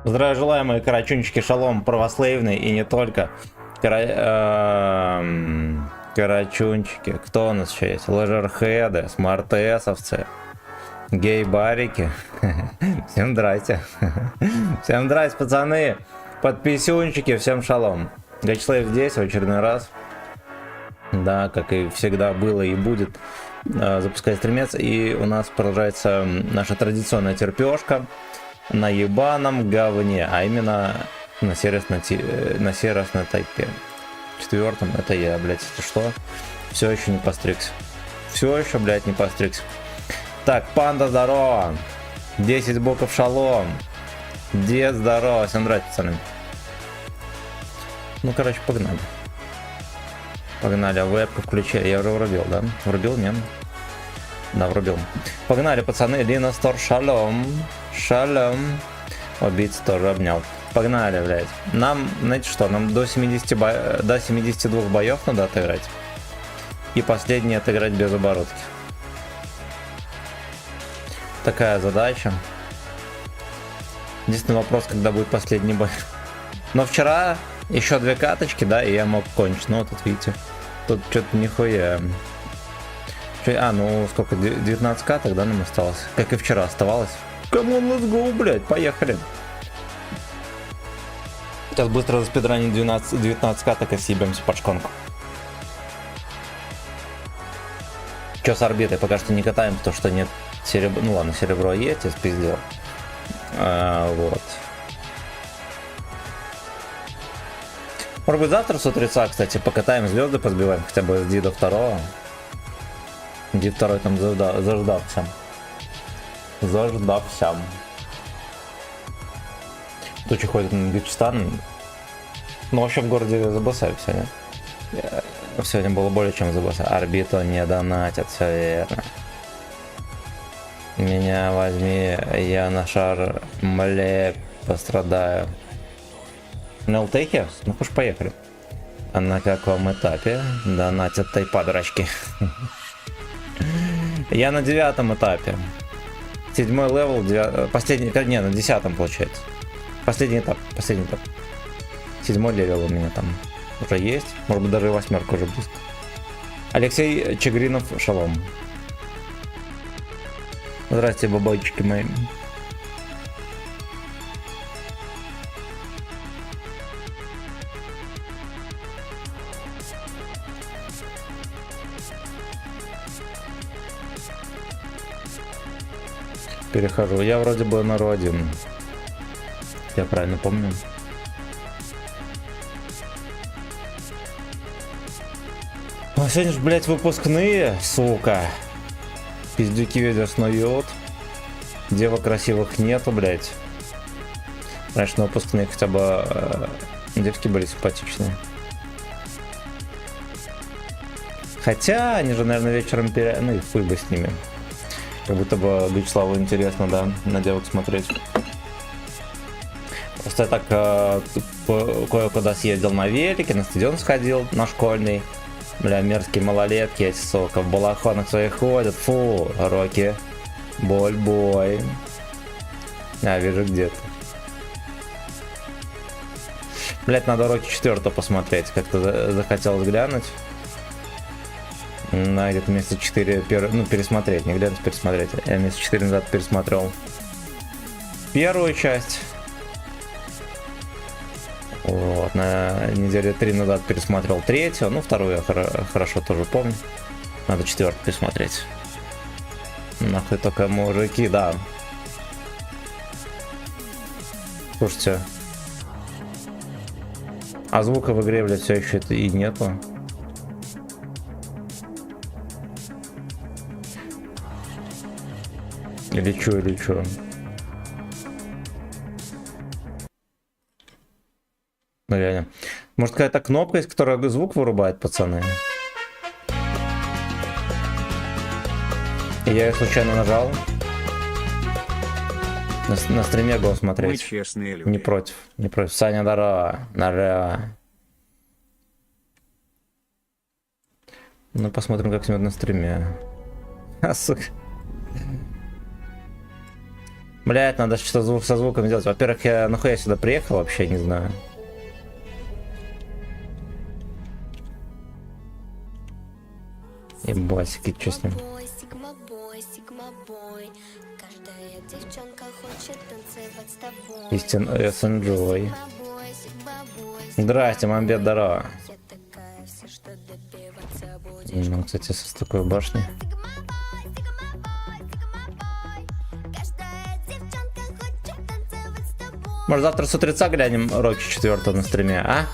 Здравия желаю, мои карачунчики, шалом православный и не только. Карачунчики, кто у нас еще есть? Лежерхеды, смарт-эсовцы, гей-барики. Всем здрасте. Всем здрасте, пацаны. Подписюнчики, всем шалом. Гачслейв здесь в очередной раз. Да, как и всегда было и будет. Запускать стримец. И у нас продолжается наша традиционная терпешка на ебаном говне, а именно на сервисной тайпе. Четвертом это я, блядь, если что. Все еще не постригся. Все еще, блядь, не постригся. Так, панда, здорово. 10 боков шалом. Дед, здорово. Всем здрасте, пацаны. Ну, короче, погнали. Погнали, а вебку включили. Я уже врубил, да? Врубил, нет? Да, врубил. Погнали, пацаны. Лина Стор, шалом. Шалом. Убийца тоже обнял. Погнали, блядь. Нам, знаете что, нам до 72 боев надо отыграть. И последний отыграть без оборотки. Такая задача. Единственный вопрос, когда будет последний бой. Но вчера еще 2 каточки, да, и я мог кончить. Ну, вот тут видите. Тут что-то нихуя. А, ну сколько, 19 каток, да, нам осталось? Как и вчера оставалось. Камон, let's go, блядь, поехали. Сейчас быстро заспидраним 19 каток и съебемся под шконку. Че с орбитой? Пока что не катаем, потому что нет серебра. Ну ладно, серебро есть, я спиздил. Вот. Может быть завтра с утреца, кстати, покатаем звезды, позбиваем хотя бы с D до 2. D 2 там заждался. Заждался. Тучи ходят на Гючстан. Ну вообще в городе забасали сегодня. Сегодня было более чем забасали. Орбиту не донатят, все верно. Меня возьми, я на шар мле пострадаю. На ЛТХе? Ну уж поехали. А на каком этапе донатят тайпа, дурачки? Я на 9 этапе. 7-й левел, последний, не, на 10 получается. Последний этап. 7-й левел у меня там уже есть. Может быть даже и 8 уже будет. Алексей Чегринов, шалом. Здрасте, бабайчики мои. Перехожу. Я вроде бы на Ро-1. Я правильно помню. А сегодня же, блядь, выпускные, сука. Пиздюки везде снуют. Девок красивых нету, блядь. Раньше на выпускные хотя бы девки были симпатичные. Хотя они же, наверное, вечером ну и хуй бы с ними. Как будто бы Вячеславу интересно, да, на девок смотреть. Просто я так кое-куда съездил на велике, на стадион сходил, на школьный. Бля, мерзкие малолетки эти, сука, в балахонах своих ходят. Фу, Рокки. Боль-бой. А, вижу где-то. Блять, надо Рокки 4 посмотреть. Как-то захотелось глянуть. На где-то месяца 4, ну, пересмотреть, не глянуть, пересмотреть. Я месяца 4 назад пересмотрел первую часть. Вот, на неделе 3 назад пересмотрел 3-ю, ну, 2-ю я хорошо тоже помню. Надо 4-ю пересмотреть. Нахуй только мужики, да. Слушайте. А звука в игре, блядь, все еще и нету. Или чё? Ну реально. Может какая-то кнопка есть, которая звук вырубает, пацаны? И я ее случайно нажал. На стриме го смотреть. Мы честные люди. Не против. Саня, здорово. Ну посмотрим, как смотрит на стриме. А, сука. Блять, надо что-то звук со звуком сделать. Во-первых, я нахуя сюда приехал, вообще не знаю. Ебасики, что с ним? Истинный Энджой. Здрасте, мамбет, здорово. Ну, кстати, с такой башни. Может, завтра с утреца глянем Рокки 4 на стриме, а?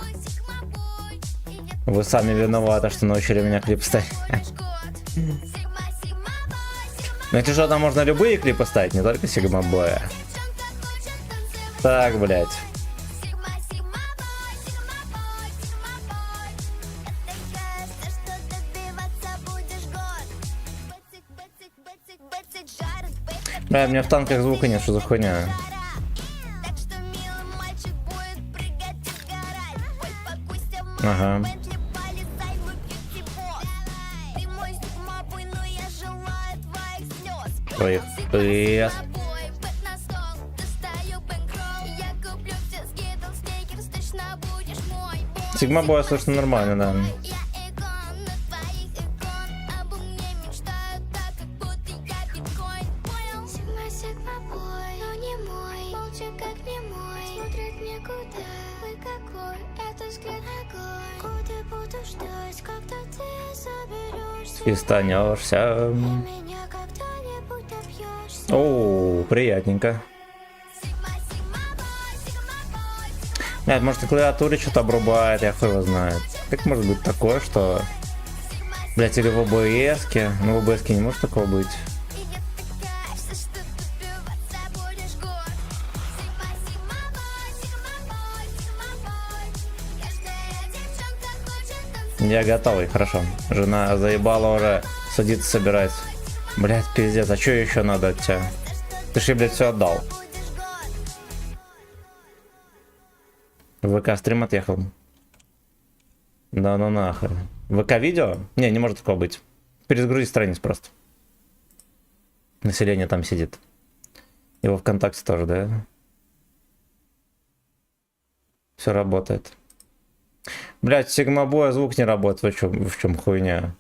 Вы сами виноваты, что научили меня клип ставить. Ну если что, там можно любые клипы ставить, не только Сигма Боя. Так, блядь. Бля, у меня в танках звука нет, что за хуйня? Ага. Твоих пес. Сигма Боя слышно нормально, да. Свистанешься. О, приятненько. Нет, может, на клавиатуре что-то обрубает, я хуй его знает. Как может быть такое, что... Блять, или в ОБС-ке? Ну, в ОБС-ке не может такого быть. Я готовый, хорошо. Жена заебала уже, садиться собирается. Блять, пиздец, а что еще надо от тебя? Ты ж ей, блядь, все отдал. ВК стрим отъехал. Да ну нахуй. ВК видео? Не может такого быть. Перезагрузи страниц просто. Население там сидит. Его ВКонтакте тоже, да? Все работает. Блять, Сигма Боя звук не работает. В чем хуйня?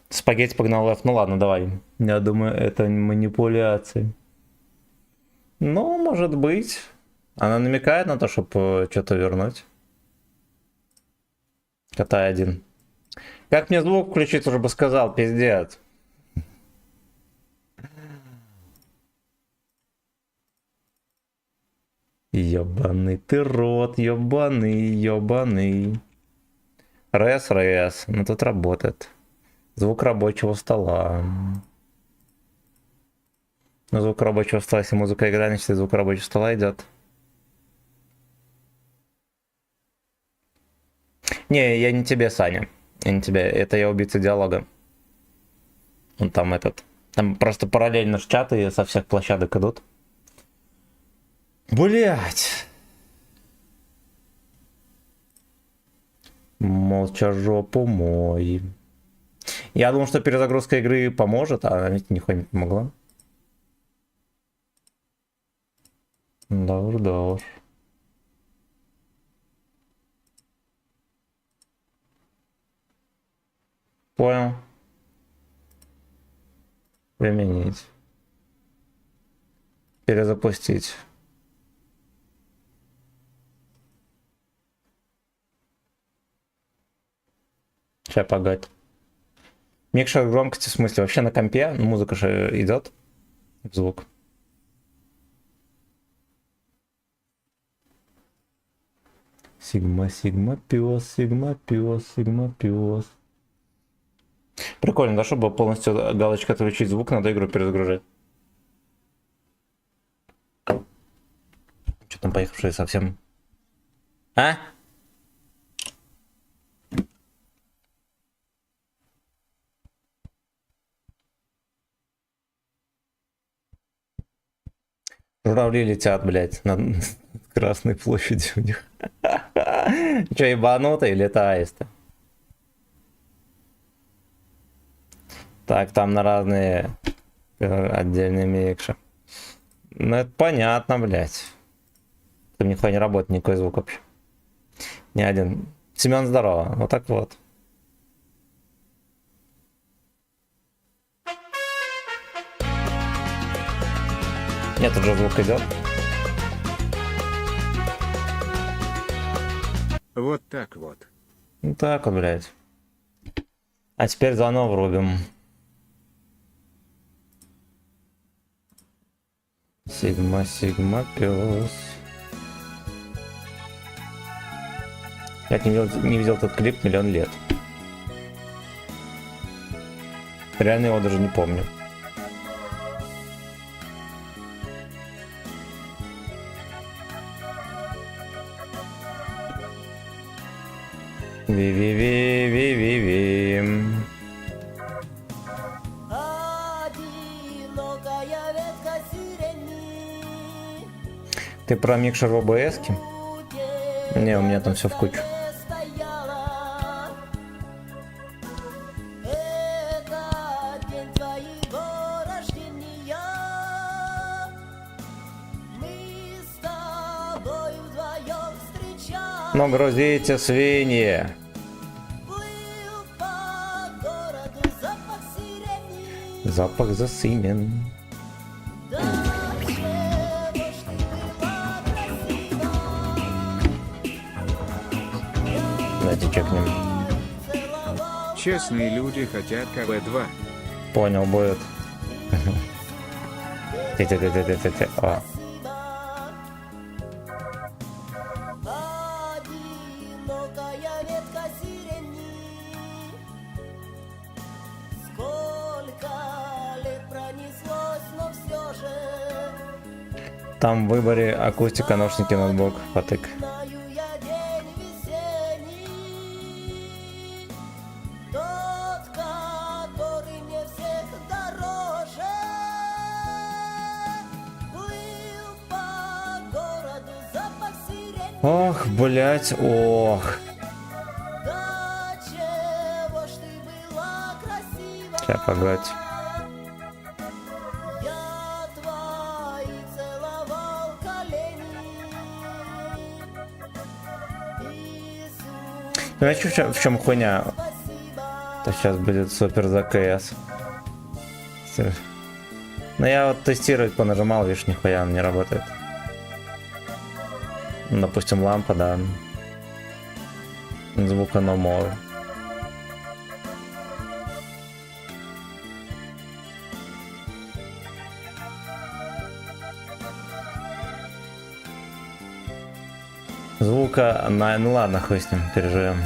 Спагетти погнал F. Ну ладно, давай. Я думаю, это манипуляции. Ну, может быть. Она намекает на то, чтобы что-то вернуть. Котай один. Как мне звук включить, уже бы сказал, пиздец. Ёбаный ты рот, ёбаный, ёбаный. Рес. Ну тут работает. Звук рабочего стола. Ну, звук рабочего стола, если музыка играет, значит звук рабочего стола идет. Не, я не тебе, Саня. Я не тебе. Это я убийца диалога. Он там этот. Там просто параллельно чаты со всех площадок идут. Блять. Молча жопу мой. Я думал, что перезагрузка игры поможет, а она ведь нихуя не помогла. Да уж. Понял. Применить. Перезапустить. Сейчас погодь. Микшер громкости, в смысле, вообще на компе музыка же идет в звук. Сигма пес, Сигма пес. Прикольно, да, чтобы полностью галочка отключить звук, надо игру перезагружать. Что там поехавшие совсем? А? Журавли летят, блядь, над Красной площадью у них. Че, ебанутый, летаешь-то? Так, там на разные отдельные микши. Ну, это понятно, блядь. Там нихуя не работает, никакой звук вообще. Ни один. Семен, здорово. Вот так вот. Нет, уже звук идет. Вот так вот. Ну так вот, блядь. А теперь заново врубим. Сигма, Сигма, пес. Я не видел этот клип миллион лет. Реально его даже не помню. Ви-ви-ви-ви-ви-ви. Одинокая ветка сирени. Ты про микшер в ОБС-ке? Не, у меня там все в кучу. Стояла. Это день твоего рождения. Мы с тобой вдвоем встречались. Ну, грузите, свиньи. Плыл по городу запах сирени. Запах засымен. Да чего ж ты была красива. Давайте чекнем. Целовал Честные люди хотят КВ-2. Понял, будет. Ты-ты-ты-ты-ты-ты. О. одинокая ветка сирени. Сколько лет пронеслось, но все же Там в выборе акустика, наушники, ноутбук, потык. знаю я день весенний. Тот, который мне всех дороже. Плыл по городу запах сирени. Ох, блять, ох. Да чего ж ты была красива. Сейчас, погодь. Я твои целовал колени. Иисус, Понимаешь, в чем хуйня? спасибо. То сейчас будет супер за КС. Но я вот тестировать понажимал, видишь, нихуя он не работает. Ну, допустим, лампа, да. Звука no more. Звука, ну ладно, хуй с ним, переживем.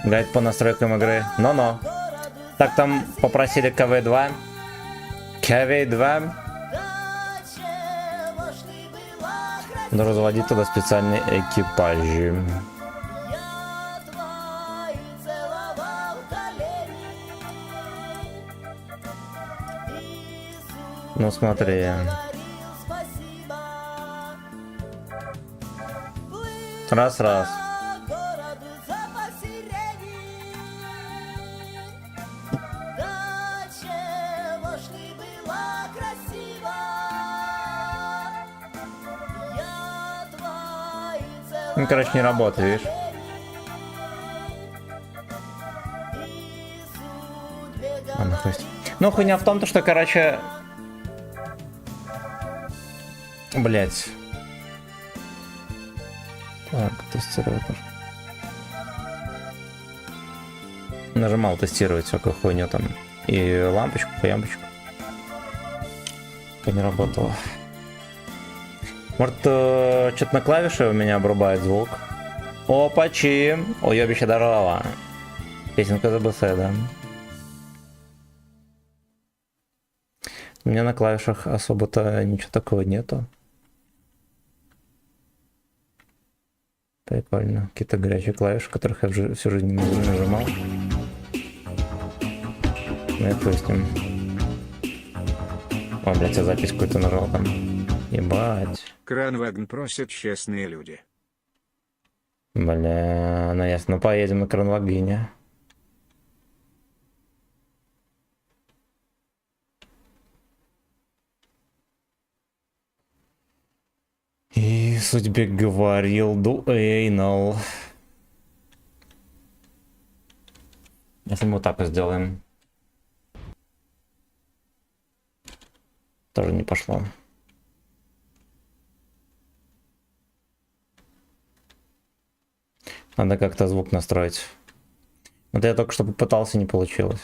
Гайд по настройкам игры. Но-но. Так, там попросили КВ-2. КВ-2. Да чего ж ты была красива. Но разводить туда специальные экипажи. Я твои целовал колени. Иисус, Ну смотри. говорил спасибо. Плыл Раз-раз. по городу запах сирени. Да чего ж ты была красива. Я твои целовал. Ну, короче, не работает, видишь? Ладно, хуй с ним. Ну, хуйня в том, то, что, короче... Блять. Так, тестировать нужно. Нажимал тестировать всякую хуйню там. И лампочку, ямпочку. Не работало. Может, что-то на клавише у меня обрубает звук. Опачи! Уебище здорово. Песенка ЗБС, да. У меня на клавишах особо-то ничего такого нету. Прикольно. Какие-то горячие клавиши, которых я всю жизнь не нажимал. Ну, я хуй с ним. О, блядь, я запись какую-то нажал там. Ебать. Кранваген просят честные люди. Бля, ну ясно. Ну поедем на Кранвагене. И судьбе говорил Дуэйнал. Если мы вот так вот сделаем. Тоже не пошло. Надо как-то звук настроить. Вот я только что попытался, не получилось.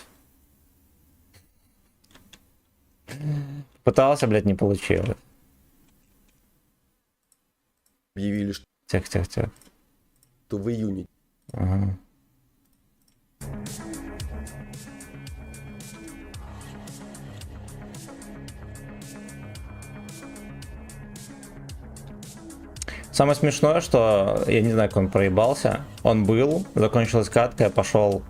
Пытался, блядь, не получилось. Объявили, Тихо. что в июне Ага. Самое смешное, что я не знаю, как он проебался. Он был, закончилась катка, я пошел.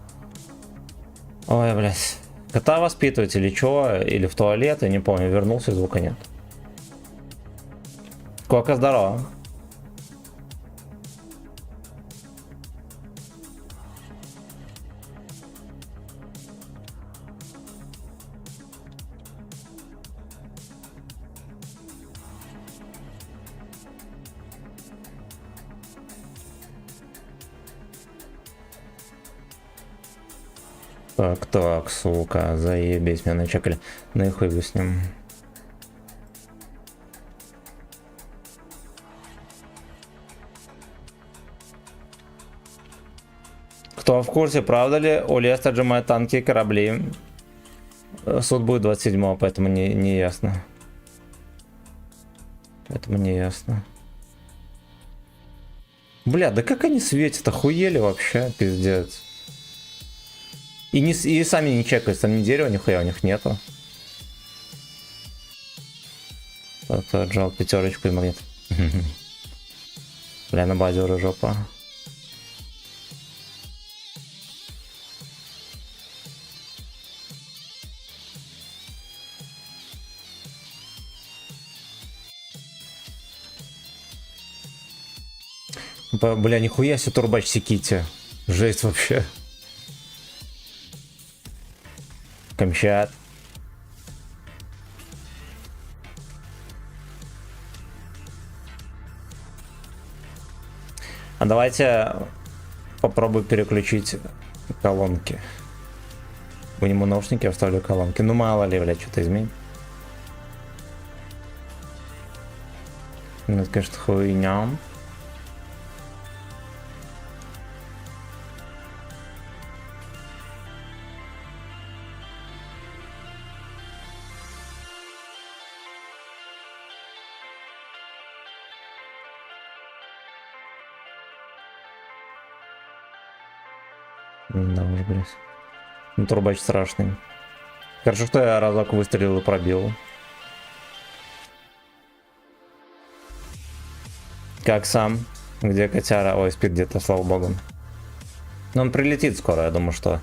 Ой, блядь. Кота воспитывать или чё, или в туалет, я не помню, вернулся, звука нет. Кока, здорово. Так, сука, заебись, меня начекали. Нахуй бы с ним. Кто в курсе, правда ли, у Леста отжимает танки и корабли? Суд будет 27-го, поэтому не ясно. Поэтому не ясно. Бля, да как они светят, охуели вообще, пиздец. И сами не чекаются, там ни дерева, нихуя у них нету. Так, отжал пятерочку и магнит. Бля, на базе уже жопа. Бля, нихуя себе турбач секите. Жесть вообще. Камчат. А давайте попробую переключить колонки. Выниму наушники, я вставлю колонки. Ну мало ли, блядь, что-то изменит. Ну, это, конечно, хуйня. Да уж, блядь. Ну, турбач страшный. Хорошо, что я разок выстрелил и пробил. Как сам? Где котяра? Ой, спит где-то, слава богу. Но он прилетит скоро, я думаю, что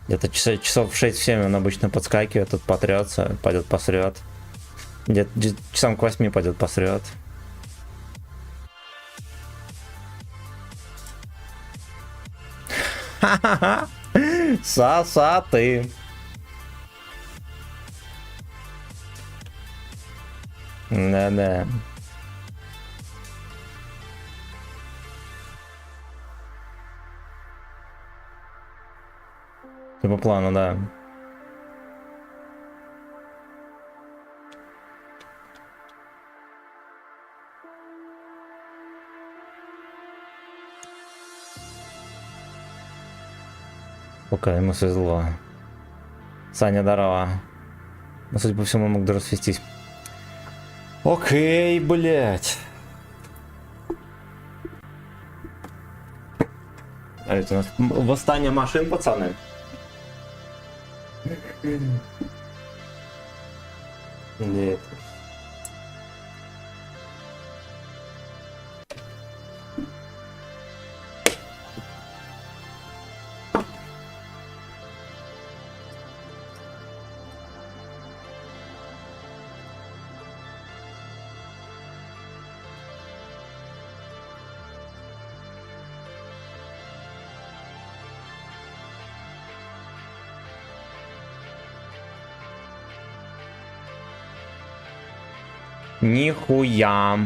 где-то часов в 6-7 он обычно подскакивает, тут потрется, пойдет посрет. Где-то часам к 8 пойдет посрет. Ха-ха-ха! Са-са ты! Да-да. Ты по плану, да. Пока ему свезло. Саня, здорово. Но, судя по всему, мог даже свестись. Окей, блять. А это у нас восстание машин, пацаны. Нет. Нихуя.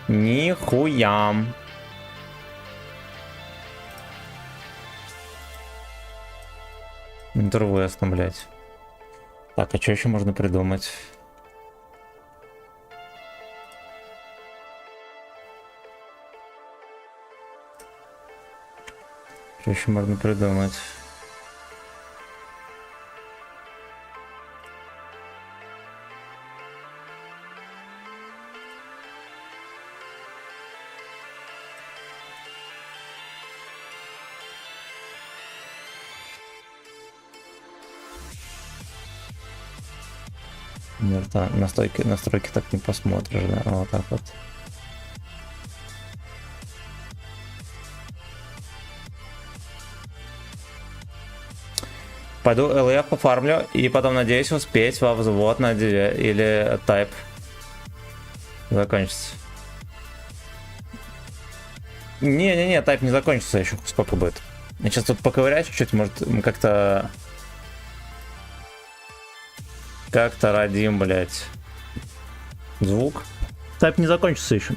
Нихуя. Интервестом, блядь. Так, а что еще можно придумать? Что еще можно придумать? Нет, да, настройки так не посмотришь, да, вот так вот. Пойду LF пофармлю и потом надеюсь успеть во взвод на или тайп закончится. Не-не-не, тайп не закончится еще, сколько будет. Я сейчас тут поковыряю чуть-чуть, может как-то родим, блять, звук. Тайп не закончится еще.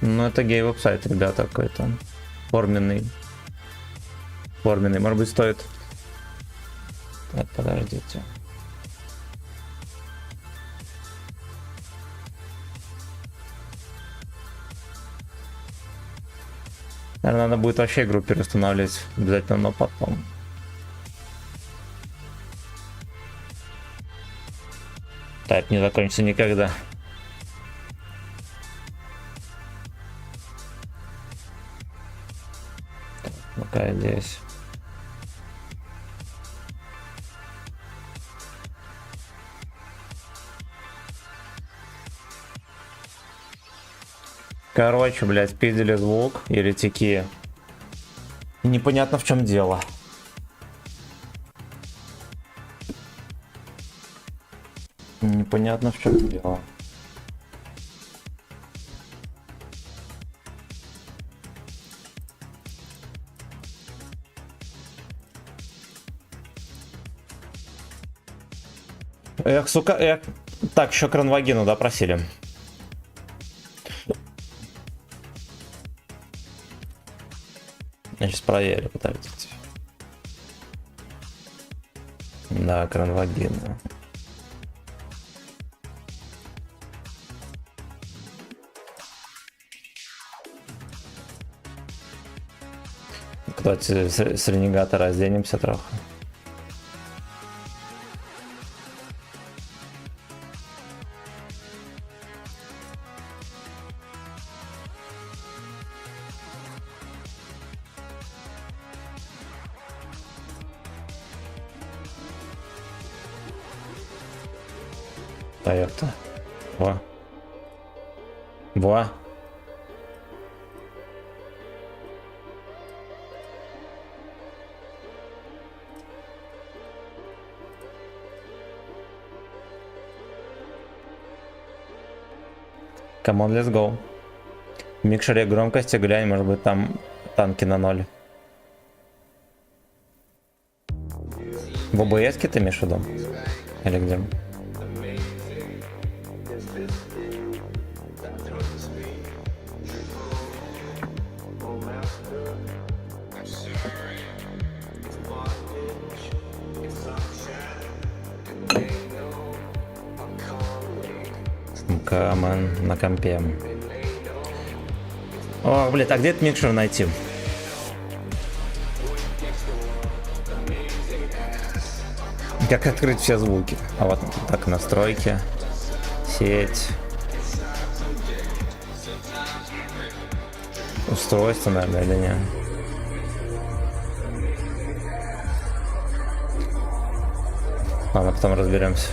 Ну это гей-веб-сайт, ребята, какой-то форменный. Может быть стоит... Так, подождите. Наверное, надо будет вообще игру переустанавливать обязательно, но потом. Тайп не закончится никогда. Так, пока здесь. Короче, блядь, пиздили звук, еретики. И непонятно в чем дело. Непонятно в чем дело. Эх, сука, эх. Так, еще кранвагину, да, просили. Я сейчас проверю, подождите. Да, кранвагина. Давайте с ренегата разденемся трохи. А это? Во. Во. Come on, let's go. В микшере громкости глянь, может быть там танки на 0. В ОБС-ке ты имеешь в виду? Или где? Камен на компе. О, блядь, а где этот микшер найти? Как открыть все звуки? А вот так, настройки, сеть, устройство, наверное, или нет? Ладно, потом разберемся.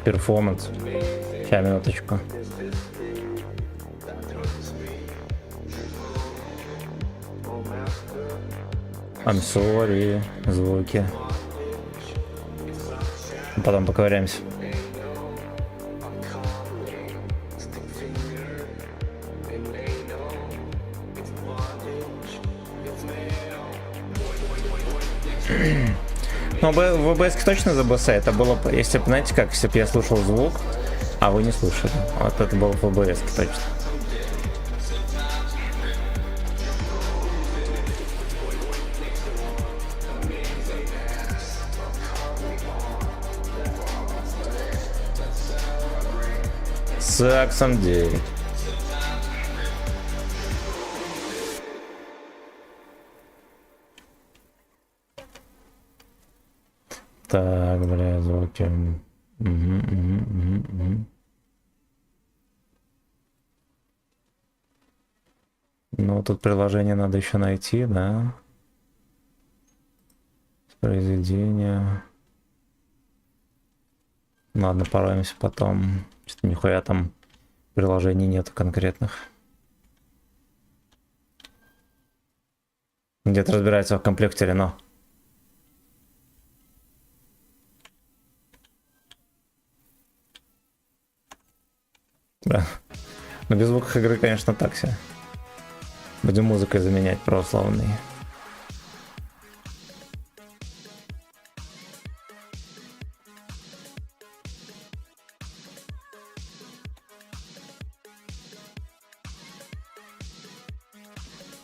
Перформанс. Сейчас, минуточку. I'm sorry. Звуки. Потом поковыряемся. Ну, в ОБС точно за БС это было, если бы, знаете как, если бы я слушал звук, а вы не слушали. Вот это было в ОБС точно. С Аксом 9. Так, бля, звуки. Ну, тут приложение надо еще найти, да? Произведение. Ладно, пораемся потом. Что-то нихуя там приложений нету конкретных. Где-то разбирается в комплекте Рено. Да. Но без звуков игры, конечно, так себе. Будем музыкой заменять православные.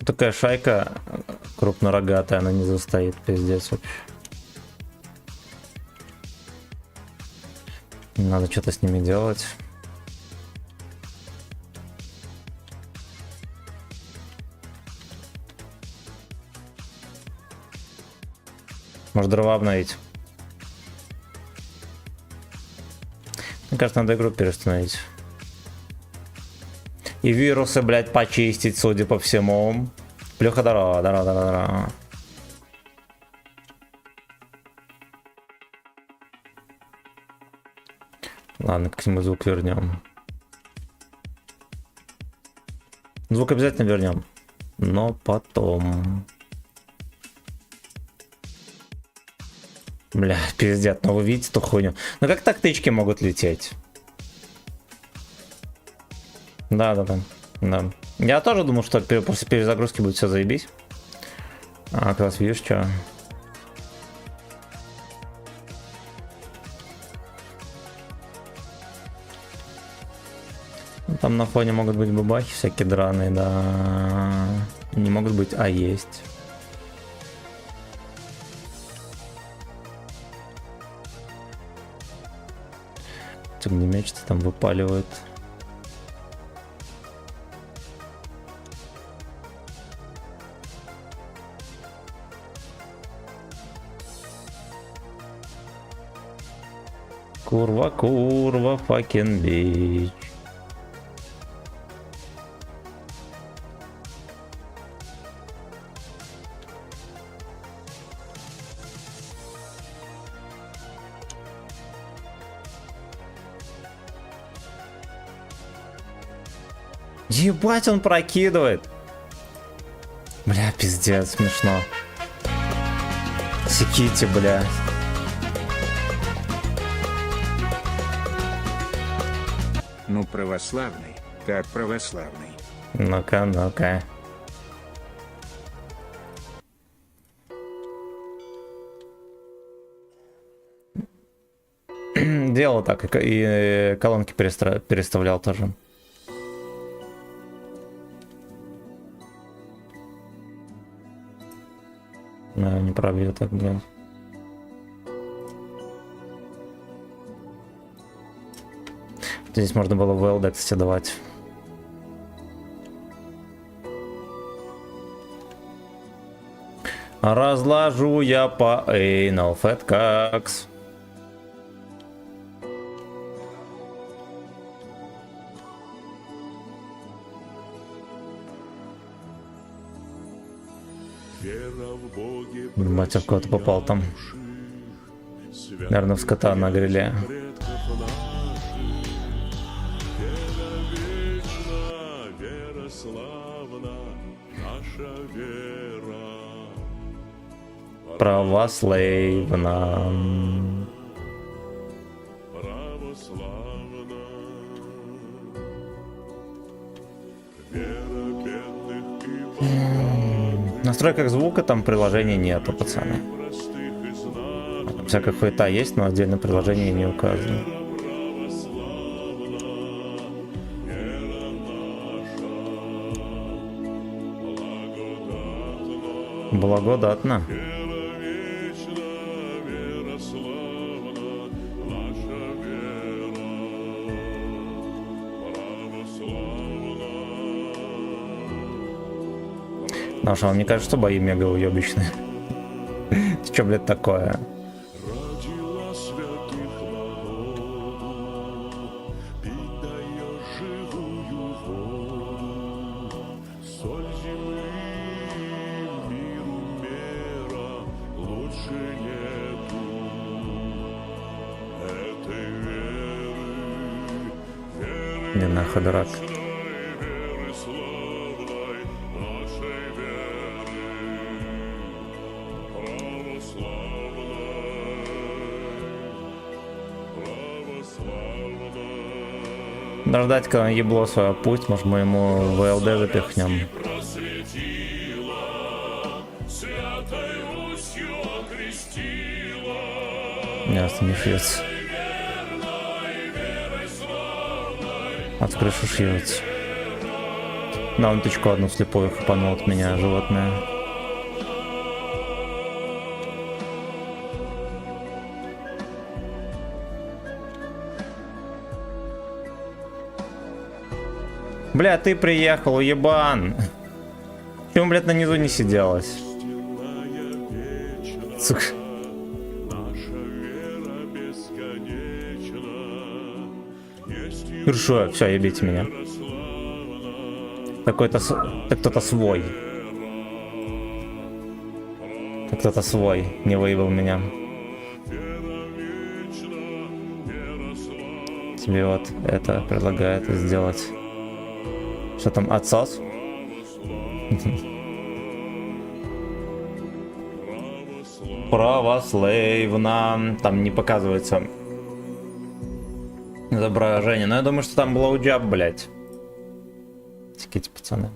Такая шайка крупнорогатая, она не застоит, пиздец вообще. Надо что-то с ними делать. Может, дрова обновить? Мне кажется, надо игру переустановить. И вирусы, блядь, почистить, судя по всему. Плюха, здорово. Ладно, как-нибудь звук вернем. Звук обязательно вернем. Но потом. Бля, пиздец, ну вы видите эту хуйню? Ну как так тычки могут лететь? Да. Я тоже думал, что после перезагрузки будет все заебись. А, как раз видишь, что. Там на фоне могут быть бабахи всякие драные, да. Не могут быть, а есть. Огнеметчицы там выпаливают. Курва, fucking bitch. Ебать, он прокидывает. Бля, пиздец, смешно. Секите, бля. Ну, православный, так православный. Ну-ка. Делал так, и колонки переставлял тоже. Не пробью так делать. Здесь можно было VLD, кстати, давать. Разложу я по anal fat cocks. Батя в кого-то попал там. Наверное, в скота на гриле. Православна. В настройках звука там приложения нету, пацаны. всякая хуета есть, но отдельно приложение не указано. Благодатно. Наша, вам не кажется, что бои мега уебищные? Ты чё, блядь, такое? Не нахуй, дурак. Дождать, когда он ебло свое пусть, может мы ему ВЛД запихнем. Ясно, не шьется. От крыши шьется. На унточку одну слепую хапанул от меня животное. Бля, ты приехал, ебан. Почему, блядь, на низу не сиделась? Сука. Хорошо, все, ебите меня. Какой-то кто-то свой. Кто-то свой не выебал меня. Тебе вот это предлагает сделать. Что там, отсос? Православно. Там не показывается изображение. Но я думаю, что там блоуджаб, блять. Тикайте, пацаны.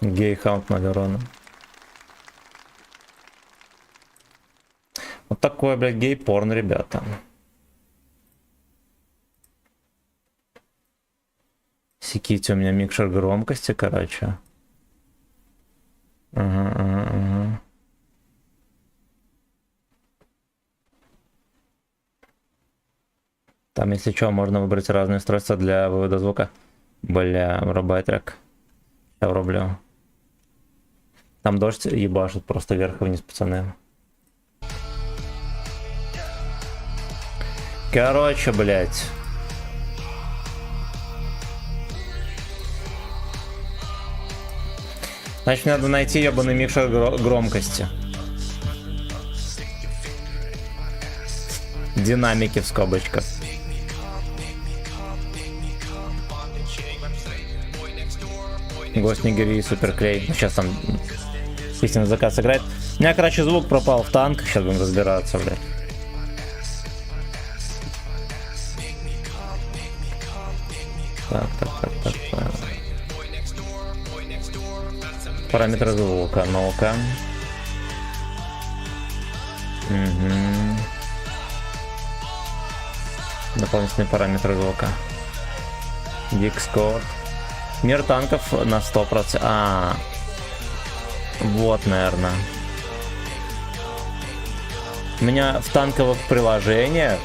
Гей-хаунт 0 урона. Вот такой, блядь, гей-порн, ребята. Секите, у меня микшер громкости, короче. Ага. Там, если что, можно выбрать разные устройства для вывода звука. Бля, врубай трек. Я врублю. Там дождь ебашит просто вверх и вниз, пацаны. Короче, блядь. Значит, мне надо найти ебаный микшер громкости. Динамики в скобочках. Гость Нигерии, суперклей. Сейчас там истинный заказ сыграет. У меня, короче, звук пропал в танк. Сейчас будем разбираться, блядь. Так. Параметры звука, ну-ка. Дополнительные параметры звука. Discord. Мир танков на 100%. Вот, наверное. У меня в танковых приложениях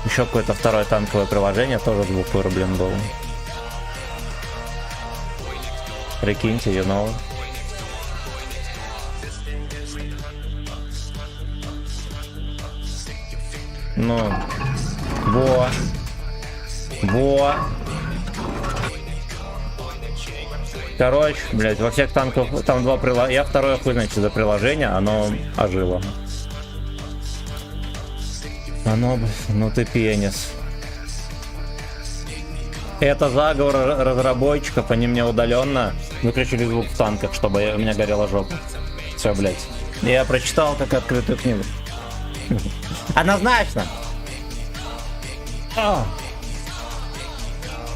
еще какое-то второе танковое приложение, тоже звук вырублен был. Прикиньте, you know. Ну, во. Короче, блять, во всех танках там два приложения. Я второе хуй, значит, за приложение, оно ожило. Оно, ну ты пенис. Это заговор разработчиков, они мне удаленно выключили звук в танках, чтобы у меня горела жопа. Все, блять. Я прочитал как открытую книгу. Однозначно.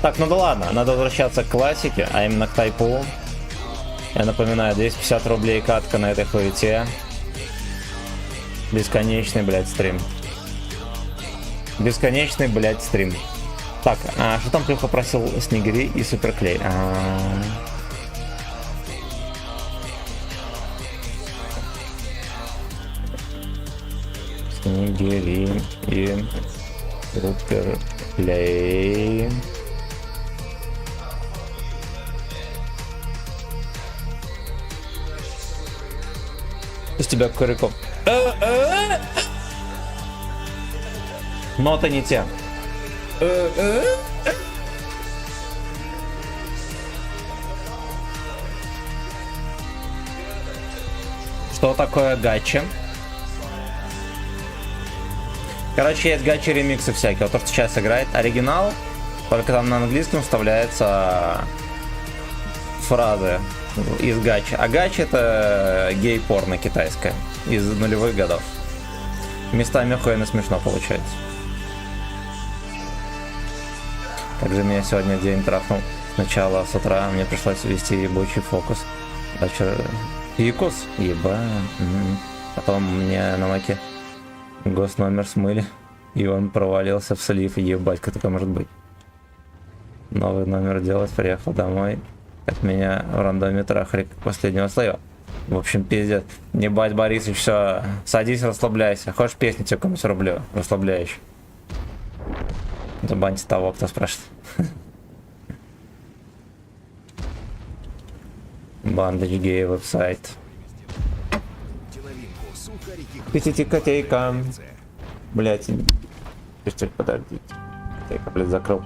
Так, ну да ладно, надо возвращаться к классике, а именно к тайпу. Я напоминаю, 250 рублей катка на этой хуете. Бесконечный, блядь, стрим. Бесконечный, блядь, стрим. Так, а что там Плюха просил? Снегири и суперклей. Снегири и суперклей. С тебя коряков. Ноты не те. Что такое гачи? Короче, есть гачи ремиксы всякие. Вот то, что сейчас играет оригинал, только там на английском вставляются фразы из гачи. А гачи это гей-порно китайское из нулевых годов. Местами охуенно смешно получается. Также меня сегодня день трахнул. Сначала с утра мне пришлось вести ебучий фокус. Дальше фикус, еба. Потом мне на маке госномер смыли, и он провалился в слив. Ебать, как такое может быть? Новый номер делать, приехал домой. От меня в рандоме трахали как последнего слоя. В общем, пиздец. Ебать, Борисович, все. Садись, расслабляйся. Хочешь песню тебе кому-нибудь рублю? Расслабляющий. Забаньте того, кто спрашивает. Бандыч гей веб-сайт. 5 котейка. Блять. Чуть-чуть подождите. Котейка, блядь, закрыл.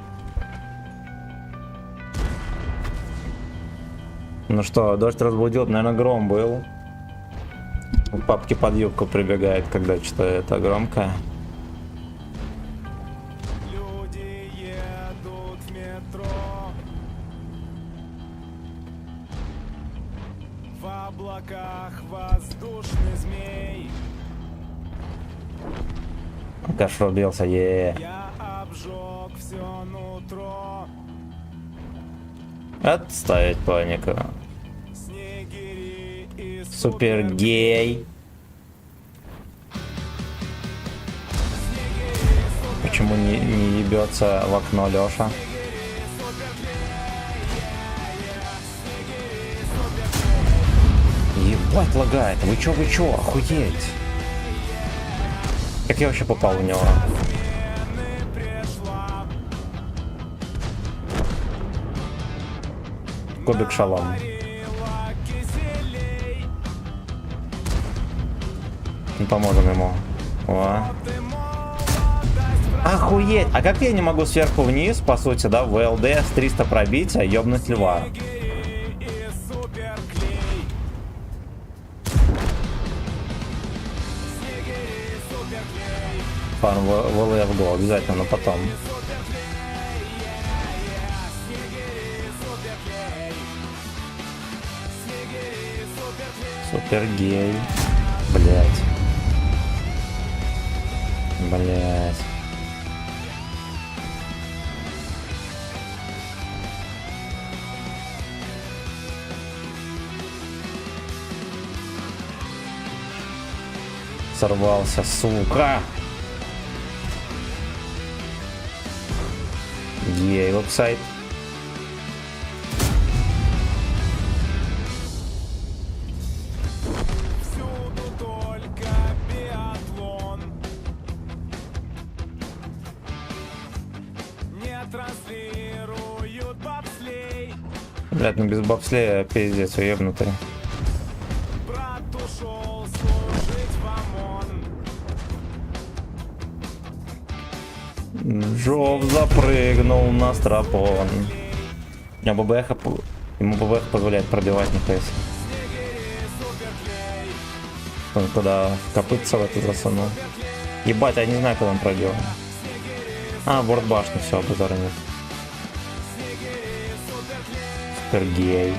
Ну что, дождь разбудил, наверное, гром был. У папки под юбку прибегает, когда что-то это громко. Люди едут в метро, в облаках воздушный змей. Каш рубился, Я обжег все нутро. Отставить панику. Снегири и Супер гей. Почему не ебется в окно Леша? Ебать лагает. Вы чё, охуеть? Как я вообще попал в него? Кубик шалом. Поможем ему. О. Охуеть! А как я не могу сверху вниз, по сути, да, в ЛД с 300 пробития ёбнуть льва? Фарм в ЛФ обязательно, но потом. Супер гей. Блять. Блять. Сорвался, сука. Гей веб-сайт. Всюду только биатлон. Не транслируют бобслей. Блять, ну без бобслея пиздец, уебнутый. Брат ушел служить в ОМОН. Жов запрыгнул на стропон. А ББХ, ему ББХ позволяет пробивать нихуя себе. Он куда копытца в это засунул. Ебать, я не знаю, куда он пробил. А, борт башни, все, базара нет. Супер гей.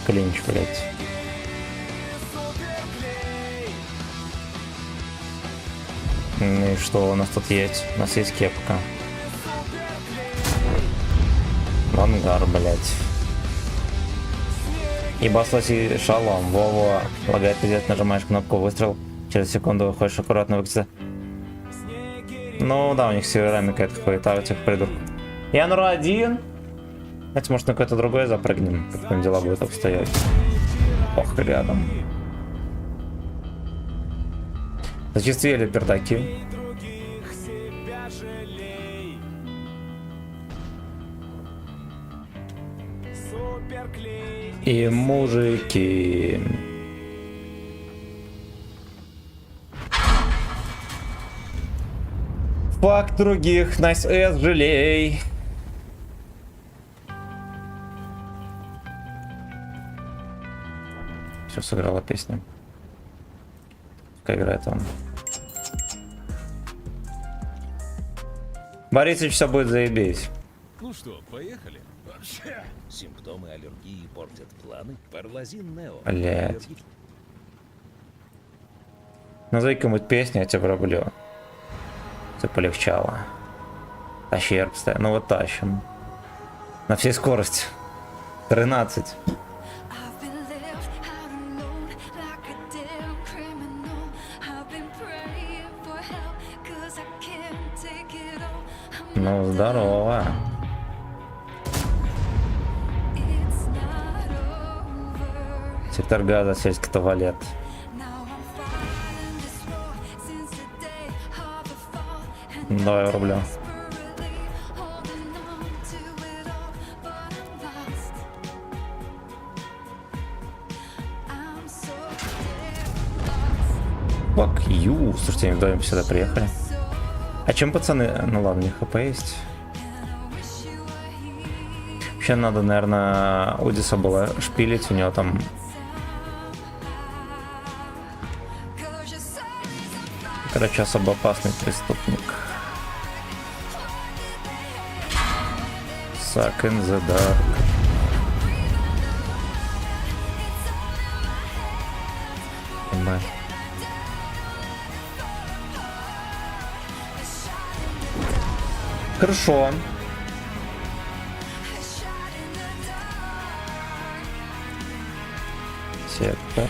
Клинч, блять. Ну и что у нас тут есть? У нас есть кепка. ангар, блять. Ебасоси шалом, Вова. Лагает пиздец, нажимаешь кнопку выстрел. Через секунду выходишь аккуратно выкатиться. Ну да, у них с серверами какая-то хуета у этих придурков. Я номер 1. Хотя, может, на какой-то другой запрыгнем, как там дела будут обстоять. Ох, рядом. Зачистили пердаки. других себя жалей. Суперклей. И мужики. Фак других, найс эс, жалей. Все, сыграла песня. Как играет он. Борисыч, все будет заебись. Ну что, поехали? Вообще, симптомы аллергии портят планы. Парлазин Нео. Блять. Назови кому-нибудь песню, я тебя пробую. Все полегчало. Тащи постоянно. Ну вот тащим. На всей скорости. 13. I've been left out alone like a damn criminal. I've been praying for help 'cause I can't take it all. I'm Ну, здорово. It's not over. Сектор газа, сельский туалет. Now I'm fighting this war since the day of the fall. And Давай рубля. desperately holding on to it all, but I'm lost. I'm so damn lost. Fuck you. Слушайте, они вдвоем сюда приехали. А чем пацаны? Ну ладно, у них хп есть. Вообще надо, наверное, Удиса было шпилить. У него там... Короче, особо опасный преступник. Suck in the dark. Ебать. Хорошо. Сектор.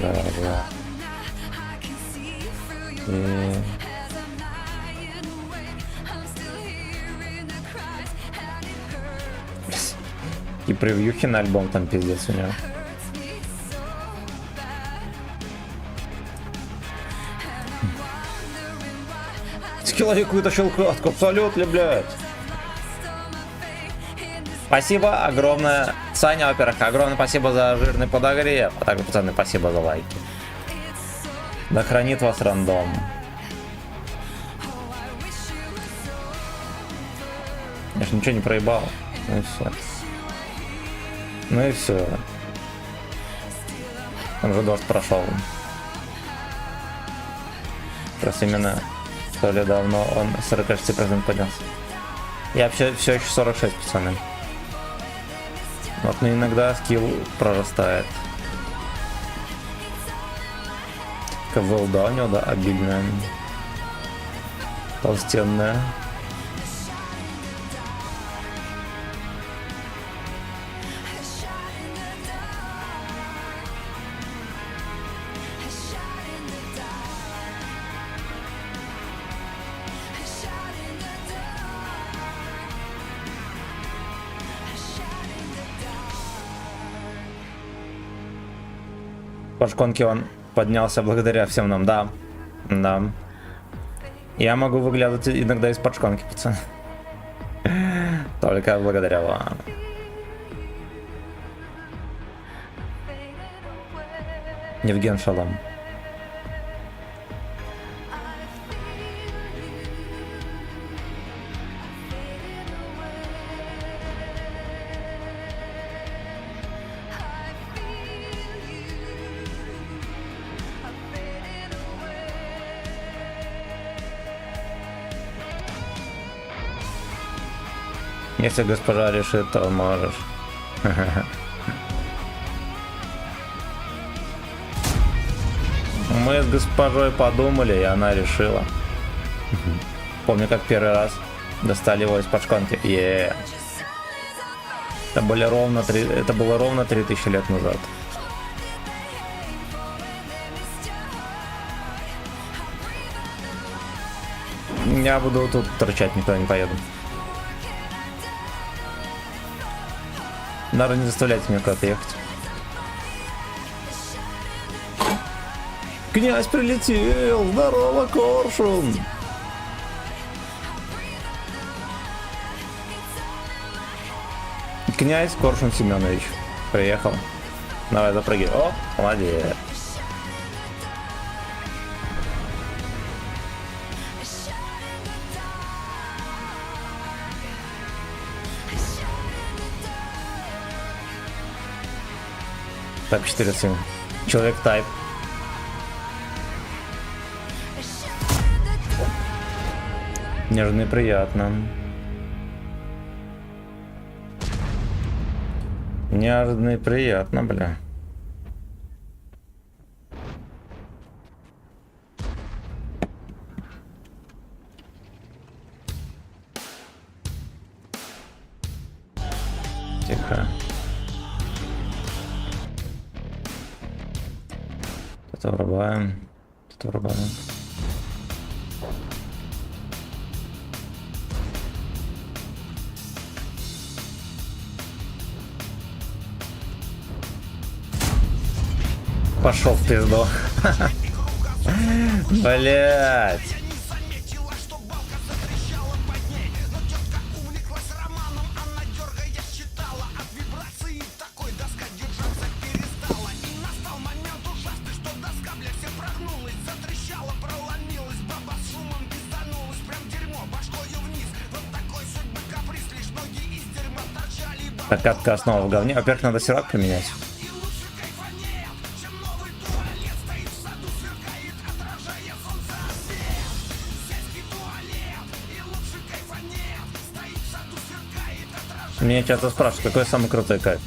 Да. И... И превьюхи на альбом там пиздец у него. Человек вытащил катку, абсолютно, блядь. Спасибо огромное. Саня, во-первых, огромное спасибо за жирный подогрев. А также, пацаны, спасибо за лайки. Да хранит вас рандом. Я ж ничего не проебал. Ну и все. Ну и все. Там же дождь прошел. Просто именно то ли давно он 46% поднялся. Я вообще все еще 46, пацаны. Вот, но иногда скилл прорастает. КВЛ, да, у него, да, обильная. Толстенная. По шконке он поднялся благодаря всем нам, да. Да. Я могу выглядывать иногда из-под шконки, пацаны. Только благодаря вам. Евген Шалом. Если госпожа решит, то можешь. Мы с госпожой подумали, и она решила. Помню, как первый раз достали его из-под шконки. Это было ровно 3000 лет назад. Я буду тут торчать, никуда не поеду. Надо не заставлять меня куда-то ехать. Князь прилетел! Здорово, Коршун! Князь Коршун Семенович приехал. Давай запрыгивай. О, молодец. Тайп 407. Человек тайп. Нежно и приятно. Неожиданно и приятно, бля. Тихо. Это врубаем. Это врубаем. Пошел в пизду. Блять. Накатка основа в говне. Во-первых, надо сирак поменять. Меня часто спрашивают, какой самый крутой кайф.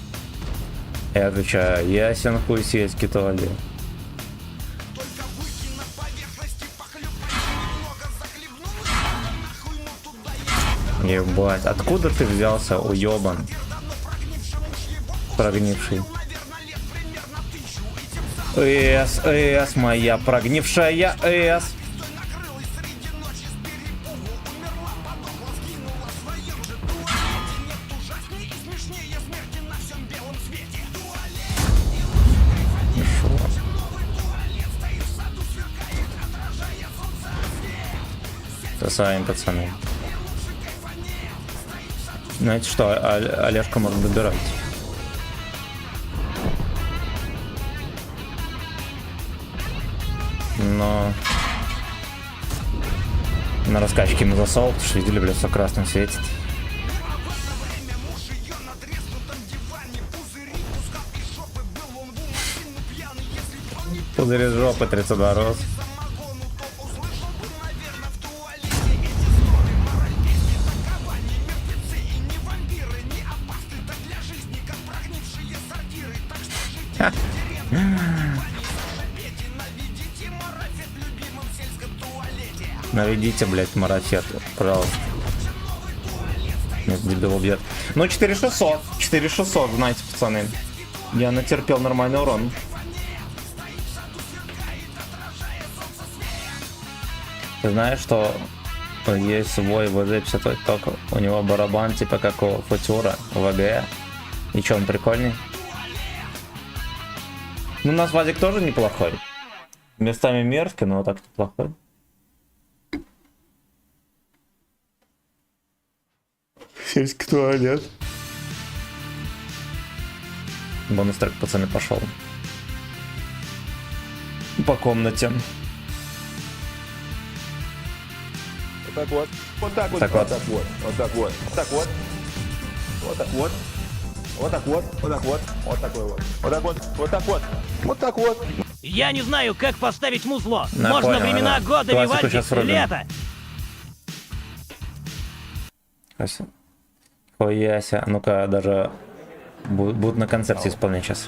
Я отвечаю, ясен хуй сельский туалет. Ебать, откуда ты взялся, уебан? Прогнивший. Эс, моя прогнившая эс. Сами пацаны. Знаете что, Олежка может добирать. Но на раскачке ему засол, потому что видели, блядь, все красным светит. Пузыри жопы 32 роз. Наведите, блять, марафет, пожалуйста. Нет, дебил убьет. Ну, 4600. 4600, знаете, пацаны. Я натерпел нормальный урон. Ты знаешь, что есть свой ВЗ-50, только у него барабан типа как у Футюра, ВГ. И чё, он прикольный? Ну, у нас Вадик тоже неплохой. Местами мерзкий, но так неплохой. Сельский туалет. Бонус трек, пацаны, пошел. По комнате. Вот так вот. Вот так вот. Так вот. Вот так вот. Вот так вот. Вот так вот. Вот так вот. Вот так вот. Вот такой вот. Вот так вот. Вот так вот. Вот так вот. Я не знаю, как поставить музло. Да, Можно понял, времена да. года Классику Вивальди, щас врубим. лето. Хуяся. Ну-ка, даже будут на концерте исполнять сейчас.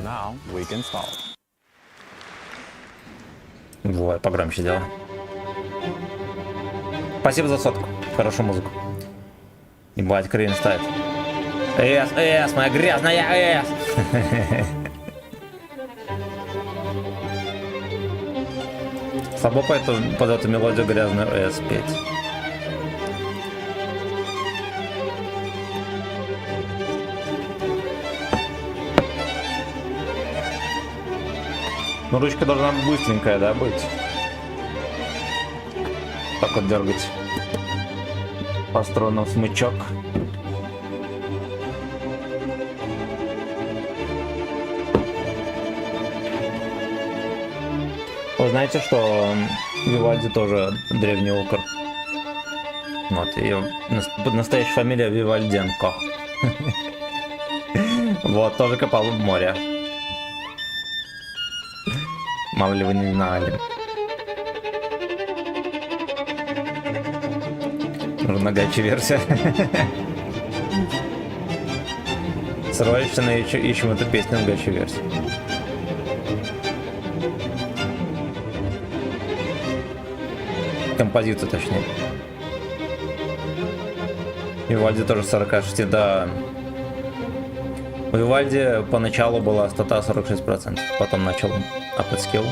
Now we can start. Вот, погромче дело. Спасибо за сотку. Хорошую музыку. Ебать, крин ставит. Эс, моя грязная эс. Слабо под эту мелодию грязную эс петь. Ну, ручка должна быстренькая, да, быть? Так вот дергать по струнам смычок. Вы знаете, что Вивальди тоже древний укр? Вот, ее настоящая фамилия Вивальденко. Вот, тоже копал в море. Мало ли вы не знали. Нужна гачи версия. Срочно ищем эту песню в гачи версии. Композицию, точнее. Вивальди тоже 46, да. У Вивальди поначалу была стата 46%, потом начал апать скилл.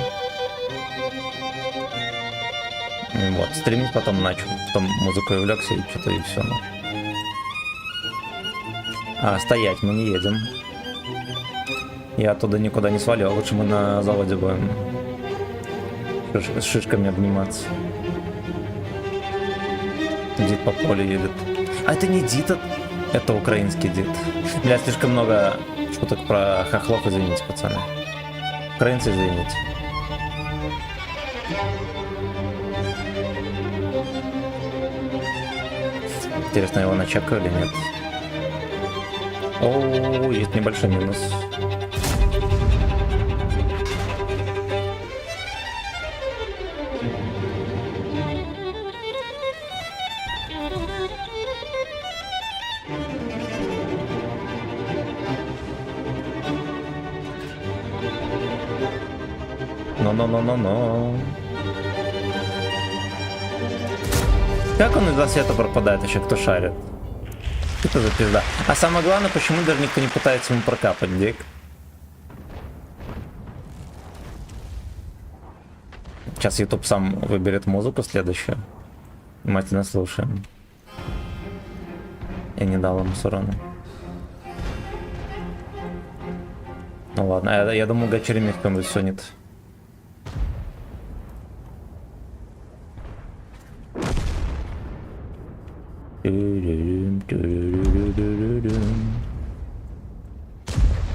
Вот, стримить потом начал, потом музыкой увлекся и что-то и все. А стоять мы не едем. Я оттуда никуда не свалил, лучше мы на заводе будем с шишками обниматься. Дид по полю едет. А это не Дид, это украинский Дид. Бля, слишком много шуток про хохлов, извините, пацаны. Украинцы, извините. Интересно, его начекал или нет? О, есть небольшой минус. Но. Как он из-за света пропадает, еще кто шарит? Это за пизда. А самое главное, почему даже никто не пытается ему прокапать, Дик? Сейчас YouTube сам выберет музыку следующую. Внимательно слушаем. Я не дал ему сурона. Ну ладно, я думаю, Гачерин кто-нибудь сунет.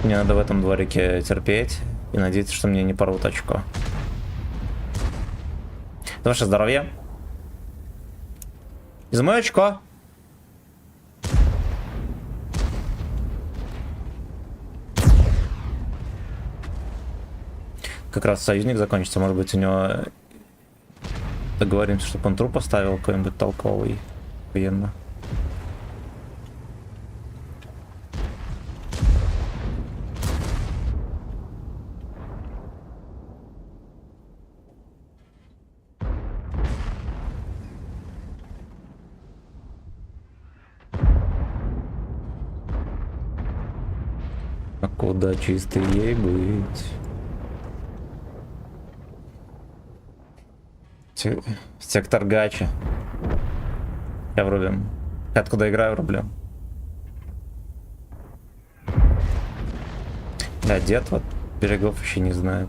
Мне надо в этом дворике терпеть и надеяться, что мне не порвут очко. Ваше здоровье. Из моего очко. Как раз союзник закончится, может быть, у него договоримся, чтобы он труп поставил какой-нибудь толковый. Охуенно. А куда чистой ей быть? Сектор гачи. Я врубим. Откуда играю, рублю. Да, дед вот берегов еще не знает.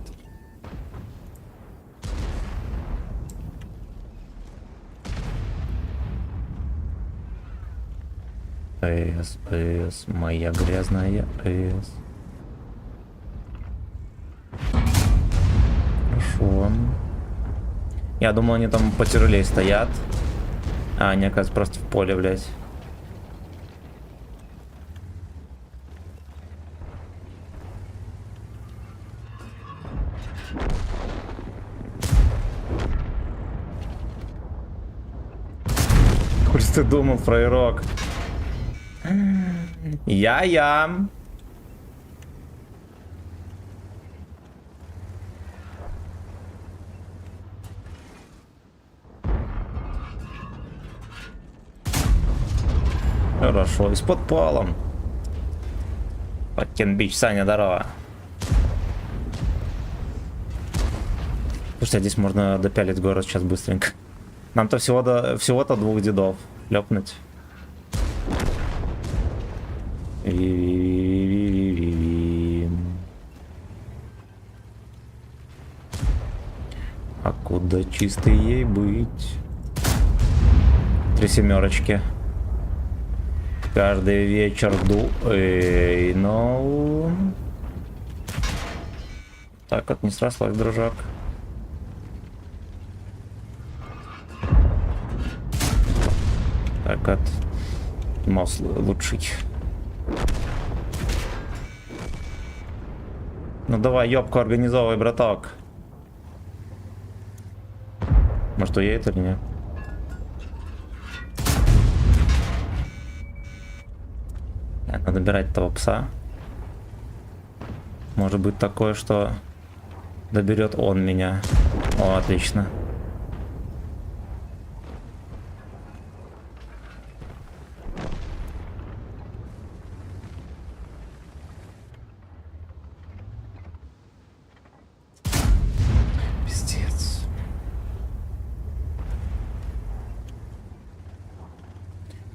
ПС, моя грязная ПС. Хорошо. Я думал, они там по тюрелей стоят. А они, оказывается, просто в поле, блядь. Хуй ты думал, фраерок. Я. Хорошо, и с подпалом. Пакин Бич, Саня, здорово. Слушайте, здесь можно допялить город сейчас быстренько. Нам-то всего-то 2 дедов лепнуть. А куда чистой ей быть? 3 семерочки. Каждый вечер ну... Так вот не срослась, дружок. Так вот. Мос лучший. Ну давай, ёбку организовывай, браток. Может, уедет или нет? Надо добирать того пса. Может быть такое, что доберет он меня. О, отлично. Пиздец.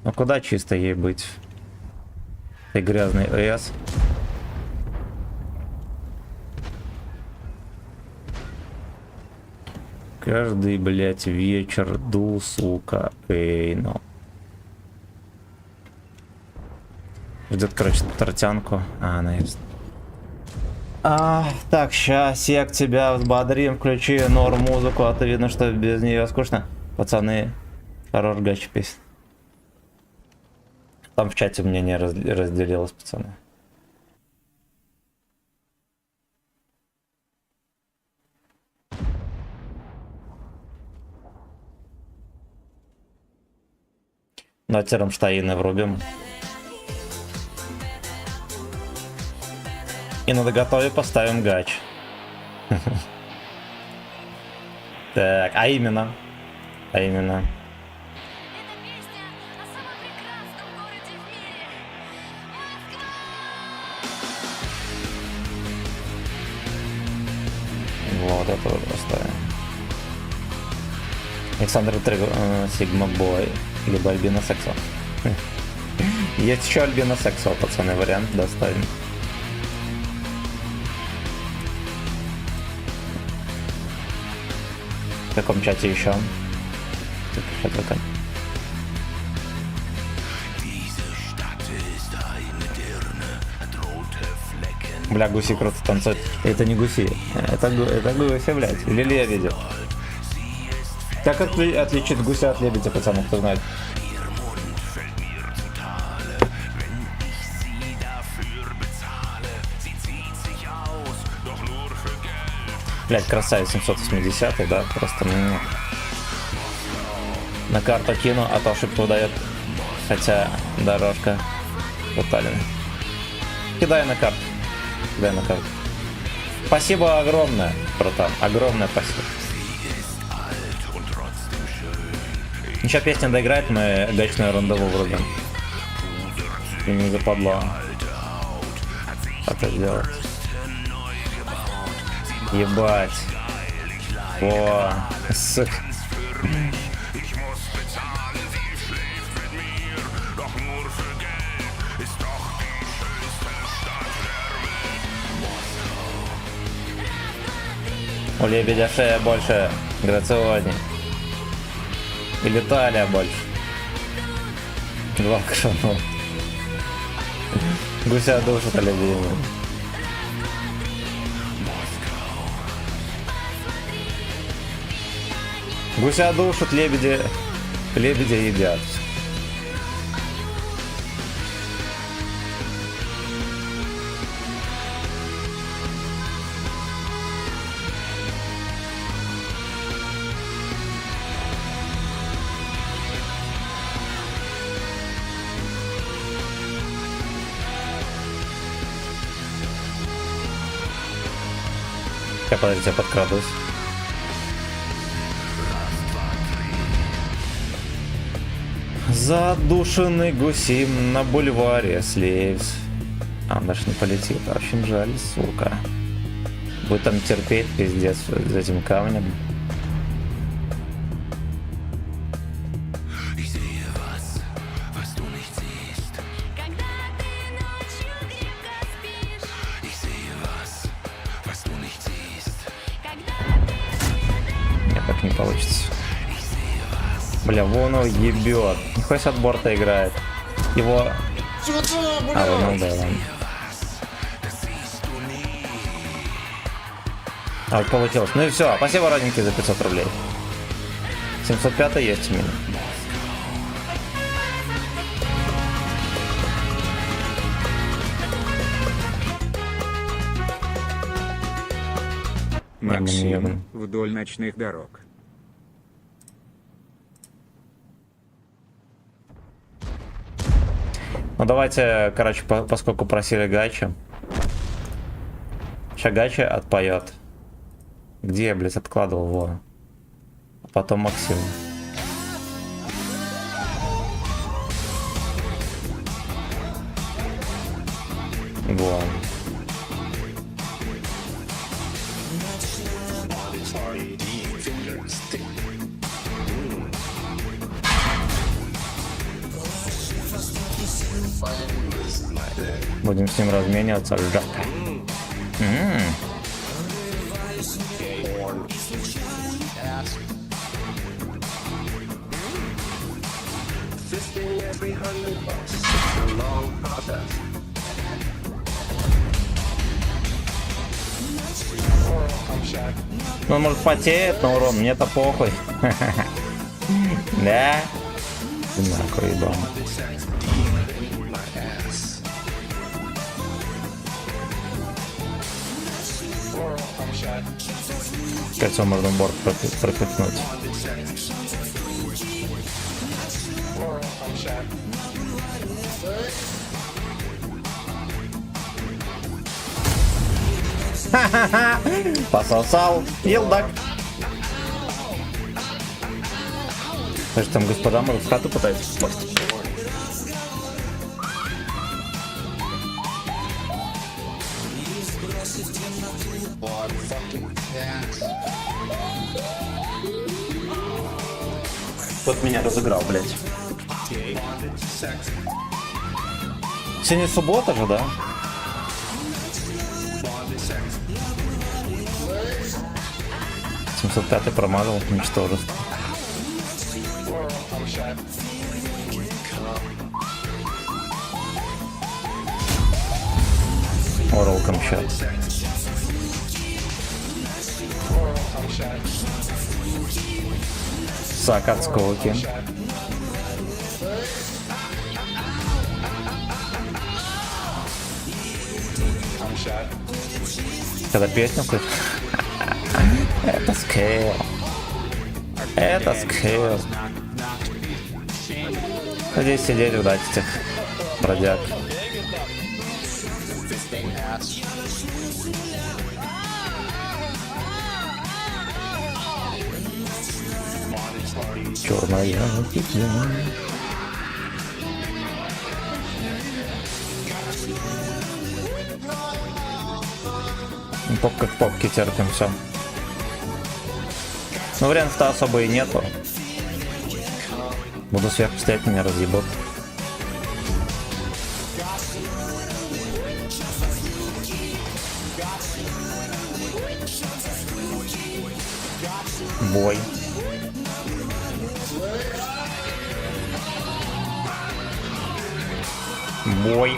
Ну куда чисто ей быть? И грязный ЭС. Каждый, блять, вечер ду, сука, ну. Ждет, короче, тортянку. А, она есть. Так, щас я к тебя взбодрим, включи норм музыку, а то видно, что без нее скучно. Пацаны, хорош гачи песня. Там в чате мнение разделилось, пацаны. Давайте Рамштайны врубим. И на доготове поставим гач. Так, а именно. Вот это вот поставим. Александр Сигма Бой. Либо Альбина Сексо. Есть еще Альбина Сексо, пацаны, вариант доставим. В каком чате еще? Бля, гуси круто танцуют. Это не гуси. Это гуси, блядь. Лилия видел. Как отличить гуся от лебедя, пацаны, кто знает? Блять, красавец 780, да, просто на карту кину, а то ошибку выдает. Хотя дорожка Таллина. Кидай на карту. Спасибо огромное, братан. Огромное спасибо. Сейчас песня доиграет, мы гачное рандеву врубим. И не западло. Как это сделать? Ебать. О, сука. У лебедя шея больше, грациозней. Или талия больше. 2 кшану. Гуся душит лебедя. Гуся душат, лебедя едят. Я, подождите, я подкрадусь. Задушенный гусим на бульваре Слейвс. А, он даже не полетит. Очень жаль, сука. Будет там терпеть, пиздец, за этим камнем. Нет, так не получится. Бля, вон он ебет. Нихуя себе от борта играет. Его... А, ну да, ладно. А, вот получилось. Ну и все. Спасибо, родненький, за 500 рублей. 705 есть у меня. Максим вдоль ночных дорог. Ну давайте, короче, поскольку просили Гачи. Сейчас Гачи отпоет. Где я, блядь, откладывал его? А потом Максим. Во. Будем с ним размениваться. Жопа. Ну, он, может, потеет на урон, мне-то похуй. Да? Нахуй, ебан. Кольцо можно борт пропихнуть. Ха-ха-ха! Пососал. Елдак. Слушай, там господа, может, в хату пытаются попасть. Тот меня разыграл, блядь. Сегодня суббота же, да? «705» промазал, ничтожество. Oral Камчат. Сакацкоки. Когда песню включишь? Это скейл. Это скейл. Здесь сидеть, ждать этих бродяг. Черная китя. Поп как попки терпим, все. Но вариантов-то особо и нету. Буду сверху стоять, меня разъебут. Бой. Бой.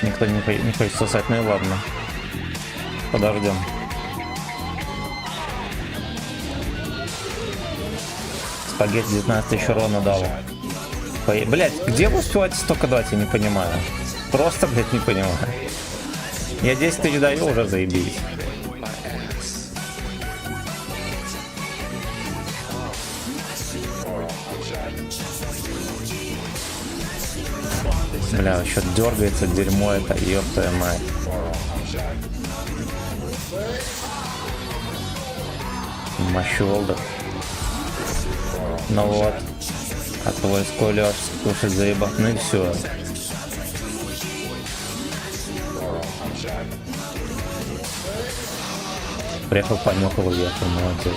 Никто не хочет сосать, ну и ладно. Подождем. Спагетти 19 еще урона дал. Блять, где вы успеваете столько дать, я не понимаю. Просто, блять, не понимаю. Я 10 тысяч даю, уже заебись. Бля, еще дергается дерьмо это, ёптая мать. Мощолда. Ну вот. А твой сколёж слушать заебал. Ну и все. Приехал, понюхал, уехал, молодец.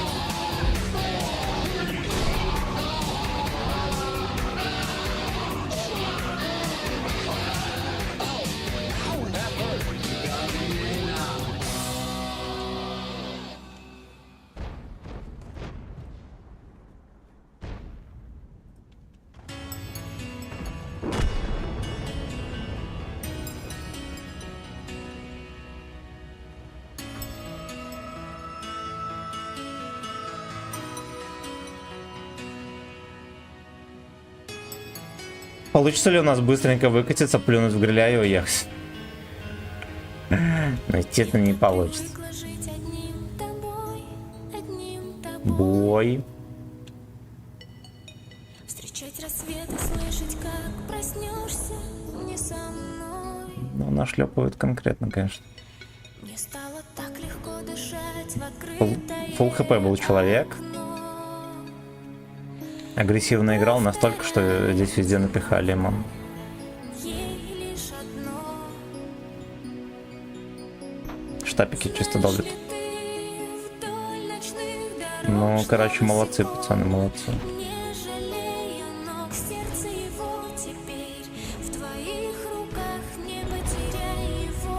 Получится ли у нас быстренько выкатиться, плюнуть в гриля и уехать? Ну, естественно, не получится. Бой. Встречать рассветы, слышать, как проснешься не со мной. Ну, нашлепывают конкретно, конечно. Мне стало так легко дышать в открытое Фулл хп был человек. Агрессивно играл настолько, что здесь везде напихали ему. ей лишь одно. Штапики чисто долбят. Ты вдоль ночных дорог Ну, короче, молодцы, пацаны, молодцы. не жалею ног, сердце его теперь в твоих руках, не потеряй его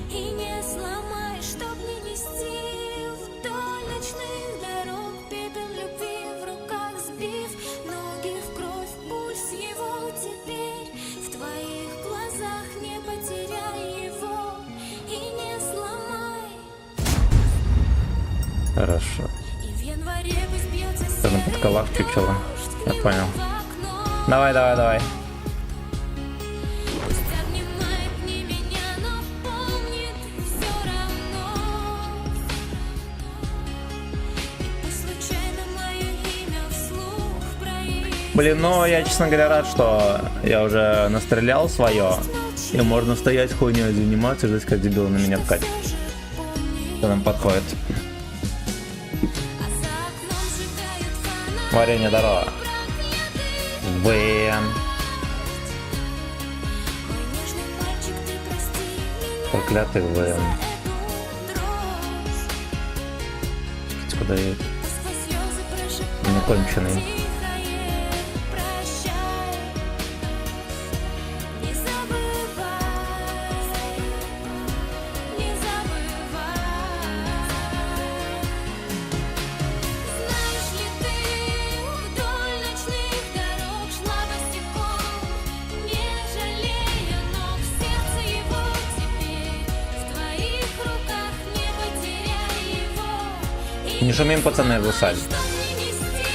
и не сломай, чтоб не нести вдоль ночных дорог пепел любви в руках сбив, ноги в кровь, пульс его теперь в твоих глазах, не потеряй его и не сломай. Хорошо. И в январе пусть бьется Тоже под колах чучело. Я серый понял. в окно. Давай, давай, давай. Пусть обнимает не меня, но помнит все равно. И пусть случайно мое имя вслух проявится. Блин, ну я, честно говоря, рад, что я уже настрелял свое. И можно стоять хуйней заниматься, ждать, как дебил на меня вкатит. Кто нам подходит? А за окном сжигают фонари Варенье дорога. проклятых. Бэм. Мой нежный мальчик, ты прости меня Проклятый ВМ. за эту дрожь. Куда я? Пусть сквозь слезы прошептал Неконченый. тихое прощай. Не забывай, не забывай. Знаешь ли ты, вдоль ночных дорог шла босиком, не жалея ног, сердце его теперь в твоих руках, не потеряй его. И Не шумим, пацаны, в усаль. что мне нести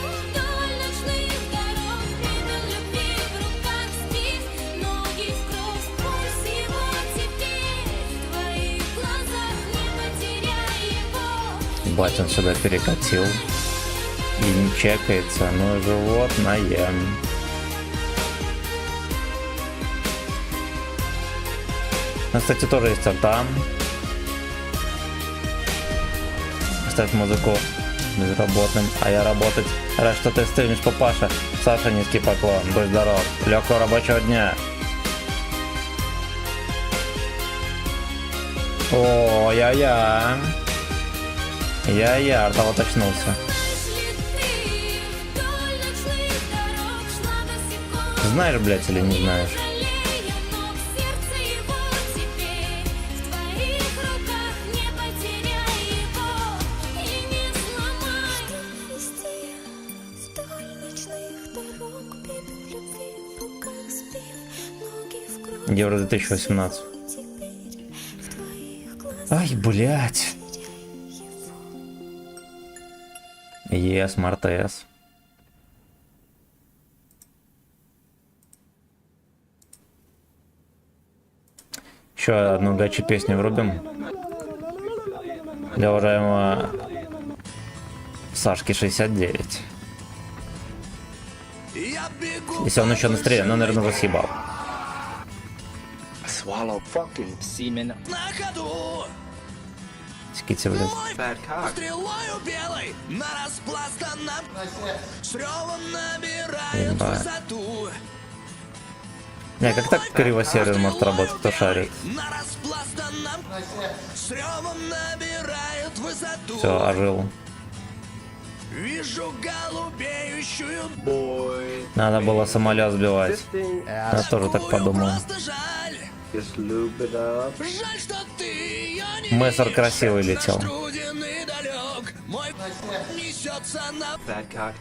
вдоль ночных дорог, пепел любви в руках сбив, ноги в кровь, пульс его теперь в твоих глазах, не потеряй его. Бать, он сюда перекатил. И не чекается. Ну, животное. Ну, кстати, тоже есть арта. Ставь музыку безработным, а я работать. Рад, что ты стримишь, папаша. Саша, низкий поклон. Будь здоров. Легкого рабочего дня. О, я-я. Я-я, арта уточнулся. Если ты вдоль ночных дорог шла босиком, Знаешь, блядь, или не знаешь? жалея ног, сердце его теперь в твоих руках, не потеряй его и не сломай. Что нести вдоль ночных дорог, пепел любви в руках сбив, ноги в кровь. Евро 2018. Теперь в твоих глазах. Ай, блядь. Ес, Мартес. Еще одну гачи песню врубим. Для уважаемого Сашки 69. Если он еще настреляет, но, наверное, уже съебал. Swallow fucking Semen. Скидите, блядь. bad cock. Стрелою белой на распластанном с ревом набирает Ебать. высоту. Не, как так криво-сервер может работать, кто шарит? На распластанном с ревом набирает высоту. Все, ожил. Вижу голубеющую. Надо было самолет сбивать. Я тоже так подумал. Просто жаль. Just lube it up. Жаль, что ты ее не Мессер видишь. красивый летел. Труден и далек. Мой несется на Bad cock.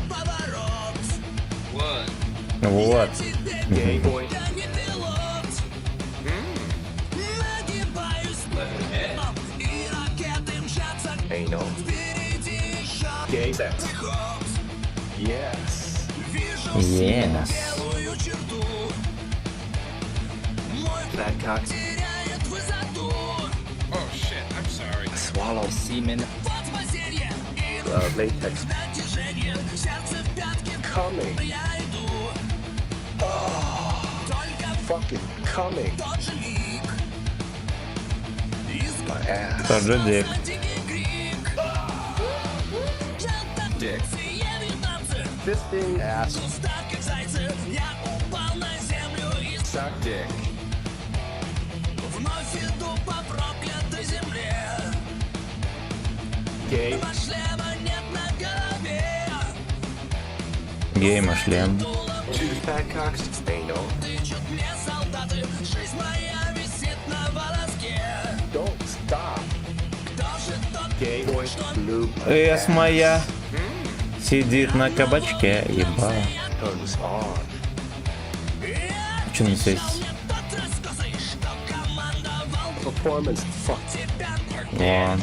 поворот. Вот. Gay boy. Я не пилот. Нагибаюсь и ракеты мчатся Anal. впереди. Шаг Gay sex. ход. Yes. Вижу Yes. белую черту. Мой Bad cock. теряет высоту. Swallow. Semen. Вот спасенье и Latex. натяжение. Сердце в пятки. Coming. Я иду. Только Fucking coming. тот же миг. Из My ass. Тот же дик. дикий крик. Dick. Все вьетнамцы. Fisting ass. Устав, как зайцы. Я упал на землю и Suck dick. вновь иду по проклятой земле. Gay. А шлема нет на голове. Гейма шлем. Two bad cocks. Anal. Тычут мне солдаты. Жизнь моя висит на волоске. Don't stop. Кто же тот, Gay boy. Lube. Эс моя сидит на кабачке, еба. Turns on. Че не светится? тот раскосый, что командовал Performance. Fuck. Вон.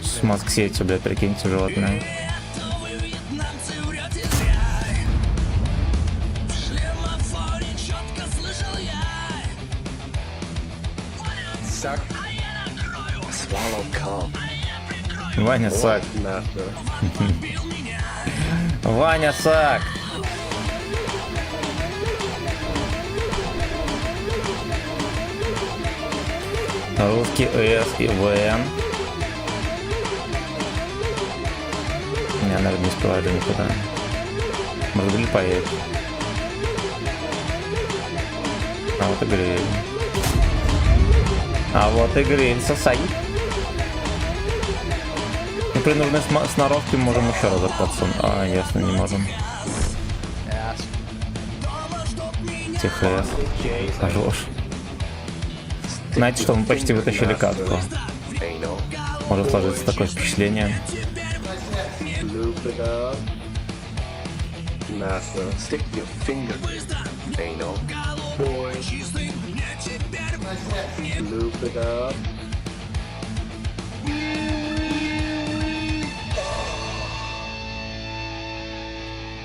С мозг сетью, блядь, прикиньте, животное. это вы, вьетнамцы, врете зря. В шлемофоре четко слышал я. Suck. А я накрою, Swallow cum. а я прикрою. Ваня Сак. Master. Бил меня. Ваня Сак. Русский С и ВН. Не, наверное, не успеваю никуда. Может, были поедет. А вот и гриль. А вот и гриль, сосай. Ну, при нужной сноровке можем еще разок подсунуть. А, ясно, не можем. Тихо, хорош. Знаете что, мы почти вытащили катку. Anal. Может сложиться такое впечатление. Lube it up. Master. Stick your finger. Anal. Boy. Lube it up.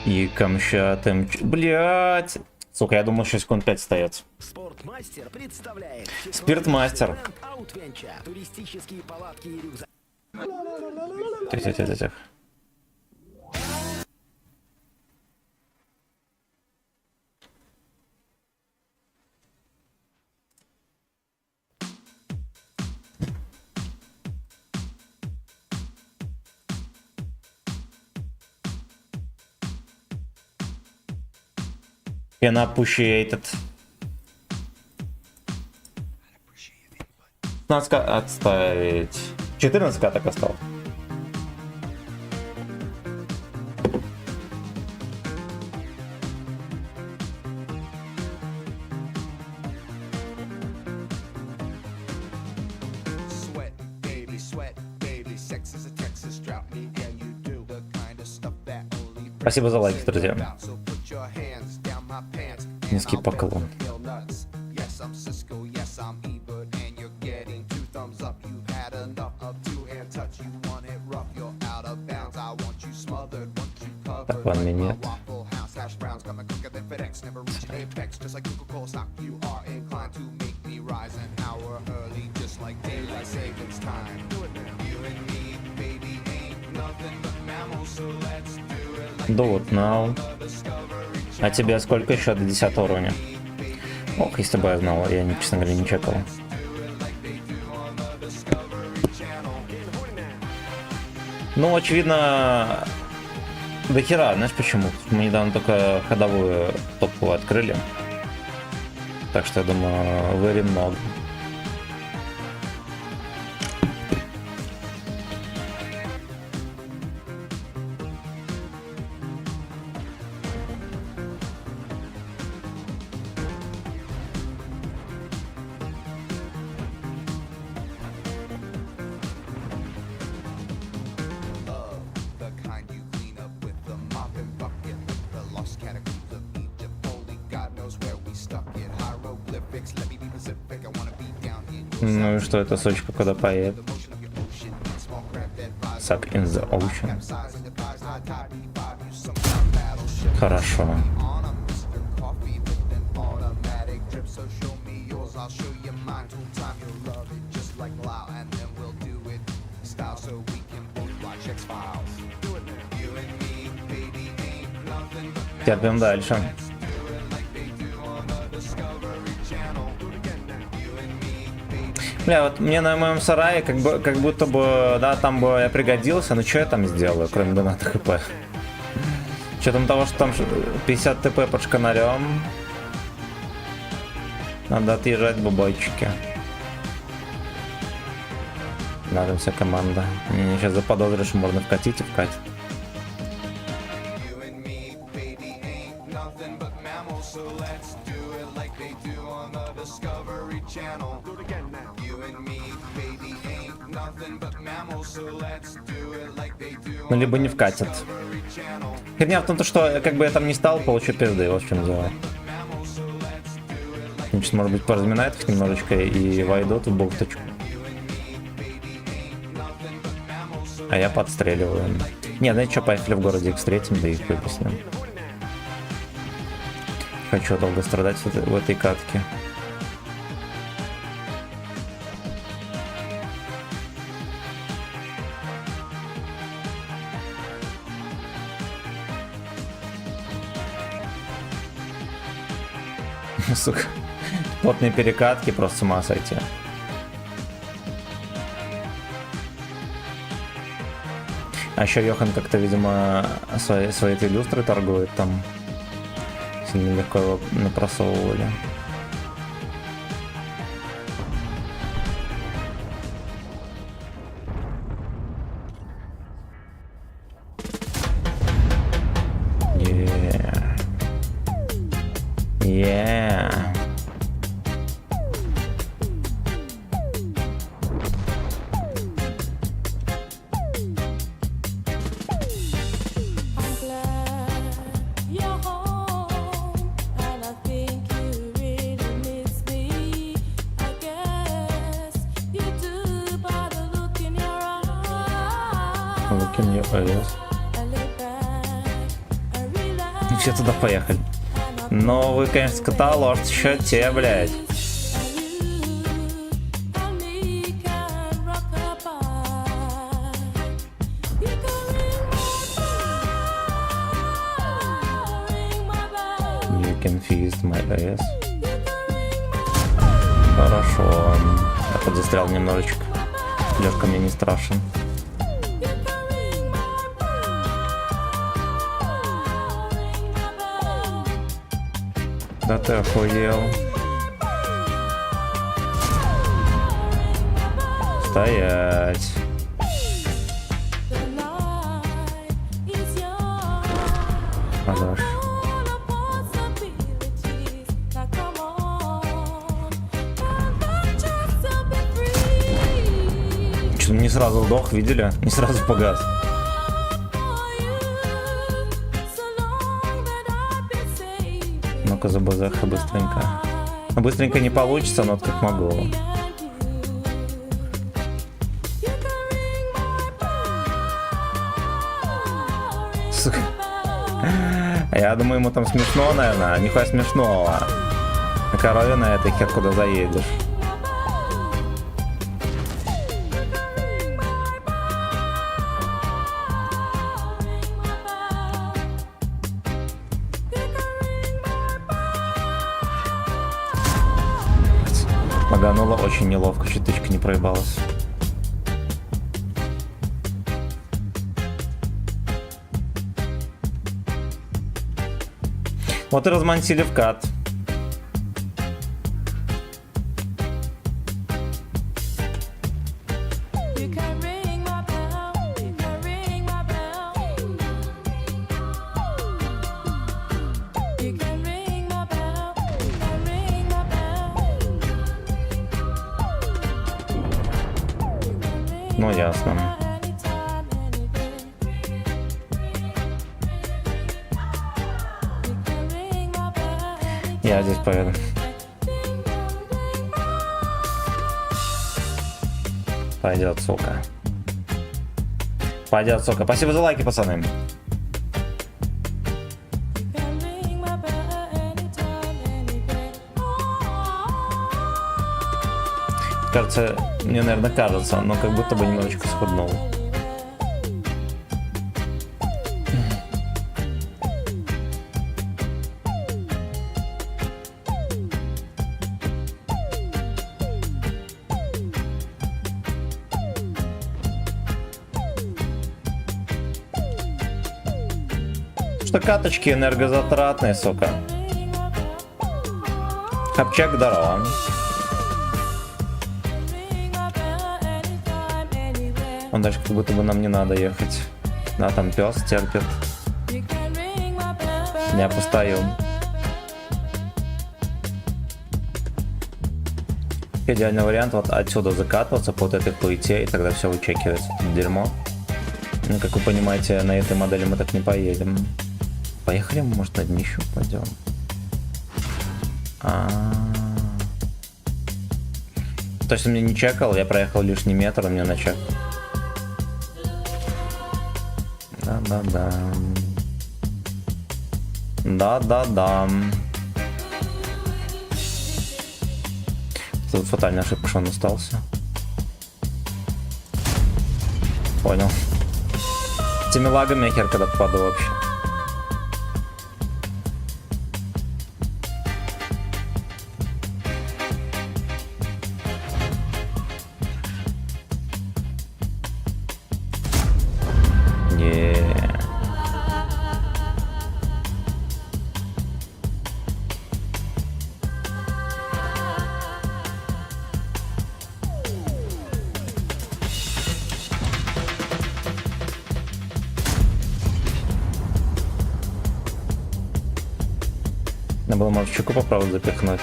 И камщатым... Блять! Сука, я думал, еще секунд 5 остается. Спортмастер представляет Спиртмастер. Аутвенча. Туристические палатки и рюкзаки. Тихо. Can appreciate it. 15 отставить. 14 каток осталось. Sweat, baby, sex is a Texas drought. Me and you do the kind of stuff that only Спасибо за лайк, друзья. So put your hands down my pants. Низкий поклон. Yes, I'm Cisco, yes, I'm Ebert, and you're getting 2 thumbs up. You've had enough of 2-hand touch. You want it rough, you're out of bounds. I want you smothered, want you covered. Так, ван My минет. Waffle House hash browns coming quicker than FedEx. Never reaching apex, just like Coca-Cola stock. You are inclined to make me rise an hour early, just like daylight savings time. You and me, baby, ain't nothing but mammals, so let's do it like Do it now. the Discovery А тебе сколько еще до 10 уровня? Ох, если бы я знал, я, честно говоря, не чекал. Ну, очевидно, до хера, знаешь почему? Мы недавно только ходовую топовую открыли. Так что я думаю, very много. The kind you clean up with the mop and bucket. The lost catacombs of Egypt. Only God knows where we stuck it. Hieroglyphics, let me be Pacific. I wanna be down in your Ну и что, эта сучка куда поедет? motion of your ocean. Small craft that rise Suck in the ocean. capsizing the thighs. I type E5, use some kind of battleship. Хорошо. On a Mr. Coffee with an automatic drip. So show me yours, I'll show you mine. Tool time, you'll love it just like Lao. And then we'll do it style so we can both watch X-Files. Do it now. You and me, baby, ain't nothing but Терпим дальше. Бля, вот мне на моем сарае как будто бы, да, там бы я пригодился, но что я там сделаю, кроме доната хп? С учетом того, что там 50 ТП под шканарем. Надо отъезжать бабойчики. Надо вся команда. Мне сейчас заподозришь, что можно вкатить и вкатить. You and me, baby, ain't nothing but mammals. So let's do it like they do on the Discovery Channel. Do it again now. You and me, baby, ain't nothing but mammals. So let's do it like they do Ну, on либо не the вкатят. Discovery Channel. Херня в том, что как бы я там не стал, получу пизды, вот в чем дело. Значит, может быть, поразминает их немножечко и войдут в бухточку. А я подстреливаю. Не, знаете что, поехали в городе X3, да и хуй с ним. Хочу долго страдать в этой катке. Сука. Плотные перекатки, просто с ума сойти. А еще Йохан как-то, видимо, свои эти люстры торгует там. Сильно легко его напросовывали. Yeah. I'm glad you're home, and I think you really miss me. I guess you do by the look in your eyes. Look in your eyes. I look back, I realize Все туда поехали. Но вы, конечно, скотолож, еще те, блядь. You confused my ass. Хорошо. Я подзастрял немножечко. Лёшка мне не страшен. Да ты охуел. Стоять. Подашь. Что-то не сразу сдох, видели? Не сразу погас. Ну-ка забазаха быстренько. Ну, быстренько не получится, но вот как могу. Сука. Я думаю, ему там смешно, наверное. Нихуя смешного. На корове на этой хер куда заедешь. Магануло очень неловко, чуть тычка не проебалась. Вот и размансили вкат. You can ring my bell, you can ring my bell. You can ring my bell, you can ring my bell. Ну, ясно. Anytime, anywhere. You can ring my bell, Я здесь поеду. Пойдет, сука. Пойдет, сука. Спасибо за лайки, пацаны. can ring my bell anytime, anywhere. Кажется, мне, наверное, кажется, но как будто бы немножечко схуднул. Что каточки энергозатратные, сука. Копчак, здорово. Он дальше как будто бы нам не надо ехать. Да, там пес терпит. Не опустаю. Идеальный вариант вот отсюда закатываться по вот этой плите, и тогда все вычекивается. Это дерьмо. Ну, как вы понимаете, на этой модели мы так не поедем. Поехали, может, на днище пойдем. То есть он мне не чекал, я проехал лишний метр, он мне начекал. Да-да-да. Да-да-да. Тут фатальная ошибка, что он остался. Понял. С теми лагами я хер когда попаду вообще. Надо было, может, чеку попробовать запихнуть.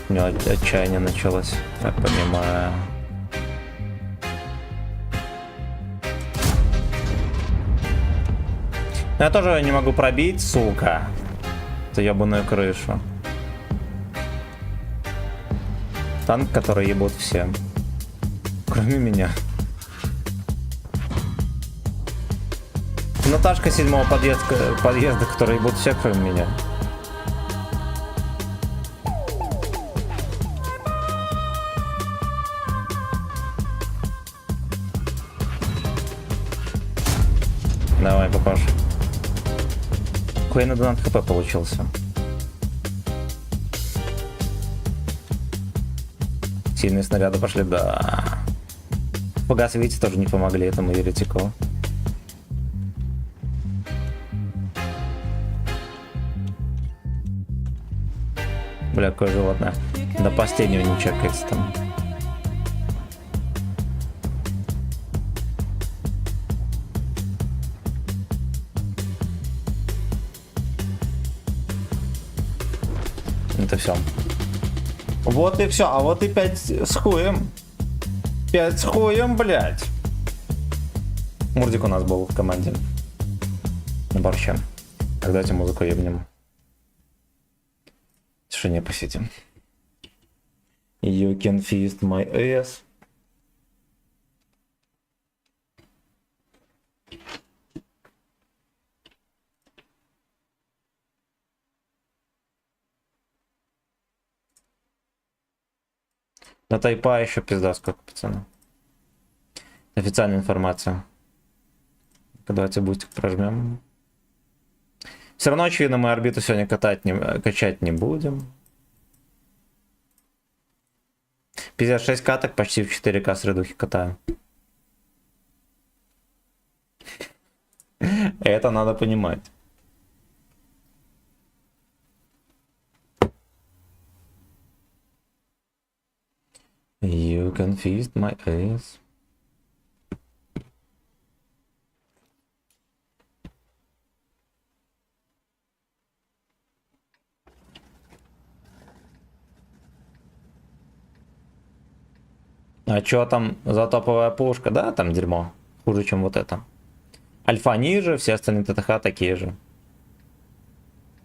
У него отчаяние началось, я понимаю. Но я тоже не могу пробить, сука. Эту ебаную крышу. Танк, который ебут все. Кроме меня. Наташка 7-го подъезда, который ебут все, кроме меня. Давай, папаш. Какой на донат хп получился? Сильные снаряды пошли, да. Погас, видите, тоже не помогли этому еретику. Бля, какое животное. До последнего не чекается там. Это все. Вот и все. А вот и 5 с хуем. 5 с хуем, блядь. Мурдик у нас был в команде. На борще. Так, давайте музыку ебнем. В тишине посидим. You can feast my ass. На тайпа еще пизда сколько, пацаны. Официальная информация. Давайте бустик прожмем. Все равно, очевидно, мы орбиту сегодня качать не будем. 56 каток почти в 4К средухи катаю. Это надо понимать. You confused my eyes. А чё там за топовая пушка? Да, там дерьмо. Хуже, чем вот это. Альфа ниже, все остальные ТТХ такие же.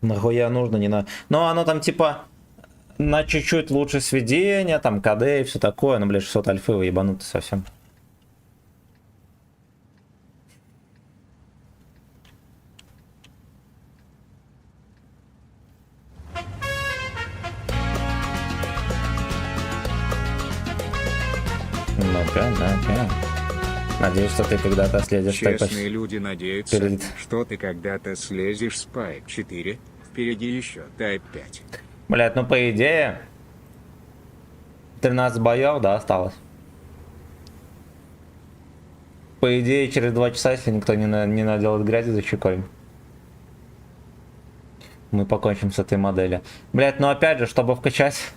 Нахуя нужно, не на... Но оно там типа на чуть-чуть лучше сведения, там КД и все такое. Ну, блядь, 600 альфы вы ебануты совсем. Ну-ка. Надеюсь, что ты когда-то слезешь Честные люди надеются, перед- что ты когда-то слезешь с Type 4. Впереди еще Type 5. Блять, ну по идее 13 боев, да, осталось. По идее, через 2 часа, если никто не наделает грязи за щекой, мы покончим с этой моделью. Блять, ну опять же, чтобы вкачать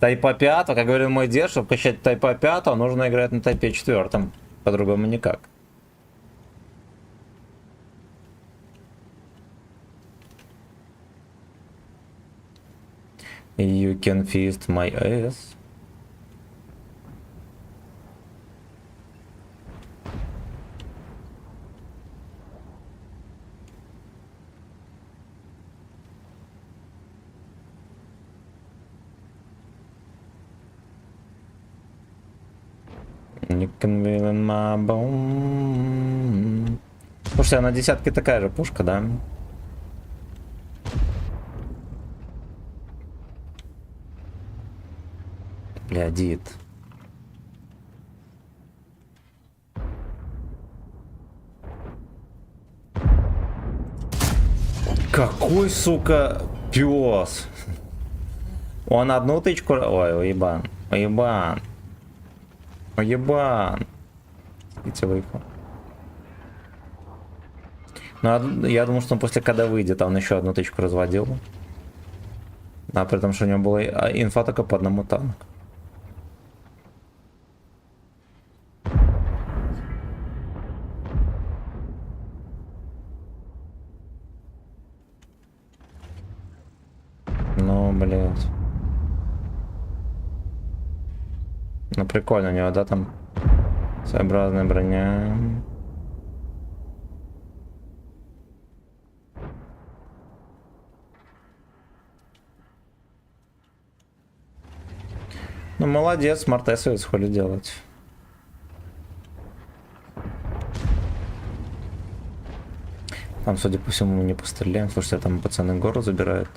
Type 5, как говорил мой дед, чтобы вкачать Type 5, нужно играть на Type 4. По-другому никак. You confused my ass. You can feel in my bone. Слушайте, а на десятке такая же пушка, да? Бля, дид. Какой, сука, пес. Он одну тычку... Ой, уебан. Уебан. Уебан. Спите выехал. Ну, я думал, что он после когда выйдет, а он еще одну тычку разводил. А при том, что у него была инфа только по одному танку. Ну, блядь. Ну, прикольно у него, да, там своеобразная броня. Ну, молодец, Мартесовец хули делать. Там, судя по всему, мы не постреляем. Слушайте, там пацаны гору забирают.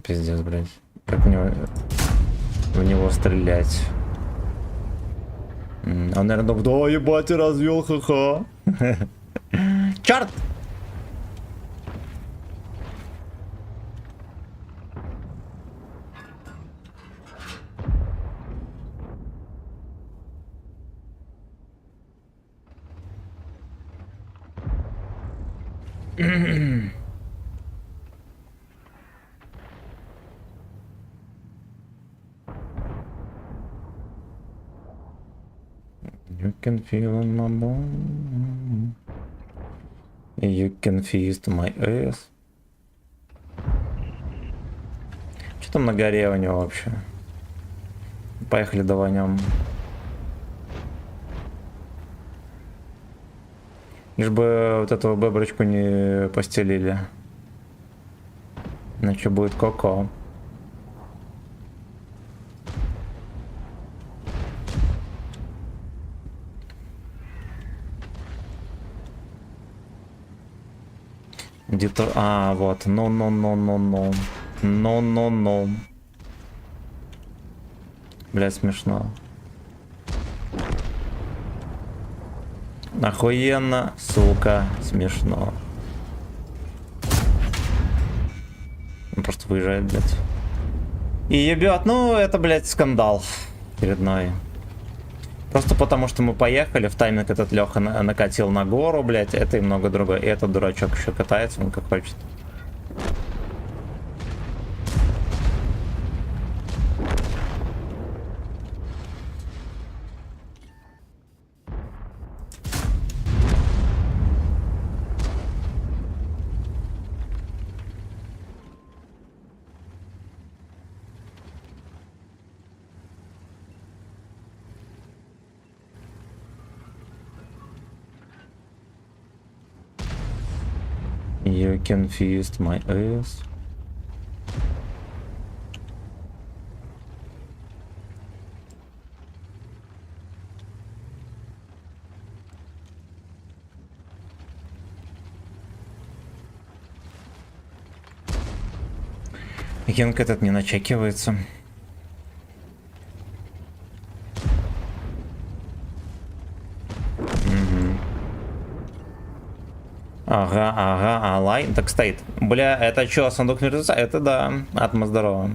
Пиздец, блядь. Как в него стрелять? Он, наверное, думает, да, ебать, и развел, ха-ха. Черт! You can feel in my bone. You confused my ass. Что там на горе у него вообще? Поехали даванем. Лишь бы вот эту беброчку не постелили. Иначе будет коко. Где-то... А, вот. Ну. Блядь, смешно. Охуенно, сука, смешно. Он просто выезжает, блядь. И ебет, ну это, блядь, скандал очередной. Просто потому, что мы поехали, в тайминг этот Леха накатил на гору, блядь, это и много другое. И этот дурачок еще катается, он как хочет. You confused my ears. Генк этот не начекивается. Ага, ага, лайн так стоит. Бля, это что, сундук мертвеца? Это да, атма здорово.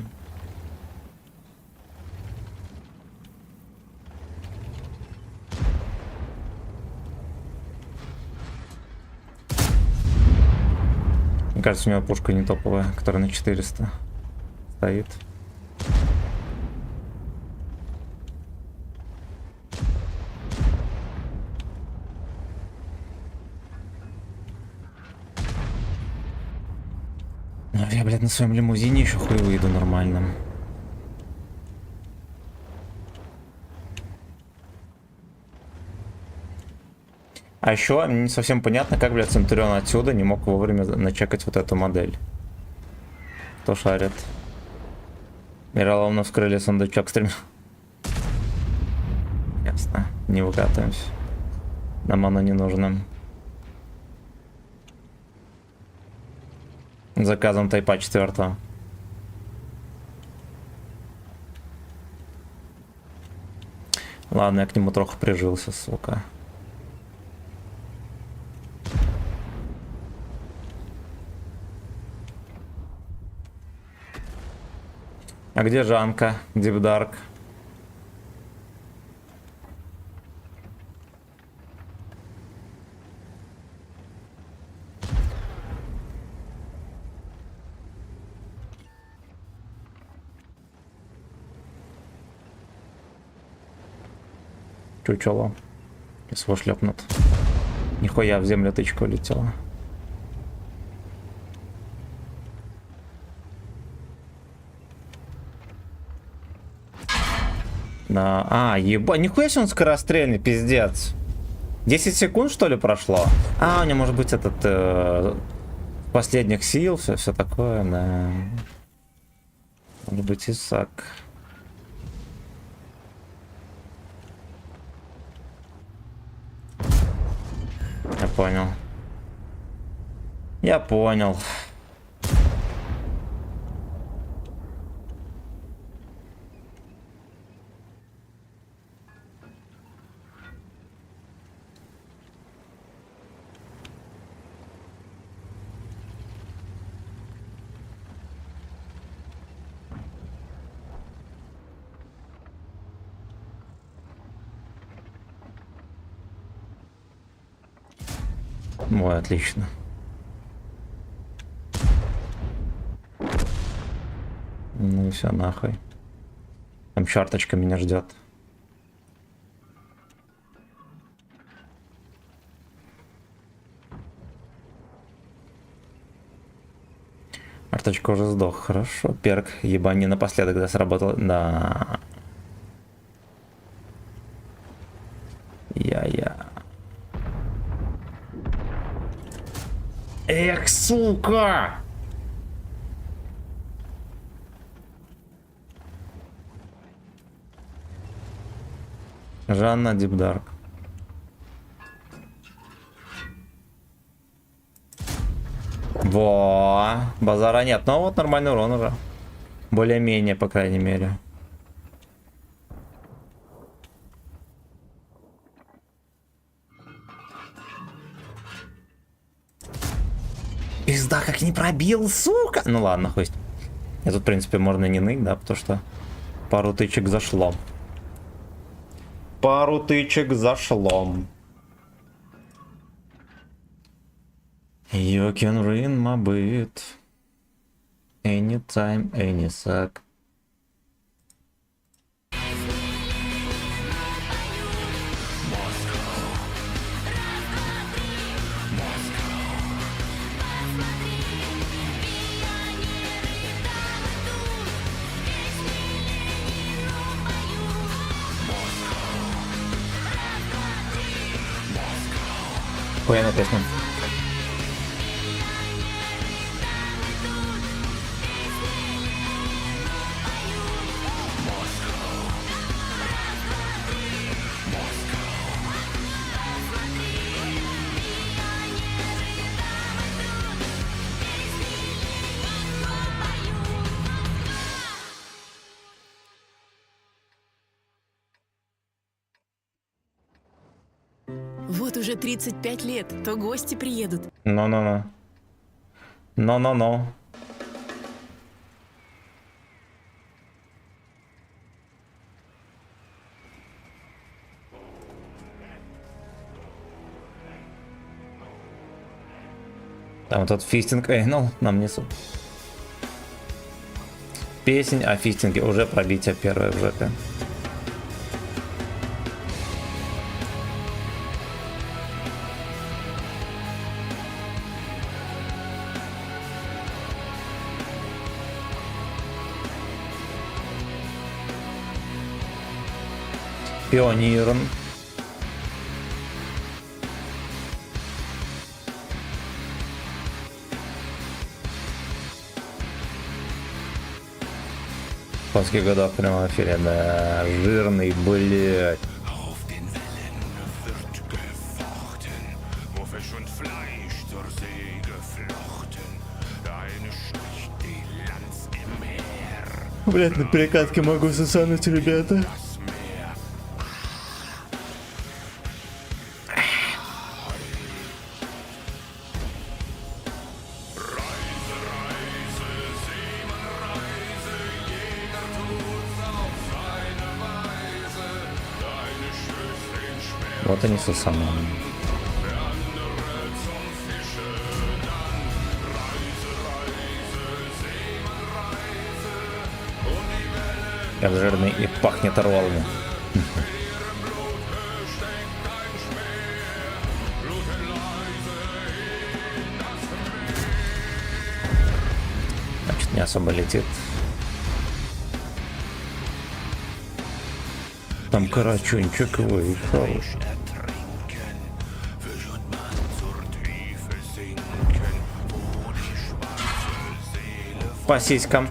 Мне кажется, у него пушка не топовая, которая на 400 стоит. Я, блядь, на своем лимузине еще хуй выйду нормально. А еще не совсем понятно, как, блядь, Центурион отсюда не мог вовремя начекать вот эту модель. Кто шарит? Мироломно вскрыли сундучок стрим. Ясно. Не выкатываемся. Нам оно не нужно. Заказом тайпа 4. Ладно, я к нему трохи прижился, сука. А где Жанка? Дипдарк? Чучело. Сейчас его шлепнут. Нихуя, в землю тычка улетела. Да. А, еба, нихуя себе он скорострельный, пиздец. 10 секунд, что ли, прошло? А, у него может быть этот последних сил, все такое, да. Может быть, Исаак. Я понял. Я понял. Ой, отлично. Ну и все, нахуй. Там черточка меня ждет. Арточка уже сдох, хорошо. Перк ебани напоследок, да, сработал. Да. Я. Эх, сука! Жанна Дипдарк. Во, базара нет, но вот нормальный урон уже. Более-менее, по крайней мере. Пизда, как не пробил, сука! Ну ладно, хоть. И тут, в принципе, можно не ныть, да, потому что пару тычек зашло. Пару тычек зашло. You can ruin my beat. Anytime, any sec. Охуенная песня. Вот уже 35 лет, то гости приедут. No. No. Там вот этот фистинг Эйнл нам несут. Песень о фистинге, уже пробитие первое в жопе. Пионером. В плохих годах в прямом эфире, да, жирный, блядь. Блядь, на перекатке могу сосануть, ребята. Вот они сосаны. Как жирный и пахнет роллами. Значит, не особо летит. Там карачунчик выехал. По сиськам.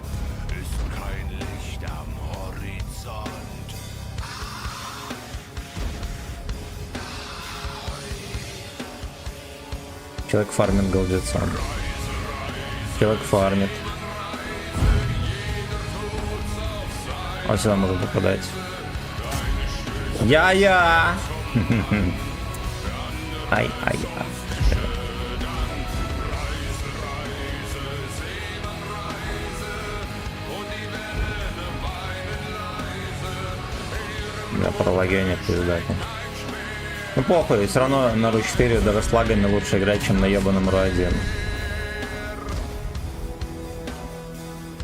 Человек фармит голдецом. Человек фармит. Он сюда может попадать. Я-я! Ай-ай-ай. Да, пролагение пиздать. Ну похуй, все равно на RU4 даже с лагами лучше играть, чем на ебаном RU1.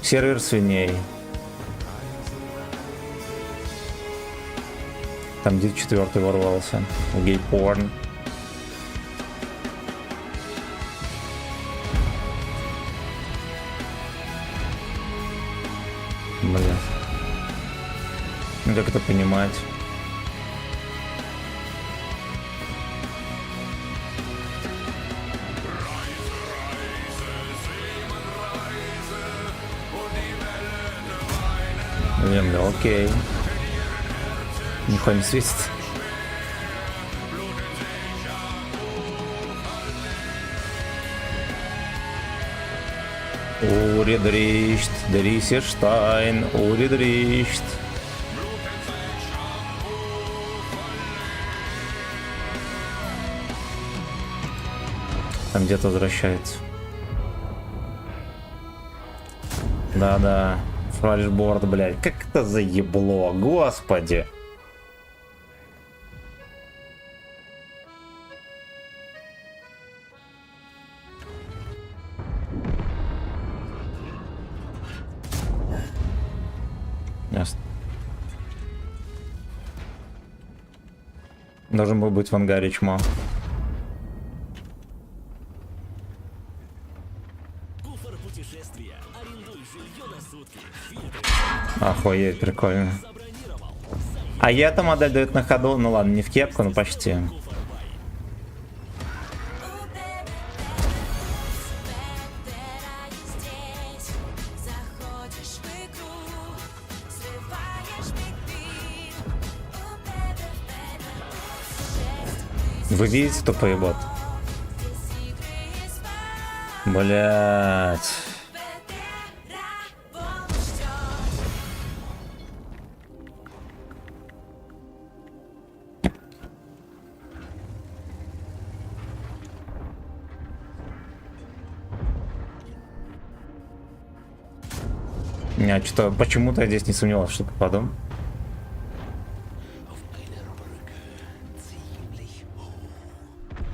Сервер свиней. Там где 4-й ворвался. Гей-порн. Бля. Ну как это понимать? Земля, окей. Нихуя не светит. Уридришт, Дрисештайн, Уридришт. Там где-то возвращается. Да-да. Фальшборд, блядь. Как это заебло, господи. Ясно. Должен был быть в ангаре чмо. Куфор путешествия. Арендуй жилье на сутки. Охуеть, прикольно. А я эта модель дает на ходу, ну ладно, не в кепку, но почти. Вы видите тупые бот? Блять. Не, что почему-то я здесь не сомневался, что попаду.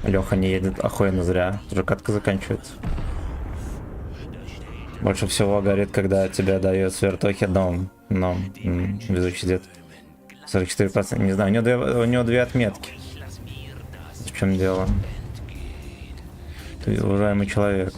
Леха не едет охуенно зря. Уже катка заканчивается. Больше всего горит, когда тебе дает свертохи дом. Но везучий дед. 44%. Не знаю, у него две отметки. В чем дело? Ты уважаемый человек.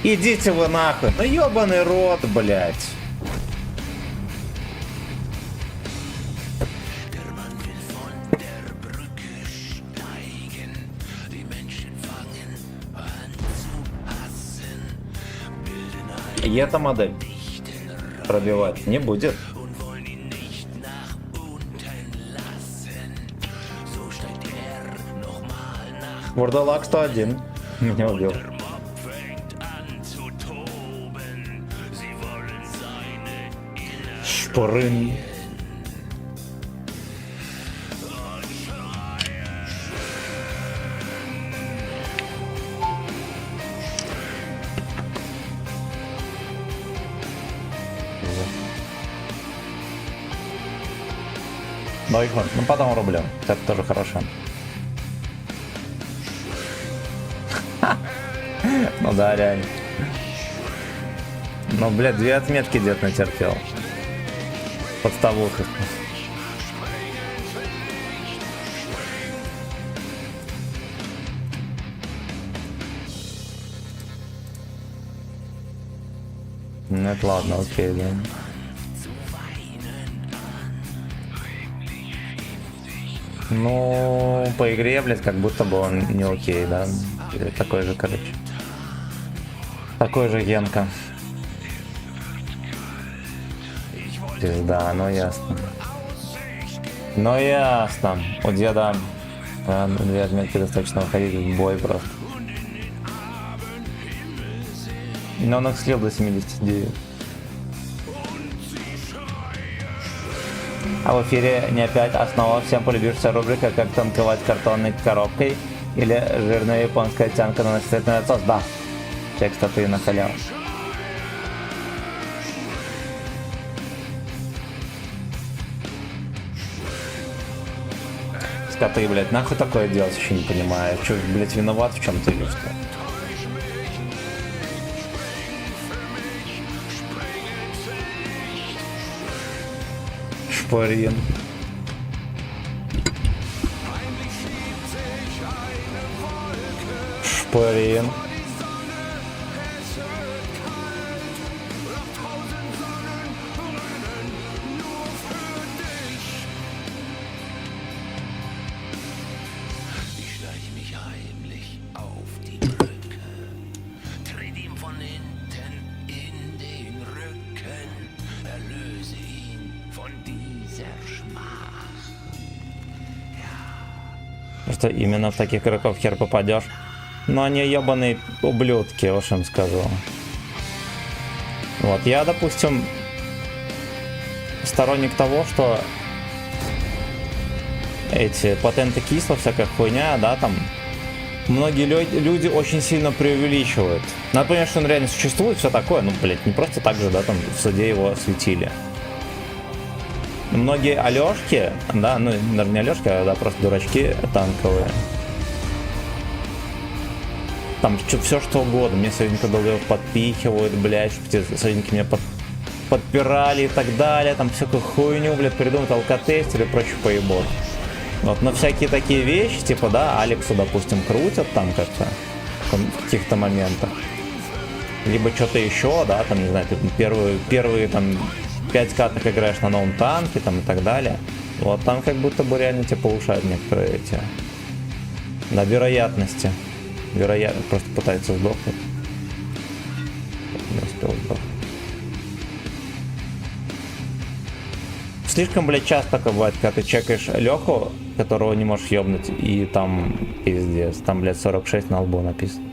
Идите вы нахуй. Ну ёбаный рот, блядь. И эта модель пробивать не будет. Вурдалак 101. Меня убил. Шпорын. Ну, ну потом рублем. Это тоже хорошо. Ну да, реально. Ну, блядь, две отметки дед натерпел. Подставуха. Ну это ладно, окей, да. Ну, по игре, блядь, как будто бы он не окей, да. Или такой же, короче. Такой же Генка. Пизда, ну ясно. Ну ясно. У деда две отметки достаточно выходить в бой просто. Но он их слил до 79. А в эфире не опять основа всем полюбившаяся рубрика «Как танковать картонной коробкой» или «Жирная японская тянка наносит на отсос». Да, чек статуи на халяву. Скоты, блядь, нахуй такое делать, еще не понимаю. Че, блядь, виноват в чем-то или что? Шпорин. Шпорин. Что именно в таких игроков хер попадешь. Но они ебаные ублюдки, вот что им скажу. Вот, я, допустим, сторонник того, что эти патенты кисла, всякая хуйня, да, там, многие люди очень сильно преувеличивают. Надо понять, что он реально существует, все такое, ну, блядь, не просто так же, да, там, в суде его осветили. Многие Алёшки, да, ну, даже не Алёшки, а, да, просто дурачки танковые. Там все что угодно, мне союзника долго подпихивают, блядь, чтобы те союзники меня подпирали и так далее, там всякую хуйню, блядь, придумают алкотестер и прочую поебот. Вот, но всякие такие вещи, типа, да, Алексу, допустим, крутят там как-то в каких-то моментах. Либо что-то еще, да, там, не знаю, ты первые там 5 каток играешь на новом танке, там, и так далее. Вот, там как будто бы реально тебе повышают некоторые эти, да, вероятности. Вероятно, просто пытается сдохнуть. Не успел сдохнуть. Слишком, блядь, часто такое бывает, когда ты чекаешь Леху, которого не можешь ёбнуть, и там пиздец. Там, блядь, 46 на лбу написано.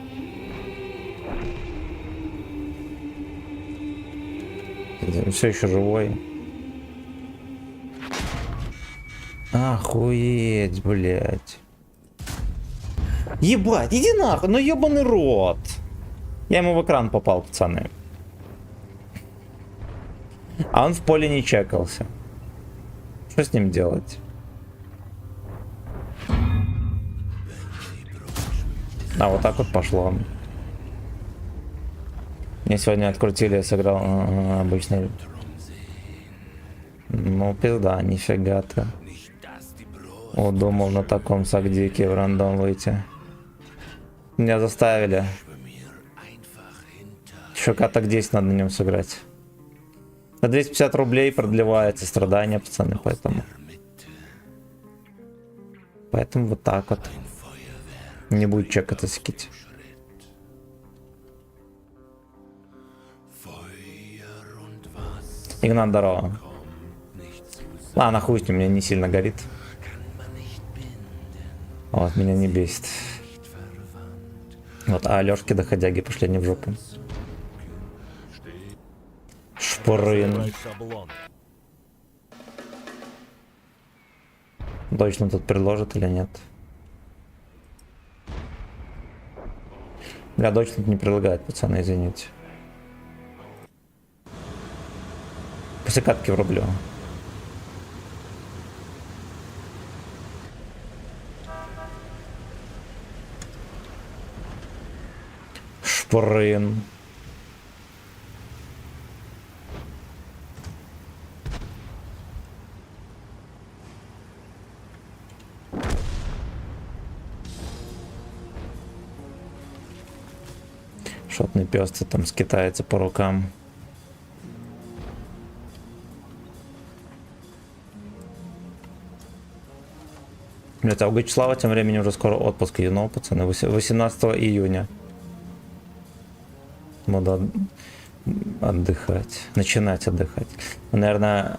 Все еще живой. Охуеть, блядь. Ебать, иди нахуй, ну ебаный рот. Я ему в экран попал, пацаны. А он в поле не чекался. Что с ним делать? А, вот так вот пошло. Мне сегодня открутили, я сыграл обычный. Ну, пизда, нифига ты. Думал на таком сагдике в рандом выйти. Меня заставили. Еще каток 10 надо на нем сыграть. На 250 рублей продлевается страдания, пацаны, поэтому. Поэтому вот так вот. Не будет чекаться скить. Игнат, здорово. Ладно, хуй с ним, меня не сильно горит. Вот, меня не бесит. Вот, а Алёшки доходяги пошли не в жопу. Шпрын. Точно тут предложат или нет? Бля, дочь тут не предлагает, пацаны, извините. После катки врублю. Шпрын. Шотный пес там скитается по рукам. Блять, а у Гачеслава тем временем уже скоро отпуск, юно, пацаны, 18 июня. Буду отдыхать, начинать отдыхать. Наверное,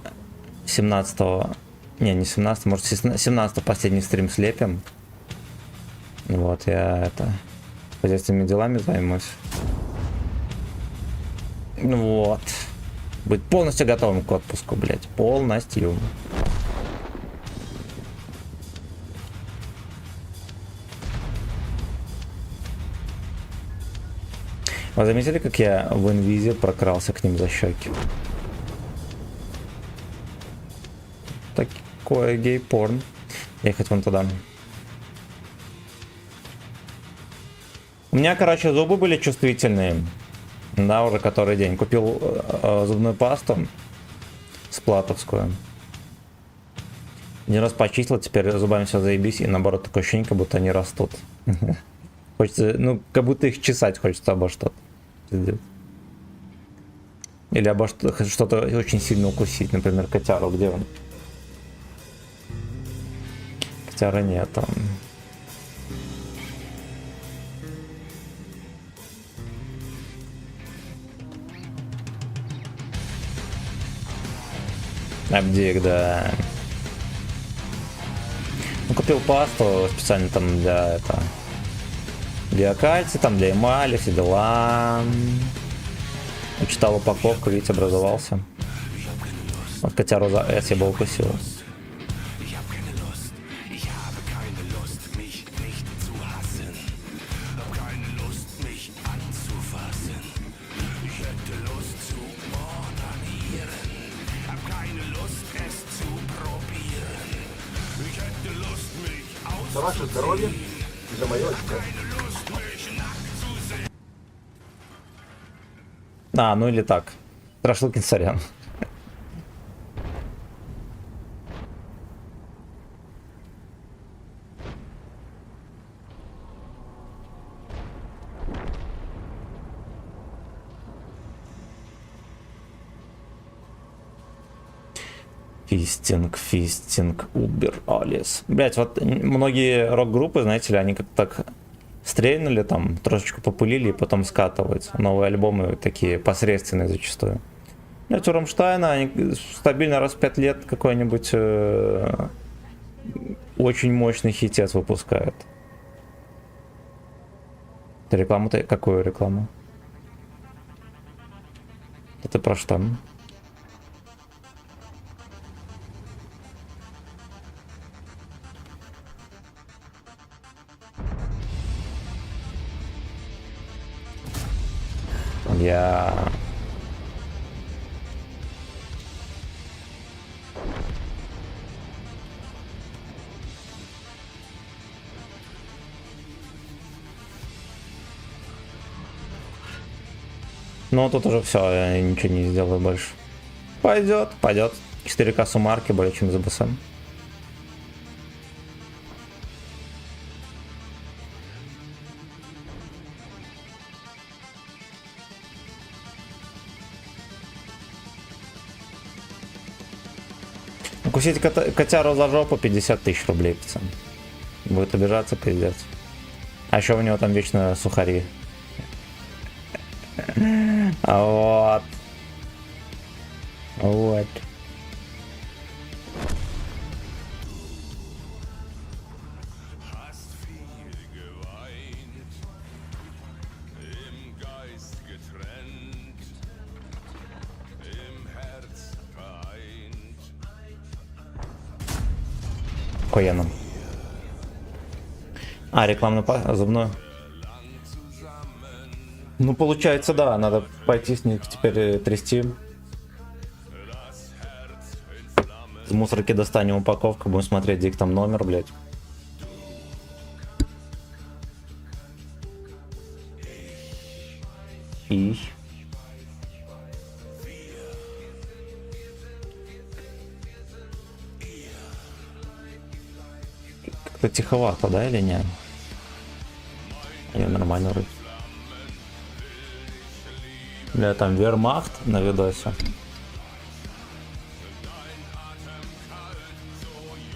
17-го, не 17, может 17 последний стрим слепим. Вот, я это, хозяйственными делами займусь. Ну вот. Быть полностью готовым к отпуску, блять, полностью. Вы заметили, как я в инвизе прокрался к ним за щеки? Такое гей-порн. Ехать вон туда. У меня, короче, зубы были чувствительные. Да, уже который день. Купил зубную пасту сплатовскую. Один раз почистил, теперь зубами все заебись. И наоборот, такое ощущение, как будто они растут. Хочется, ну, как будто их чесать хочется обо что-то. Или обо что-то очень сильно укусить. Например, котяру, где он? Котяра нет там. Абдик, да. Ну, купил пасту специально там для этого. Для кальция, там для эмали, все дела. Учитал упаковку, видите, образовался. Вот котяру за S я бы укусил. За ваше здоровье и за мое очко. А, ну или так. Страшилкин, сорян. Фистинг, Убер, Алис. Блять, вот многие рок-группы, знаете ли, они как-то так стрельнули там, трошечку попылили и потом скатываются. Новые альбомы такие посредственные зачастую. Блять, у Рамштайна они стабильно раз в 5 лет какой-нибудь очень мощный хитец выпускают. Рекламу-то какую рекламу? Это про что? Я... Ну, тут уже все, я ничего не сделаю больше. Пойдет. 4К суммарки более чем за БСМ. Укусить котяру за жопу 50 тысяч рублей, пацан. Будет обижаться, пиздец. А еще у него там вечно сухари. Вот. Охуенно. А, рекламную зубную. Ну, получается, да, надо пойти с них теперь трясти. С мусорки достанем упаковку, будем смотреть, где там номер, блядь. И... Как-то тиховато, да, или нет? Или нормально вроде. Бля, там вермахт на видосе.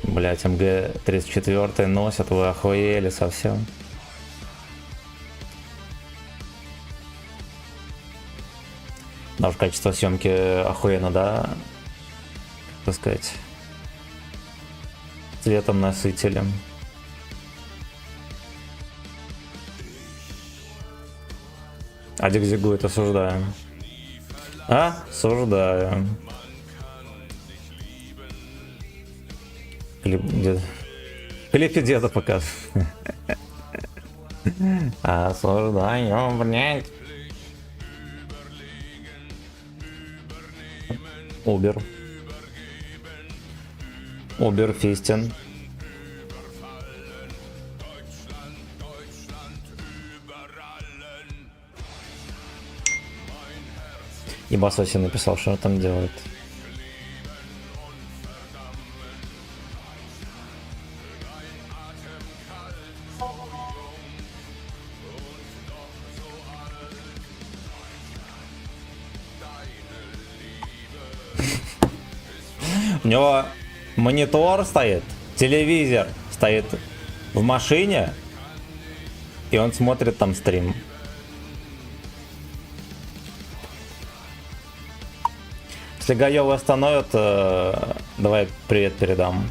Блять, МГ-34 носят, вы охуели совсем. Даже качество съемки охуенно, да? Так сказать. Цветом насытилем. А Дигзигует осуждаем. Осуждаем. Клипе деда показывает. Осуждаем, блядь. Убер Фистин. И Басоси написал, что он там делает. У него монитор стоит, телевизор стоит в машине, и он смотрит там стрим. Если Гаёва остановят, давай привет передам.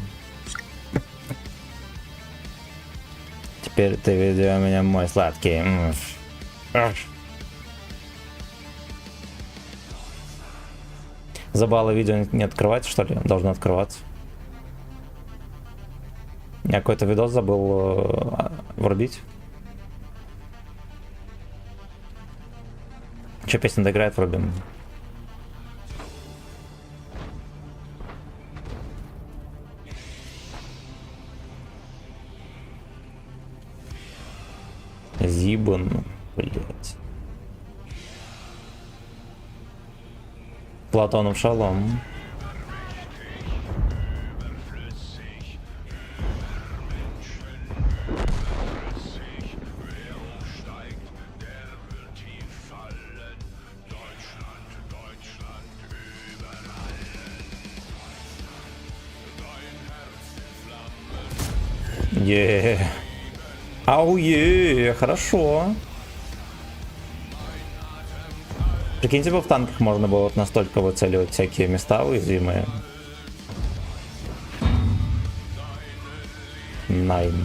Теперь ты видео меня мой сладкий. Забало видео не открывается, что ли? Должно открываться. Я какой-то видос забыл врубить. Че, песня доиграет, врубим. Зибан, блять. Платонов шалом. Ауе, хорошо. Прикиньте, бы в танках можно было вот настолько выцеливать всякие места уязвимые. Найн.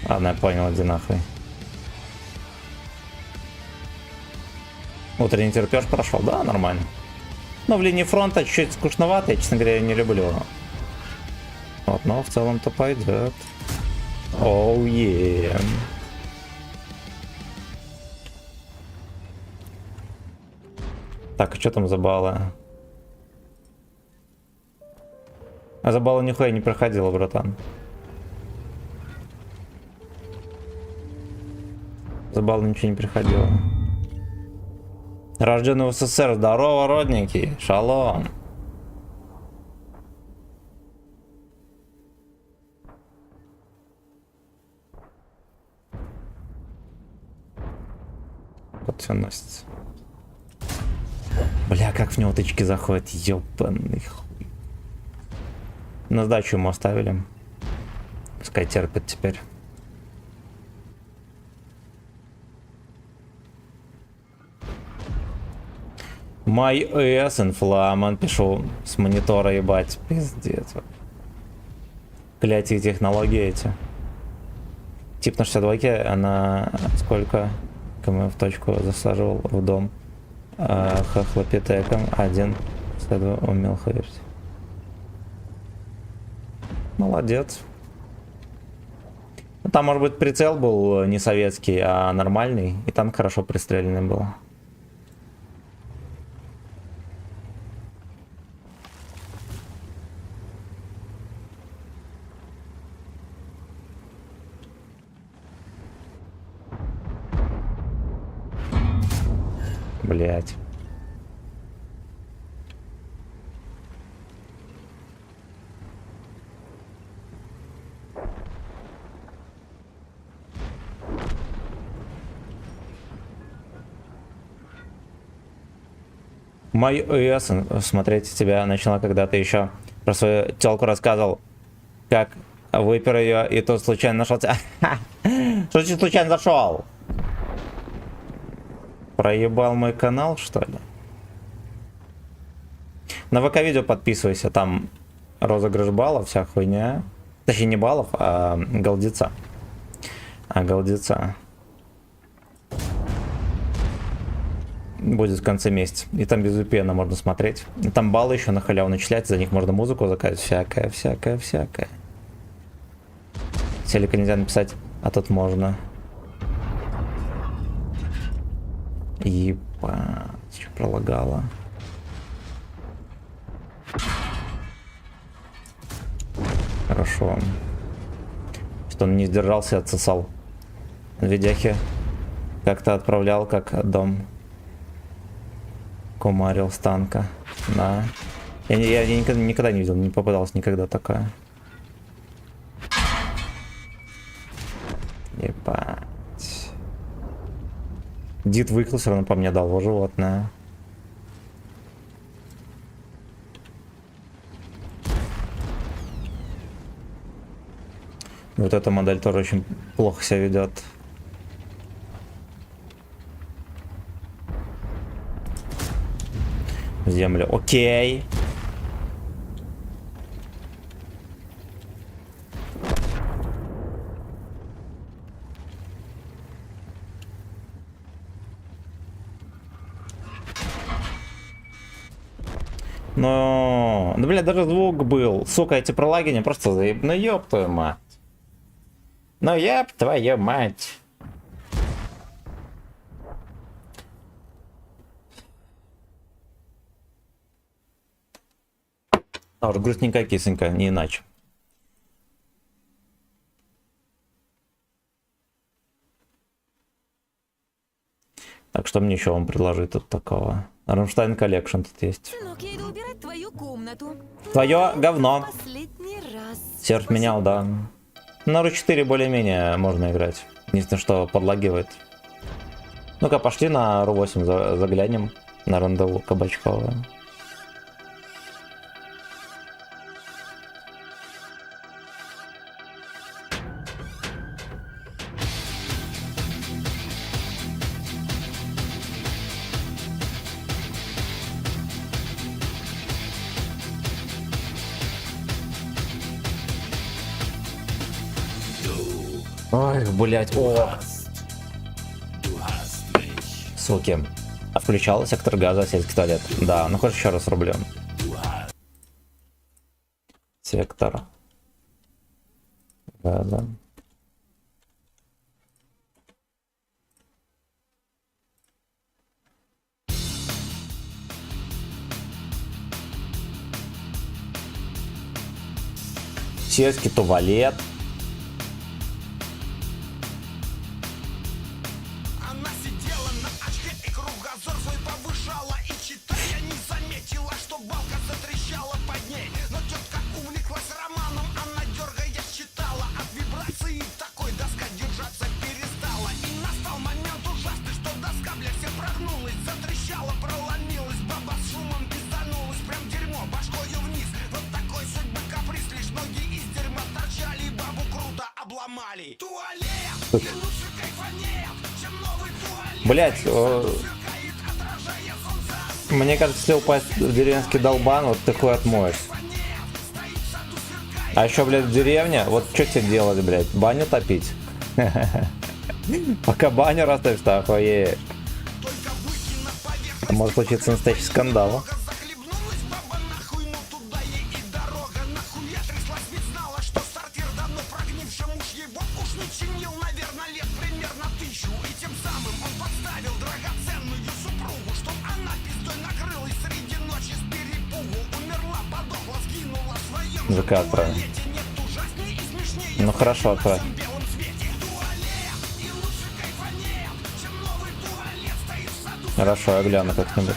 Ладно, я понял, иди нахуй. Утренний терпеж прошел, да, нормально. Но в линии фронта чуть-чуть скучновато, я, честно говоря, не люблю. Вот, но в целом-то пойдет. Оу, е. Так, а что там за баллы? А за баллы нихуя не проходило, братан. За баллы ничего не приходило. Рожденный в СССР, здорово, родненький, шалом. Вот все носится. Бля, как в него тычки заходят, ёбаный хуй. На сдачу ему оставили. Пускай терпит теперь. My ass inflaman, пишу с монитора, ебать, пиздец. Клятие технологии эти. Тип на 62-ке, она сколько км в точку засаживал в дом хохлопитеком, один умел ходить. Молодец. Там, может быть, прицел был не советский, а нормальный, и танк хорошо пристреленный был. Блять. Мой ОС смотреть тебя начала, когда ты еще про свою телку рассказывал, как выпер ее, и тут случайно нашелся. Что ты случайно зашел? Проебал мой канал, что ли? На ВК-видео подписывайся, там розыгрыш баллов, вся хуйня. Точнее, не баллов, а голдица. Будет в конце месяца. И там без VPN можно смотреть. И там баллы еще на халяву начислять, за них можно музыку заказать. Всякое. Селика нельзя написать, а тут можно. Ебать, что пролагало. Хорошо. Что он не сдержался, отсосал. Видяхи как-то отправлял, как дом кумарил с танка. Да. Я никогда не видел, не попадалось никогда такое. Ебать. Дид выкл все равно по мне дал, животное. Вот эта модель тоже очень плохо себя ведет. землю. Окей. Но... Ну, бля, даже звук был. Сука, эти пролаги просто заеб... Ну, ёб твою мать. Ну, ёб твою мать. А, вот грустненькая кисонька, не иначе. Так, что мне еще вам предложить тут такого? Рамштайн коллекшн тут есть. Сынок, я иду убирать твою комнату. Твое говно. Последний раз. Серж менял, да. На RU4 более-менее можно играть. Единственное, что подлагивает. Ну-ка, пошли на RU8 заглянем. На рандеву кабачковое. Ой, блять, о! Суки. А включал сектор газа, сельский туалет. Да, ну хоть еще раз рублем. Сектор газа. Сельский туалет. Она сидела на очке и кругозор свой повышала. И читая не заметила, что балка затрещала под ней. Но тетка увлеклась романом, она дергаясь читала. От вибрации такой доска держаться перестала. И настал момент ужасный, что доска, бля, все прогнулась. Затрещала, проломилась, баба с шумом пизданулась. Прям дерьмо, башкою вниз. Вот такой судьбы каприз, лишь ноги из дерьма торчали. Бабу круто обломали. Туалет, и лучше кайфанет, чем новый туалет. Блять, мне кажется, если упасть в деревенский долбан, вот такой отмоешь. А еще, блядь, в деревне, вот что тебе делать, блядь? Баню топить? Пока баню расставишь, то охуеешь. Может случиться настоящий скандал. Захлебнулась баба нахуй, ну туда ей и дорога. Нахуя тряслась, ведь знала, что сортир давно прогнивший муж его уж не чинил, наверное, лет примерно 1000. И тем самым он подставил драгоценную супругу, чтоб она пиздой накрылась среди ночи с перепугу. Умерла, подохла, сгинула в своем же ЖК отправим. туалете. Нет ужасней и смешнее. Ну хорошо, отправь. В белом цвете туалет, и лучше кайфанет, чем новый туалет стоит в саду. Хорошо, я гляну как-нибудь.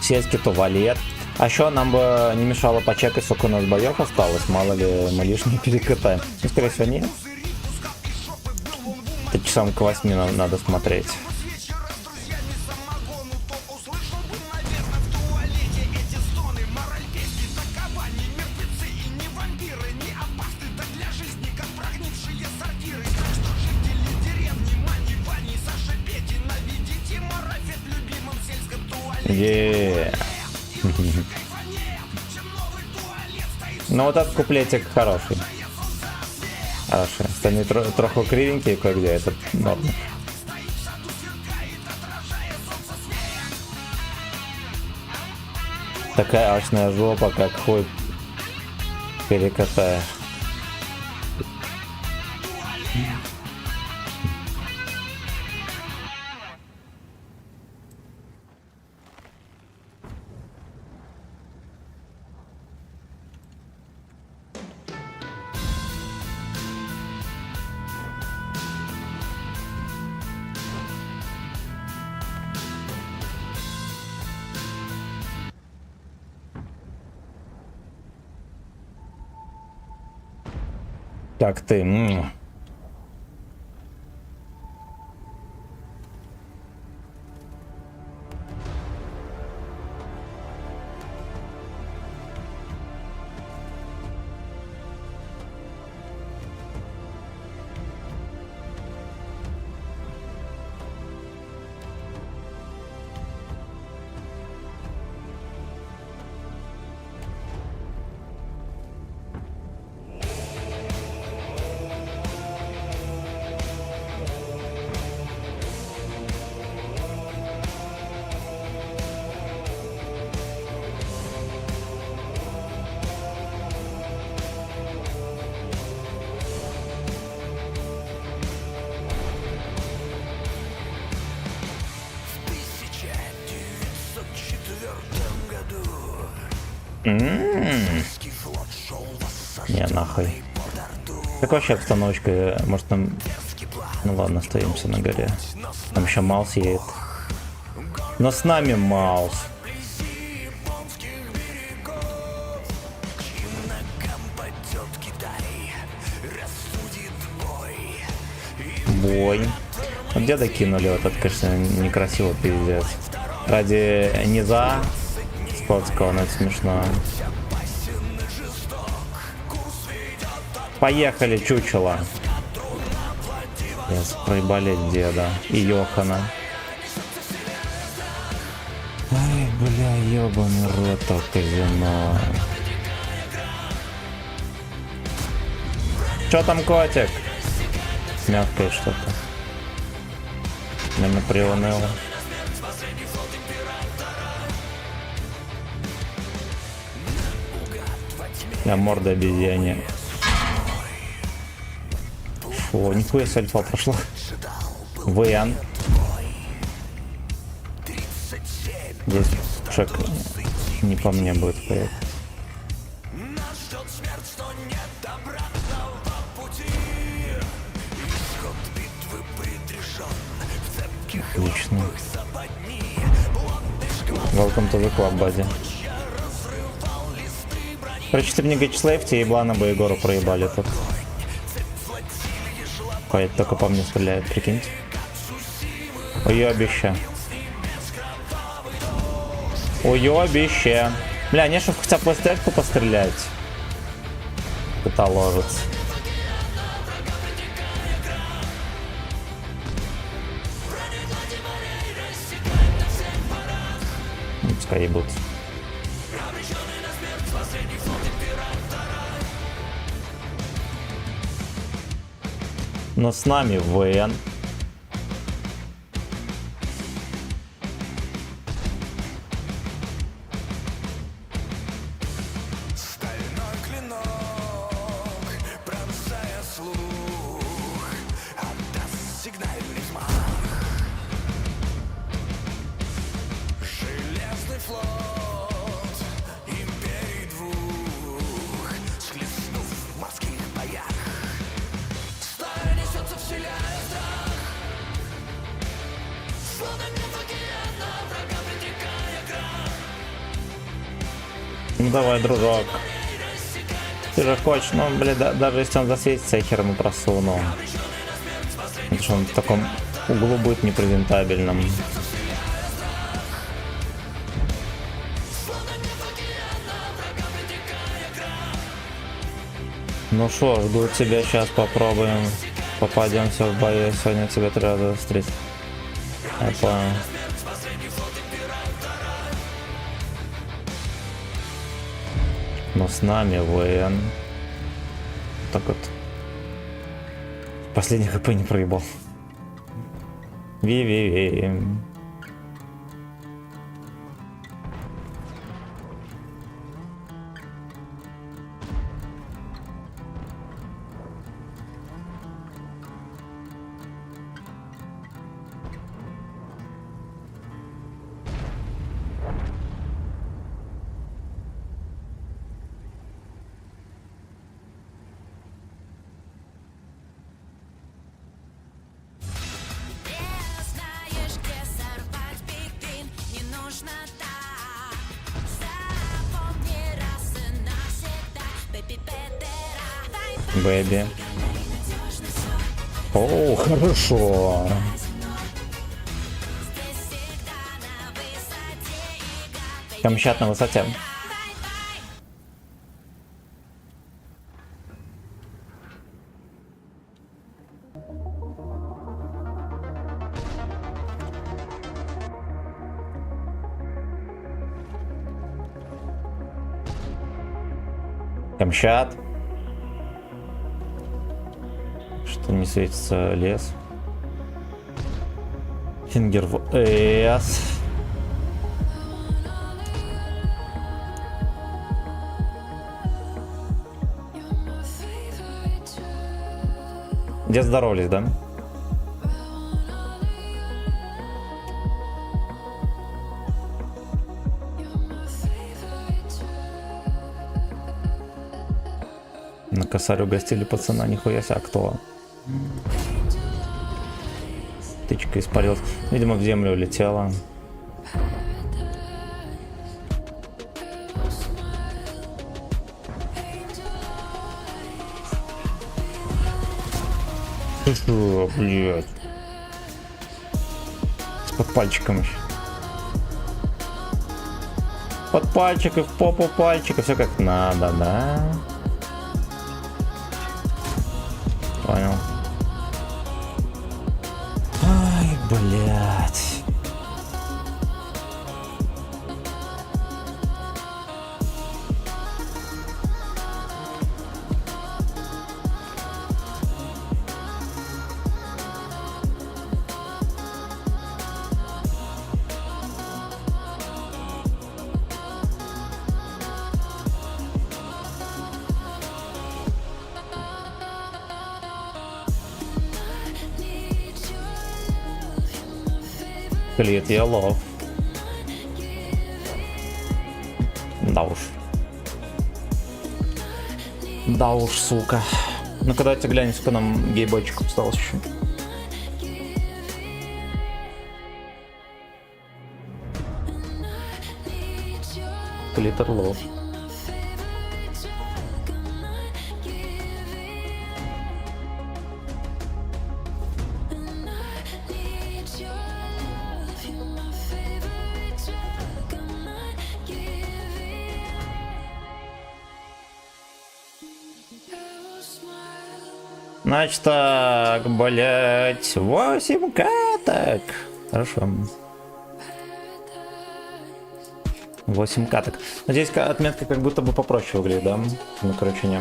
Сельский туалет. А еще нам бы не мешало почекать, сколько у нас боев осталось. Мало ли мы лишнее перекатаем. Ну, скорее всего, нет. Это часам к 8 надо смотреть. Ну вот этот куплетик хороший. Хороший. Станет трохи кривенький кое-где, это норма. Такая алчная жопа, как хуй перекатаешь. Так ты. Не, нахуй. Как вообще обстановочка? Может там... Ну ладно, остаемся на горе. Там еще Маус едет. Но с нами Маус. Бой. Вот где докинули? Вот это, конечно, некрасиво, пиздец. Ради низа скотского, но это смешно. Поехали, чучело. Сейчас проебали деда и Йохана. Ай, бля, ебаный рот, то казино. Чё там, котик? Мягкое что-то. Меня приуныло. Я морда обезьяне. Фу, нихуя с альфа прошла. ВН. Здесь шаг не по мне будет стоять. Отлично. Welcome to the club, buddy. Короче, ты мне гейдж-слейфти и еблана бы Егору проебали тут. Ходит, только по мне стреляет, прикиньте. Уёбище. Уёбище. Бля, не чтоб хотя бы пластельку пострелять. Каталожец. Пускай ебут. Но с нами ВН. Стальной клинок, пронзая слух, отдаст сигнальный взмах. Железный флот империи двух, схлестнув в морских боях. Сталь несется, вселяя страх, словно мимо океана, врага предрекая крах. Ну давай, дружок. Ты же хочешь, ну, бля, даже если он засветится, я хер ему просуну. Потому что он в таком углу будет непрезентабельным. Ну шо, жду тебя, сейчас попробуем. Попадемся в бою, сегодня тебя 3 раза встретить. Я понял. Но с нами ВН. Так вот. Последний хп не проебал. Ви-ви-ви. Знаешь, где сорвать биг-бин не нужно так. Запомни раз и навсегда, бэби-бэтера. Бэби. О, хорошо. Камчат на высоте. Камчат. Что не светится лес. Фингер в С. Где здоровались, да? На косарь угостили пацана, нихуя себе, а кто? Тычка испарилась. Видимо, в землю улетела. Ты что, блядь? Под пальчиком еще. Под пальчиков, в попу пальчика, все как надо, да? Понял. Ай, блядь. Клит, я лов. Да уж. Да уж, сука. Ну-ка давайте глянем, сколько нам гейбочек осталось еще. Клитер лов. Значит так, блять, 8 каток. Хорошо. 8 каток. Надеюсь, отметка как будто бы попроще выглядит, да? Ну, короче, не.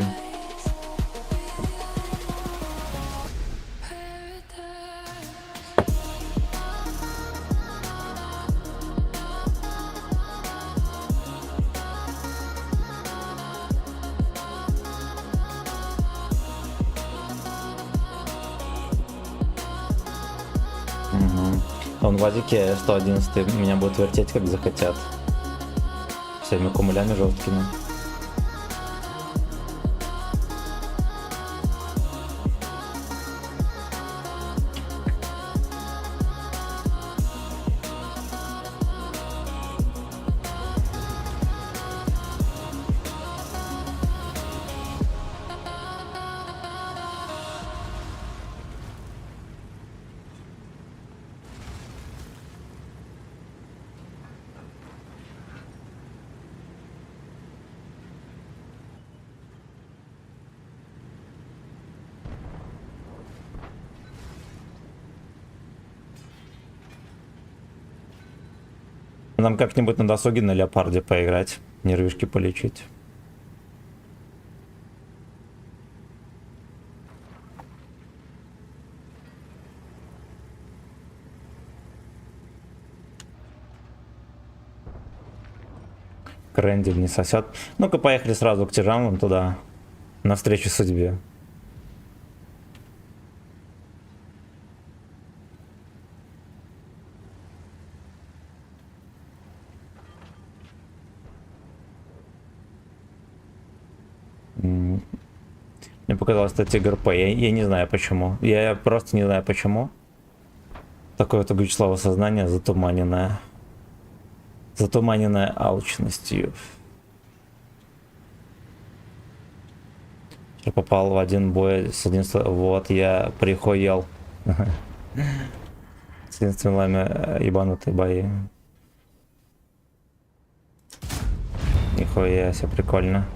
Он в вазике 111 меня будет вертеть как захотят. Всеми кумулями жесткими. Нам как-нибудь на досуге на леопарде поиграть, нервишки полечить. Крендель не сосет. Ну-ка поехали сразу к тяжам вон туда, навстречу судьбе. Мне показалось, что это ТГРП. Я не знаю почему. Я просто не знаю почему. Такое вот Гучслава сознание затуманенное. Затуманенное алчностью. Я попал в один бой с 11... Вот, я прихуел. С 11 лами ебанутые бои. Нихуя себе, прикольно.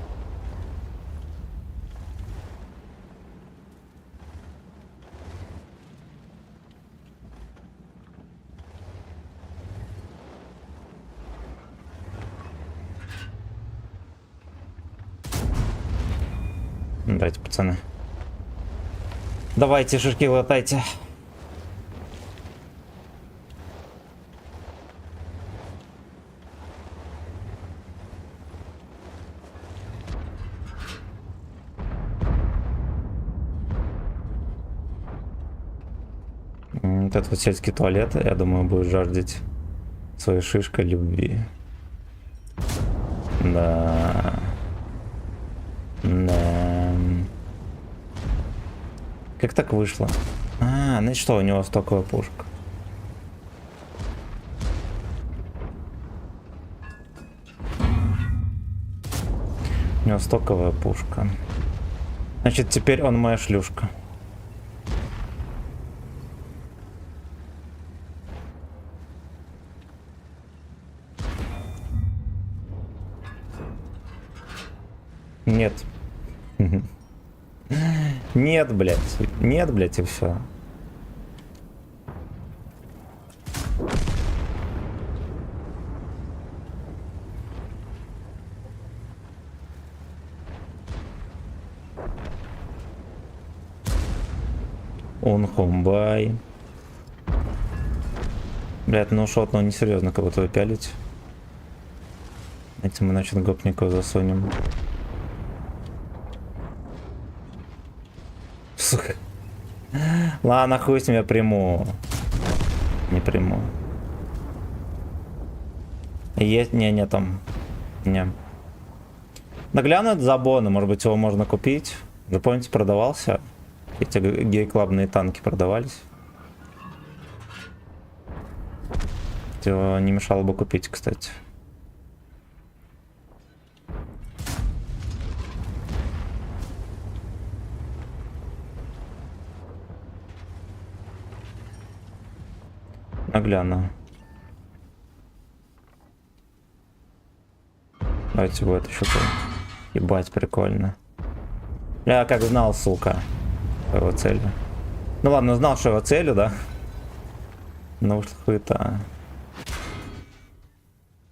Давайте, пацаны. Давайте, шишки латайте. Вот этот вот сельский туалет, я думаю, будет жаждать своей шишкой любви. Да. Да. Как так вышло? А, ну что, у него стоковая пушка. У него стоковая пушка. Значит, теперь он моя шлюшка. Нет. Нет, блядь. Нет, блядь, и все. Он хомбай. Блядь, ну шот, ну несерьезно, как будто вы пялите. Этим мы, значит, гопников засунем. Сука. Ладно, хуй с ним, я приму. Не приму. Есть? Не там. Не. Да глянут забоны, может быть, его можно купить. Вы помните, продавался? Эти гей-клабные танки продавались. Его не мешало бы купить, кстати. Нагляну. Давайте будет еще то. Ебать, прикольно. Я как знал, сука, его целью. Ну ладно, знал, что его целью, да? Ну уж хуета.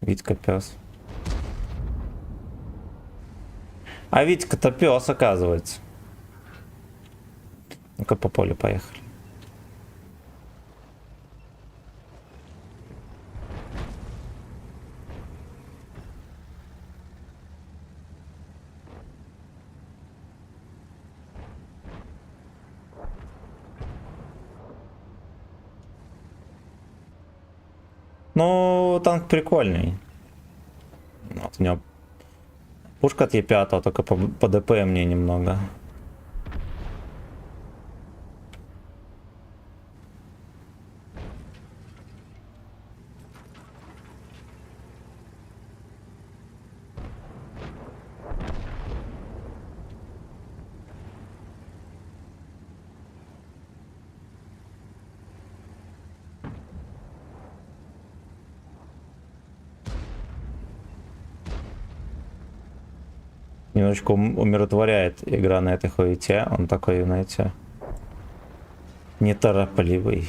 Витька пес. А Витька-то пес, оказывается. Ну-ка по полю поехали. Ну, танк прикольный. Вот у него пушка от Е5, только по ДП мне немного. Немножечко умиротворяет игра на этой хуете. Он такой, знаете, неторопливый.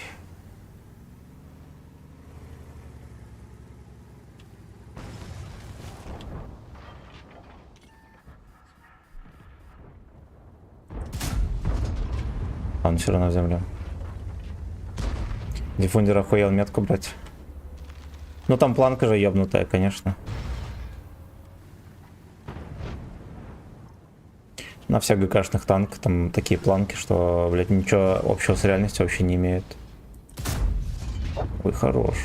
Он все равно в землю. Диффундер охуел метку брать. Ну там планка же ебнутая, конечно. На всех ГКшных танках там такие планки, что, блядь, ничего общего с реальностью вообще не имеют. Ой, хорош.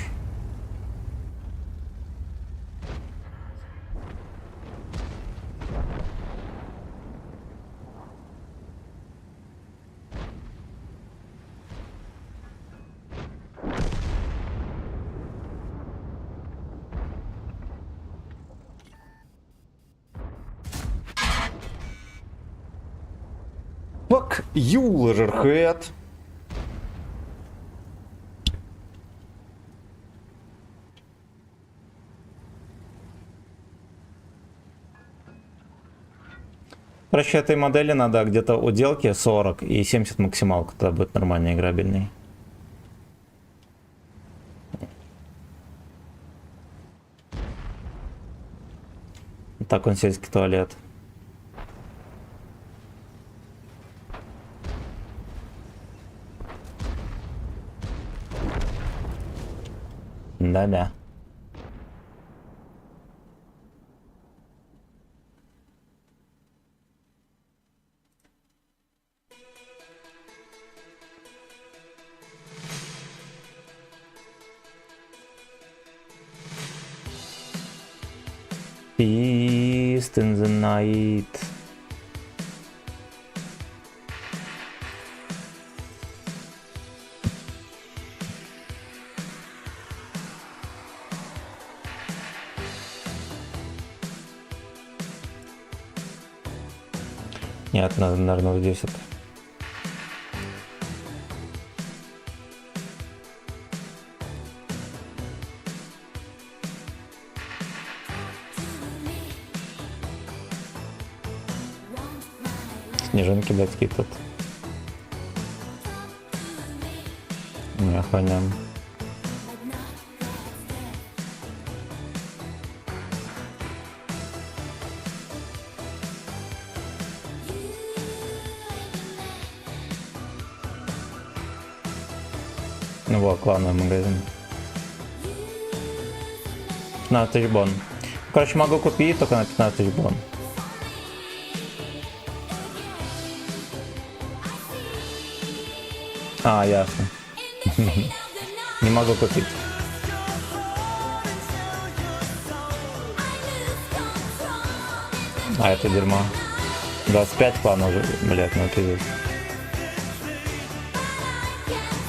Fuck you, Leisurehead. Короче, этой модели надо где-то уделки 40 и 70 максималка, тогда будет нормально играбельный. Так он сельский туалет. Да-да. Feast in the night. Нет, надо, наверное, в 10. Снежинки, блядь, какие тут. Не охраняем. Ну вот, клановый магазин. 15 тысяч бон. Короче, могу купить только на 15 тысяч бон. А, ясно. Не могу купить. А, это дерьмо. 25 кланов уже, блядь, ну пиздец.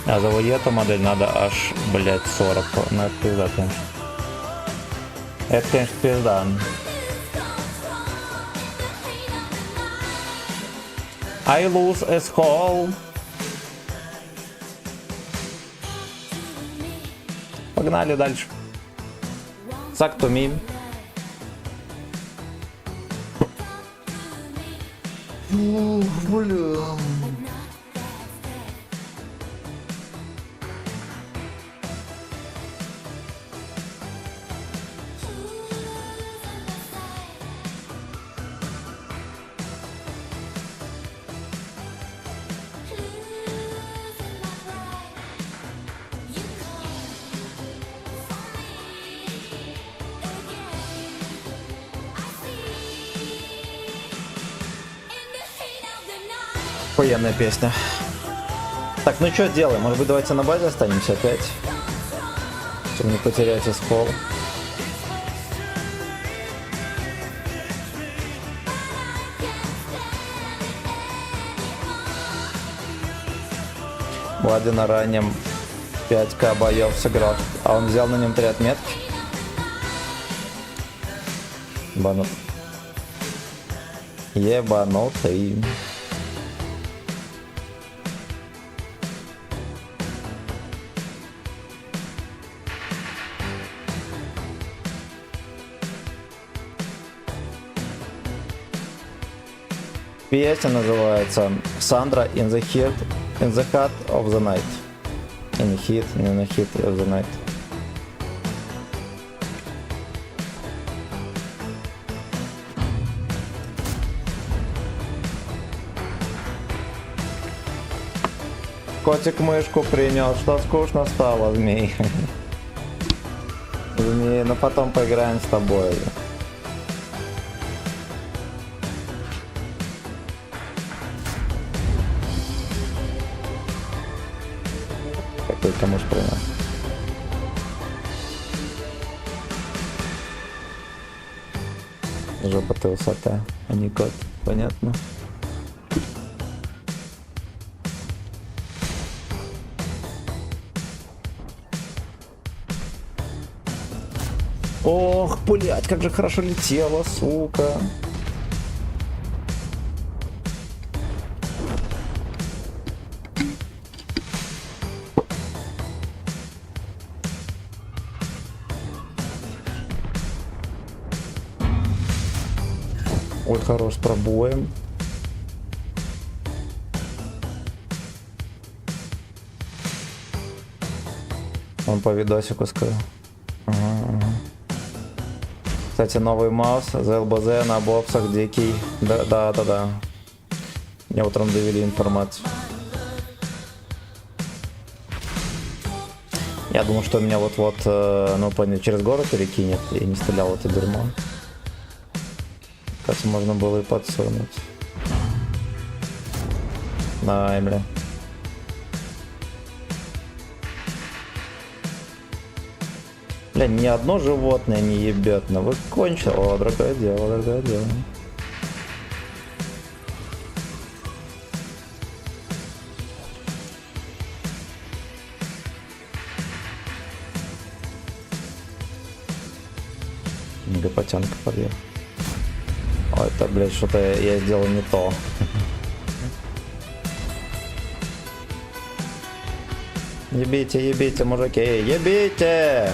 А за эту модель надо аж, блядь, 40. Ну это пизда, конечно. Это, конечно, пизда. I lose a skull. Погнали дальше. Suck to me. Охуенная песня. Так, ну что делаем? Может быть, давайте на базе останемся опять? Чтобы не потерять эскол. Влади на раннем 5к боев сыграл. А он взял на нем 3 отметки. Банут. Ебанутый. Песня называется Sandra in the Heart of the Night. In the heat of the night. Котик мышку принес, что скучно стало, змей. Змей, но потом поиграем с тобой. Какой камуш принес? Жопа ты высота, а не кот, понятно. Ох, блядь, как же хорошо летела, сука. Ой, хорош с пробоем. Он по видосику сказал. Ага. Кстати, новый маус за ЛБЗ на боксах дикий. Да. Мне утром довели информацию. Я думал, что меня вот-вот, ну понял, через город перекинет и не стрелял в это дерьмо. Кажется, можно было и подсунуть. Ай, бля. Бля, ни одно животное не ебет, но вы кончили. О, дорогое дело, дорогое дело. Мегапотянка подъехал. Ой, это, блядь, что-то я сделал не то. Ебите, ебите, мужики, ебите!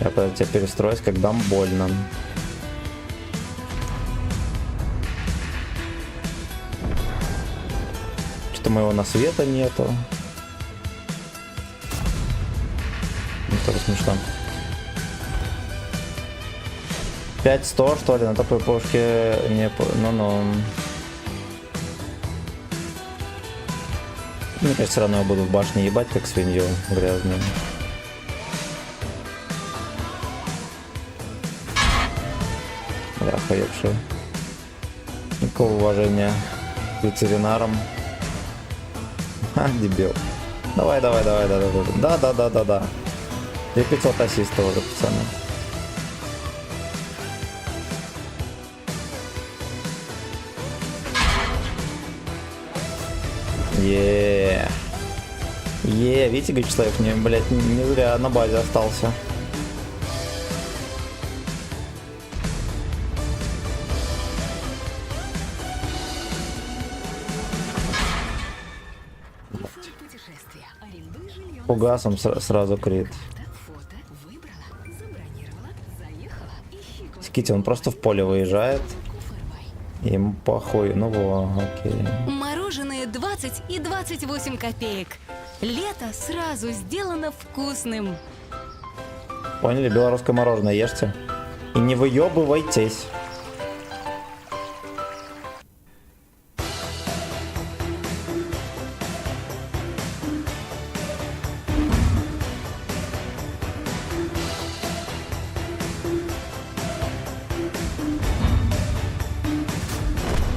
Я под тебя перестроюсь, когда больно. Что-то моего на света нету. Это смешно. 5100, что ли, на такой пушке не... Ну-ну. Мне кажется, все равно я буду в башне ебать, как свинью грязную. Бляха, ебший. Никакого уважения к ветеринарам. А, дебил. Давай, да. 2500 ассистов уже, пацаны. Видите, Гачслейв, мне, блядь, не зря на базе остался. Фугасом сразу крит. Скити, он просто в поле выезжает. Ему похуй, ну во, окей. Мороженое 20 и 28 копеек. Лето сразу сделано вкусным. Поняли, белорусское мороженое ешьте. И не выебывайтесь.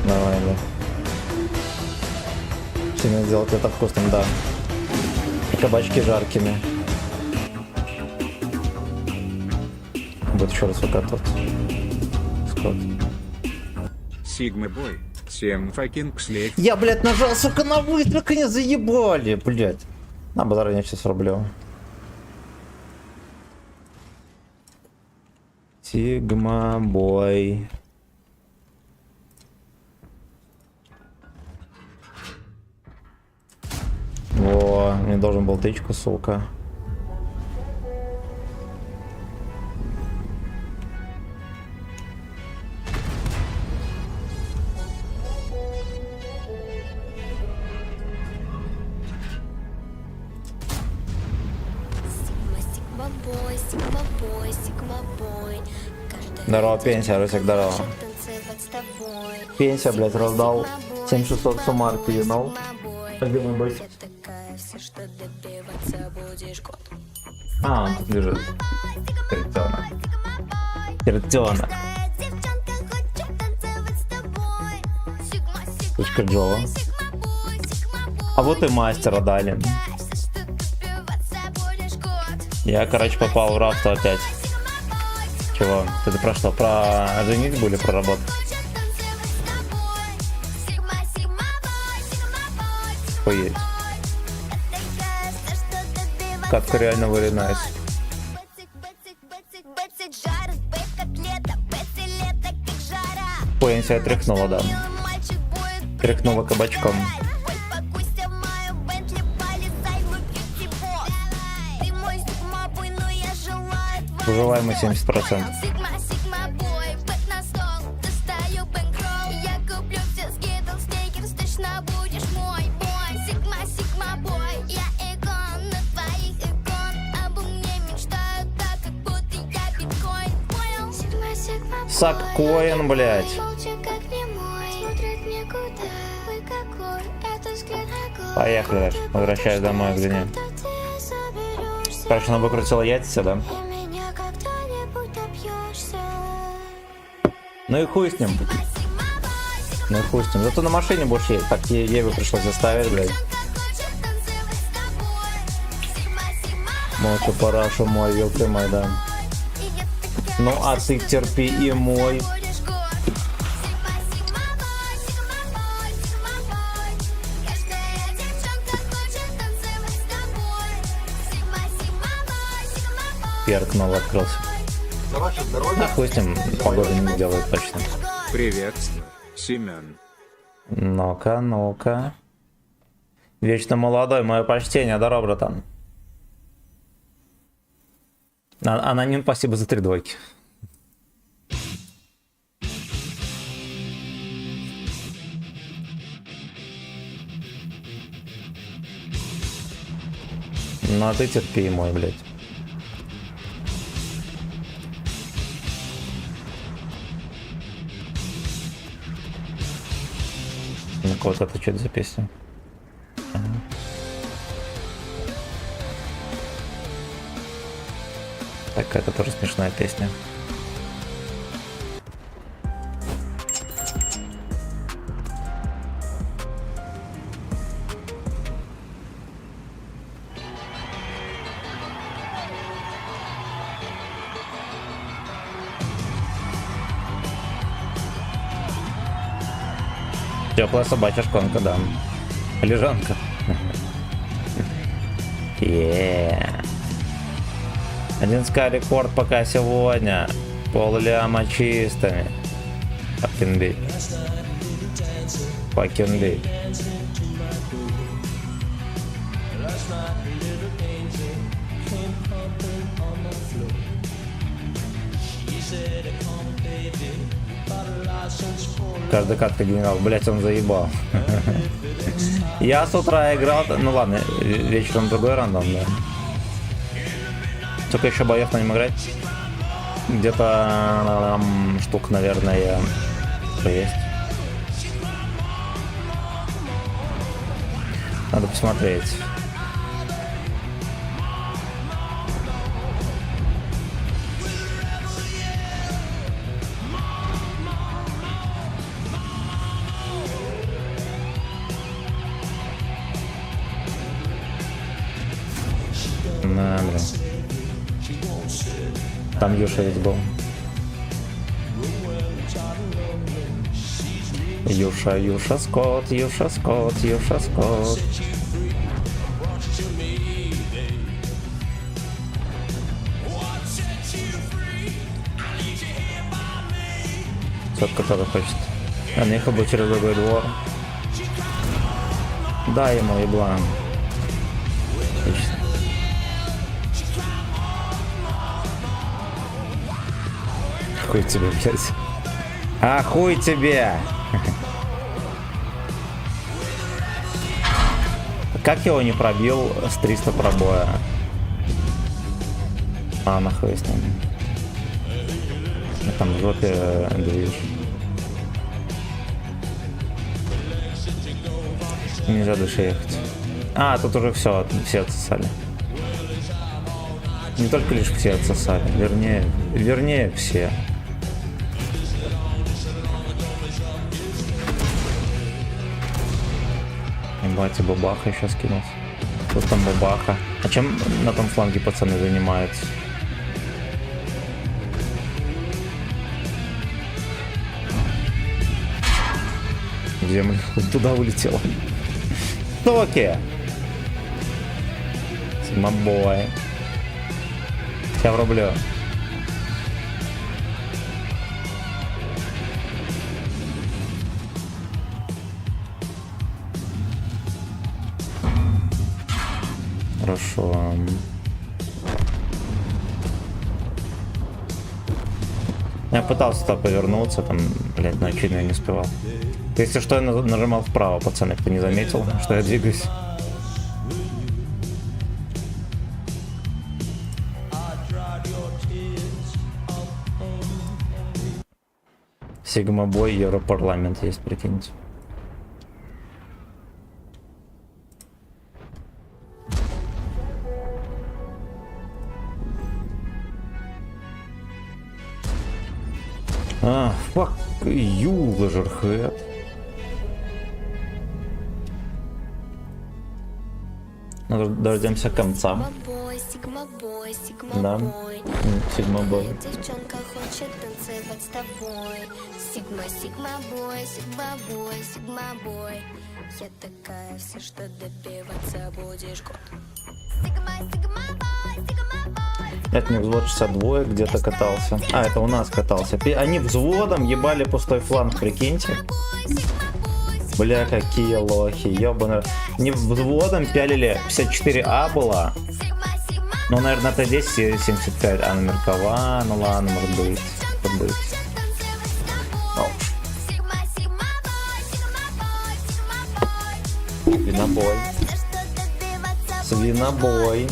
Нормально. Сильно сделать это вкусным, да. И кабачки жаркими. Будет еще раз выкатывать. Скот. Сигма бой. 7 факинг след. Я, блядь, нажал, сука, на выстрел, не заебали, блядь. На базаре не сейчас рублев. Сигма бой. Во, мне должен был тычку, сука. Здорово, пенсия, Русик, здорово. Пенсия, блядь, раздал 7600 суммарки, you know? Где мой бой? А, он тут лежит. Кертёнок. Пучка Джова. А вот и мастера дали. Я, короче, попал в рафту опять. Чего? Ты про что? Про женитьбу или про работу? Поедь. Катка реально выринаюсь. Пенсия тряхнула, да. Тряхнула кабачком. Выживаемый 70%. Саккоин, блядь. Поехали дальше. Возвращаюсь домой к Жене. Короче, она выкрутила яйца, да? Ну и хуй с ним. Ну и хуй с ним. Зато на машине будешь ездить. Так Еве пришлось заставить, блядь. Молча парашу мой, елки мой, да. Ну а ты терпи и мой. перк новый открылся. На ваше здоровье. А хуй с ним, погоду не делает точно. Приветствую, Семен. Ну-ка, ну-ка. Вечно молодой, мое почтение, здорово, братан. Аноним, спасибо за 3 двойки. Ну а ты терпи, мой, блядь. Ну-ка, вот это что это за песня? Ага. Так, это тоже смешная песня. Теплая собачья шконка, да. Лежанка. Yeah. 11к рекорд пока сегодня. Пол-ляма чистыми. Fucking beat. Fucking beat. Каждый катка генерал, блять, он заебал. Я с утра играл, ну ладно, вечером другой рандом, да. Только еще боев на нем играть. Где-то штук, наверное, есть. Надо посмотреть. На, блин. Там Юша ведь был. Юша Скотт, Юша Скотт, Юша Скотт. Тот, который хочет. Он ехал бы через другой двор. Дай ему еблан. Отлично. Хуй тебе, блядь. А хуй тебе! Как его не пробил с 300 пробоя? А, нахуй с ним. Там в жопе движ. Нельзя дальше ехать. А, тут уже все отсосали. Не только лишь все отсосали, вернее все. Ебать, и бабаха еще скинулся. Тут там бабаха. А чем на том фланге пацаны занимаются? В землю. Туда улетела. Токи! Сигмабой. Сейчас врублю. Хорошо. Я пытался туда повернуться, там, блядь, но очевидно я не успевал. Если что, я нажимал вправо, пацаны, кто не заметил, что я двигаюсь. Сигма-бой, Европарламент есть, прикиньте. А, fuck you, Laserhead. Ну, дождемся конца. Да, Сигма-бой. Девчонка хочет танцевать с тобой. Сигма-бой, Сигма-бой, Сигма-бой. Я такая, все, что добиваться будешь год. Сигма-бой, Сигма-бой. Это не взвод 62 где-то катался. А, это у нас катался. Они взводом ебали пустой фланг, прикиньте. Бля, какие лохи, ёбаные. Не взводом пялили, 54А была. Ну, наверное, Т10 и 75, а номер кова, ну ладно, может быть. Свинобой. Свинобой.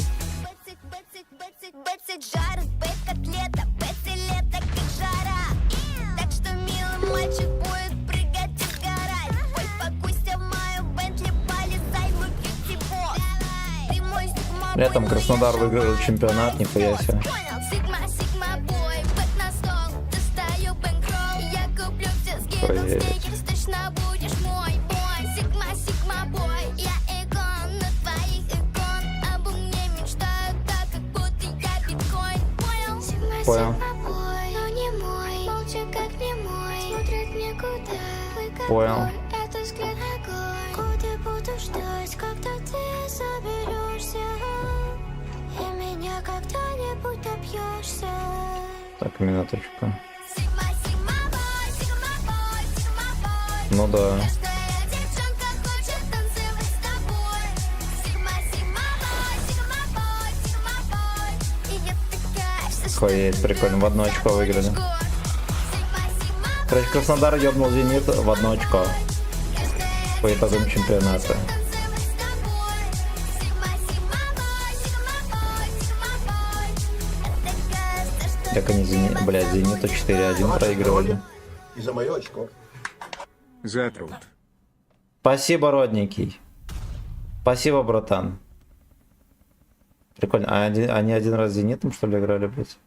Жарит, котлета, лето, как жара. Так что, милый мальчик, будет прыгать и сгорать. Ой, покуйся в мою Бентли, полезай, мой кьюти-босс. Ты мой сигма. Летом Краснодар выиграл чемпионат, нихуя себе. Сигма-бой, бэк на стол, достаю бэнкролл. Я куплю все скидов, стикерс, точно будешь мой бой. Сигма-бой, я икон, на твоих икон. Обо мне мечтают так, как будто я биткоин. Понял? Понял. Сигма-бой, но не мой. Молча, как не мой. Смотрит никуда. Твой Понял. конвой, это взгляд огонь. Годы буду ждать, когда ты соберешься. И меня когда-нибудь добьешься. Так, минуточку. Сигма-бой, сигма-бой, сигма-бой. Ну да. Каждая девчонка хочет танцевать с тобой. Сигма-бой, сигма-бой, сигма-бой. И я такая, что Охуеть, прикольно, в одно очко выиграли. Короче, Краснодар ёбнул Зенит в одно очко по итогам чемпионата. Как они, блядь, Зениту 4-1 проигрывали. И за мое очко. За труд. Спасибо, родненький. Спасибо, братан. Прикольно. А они один раз с Зенитом, что ли, играли, блядь?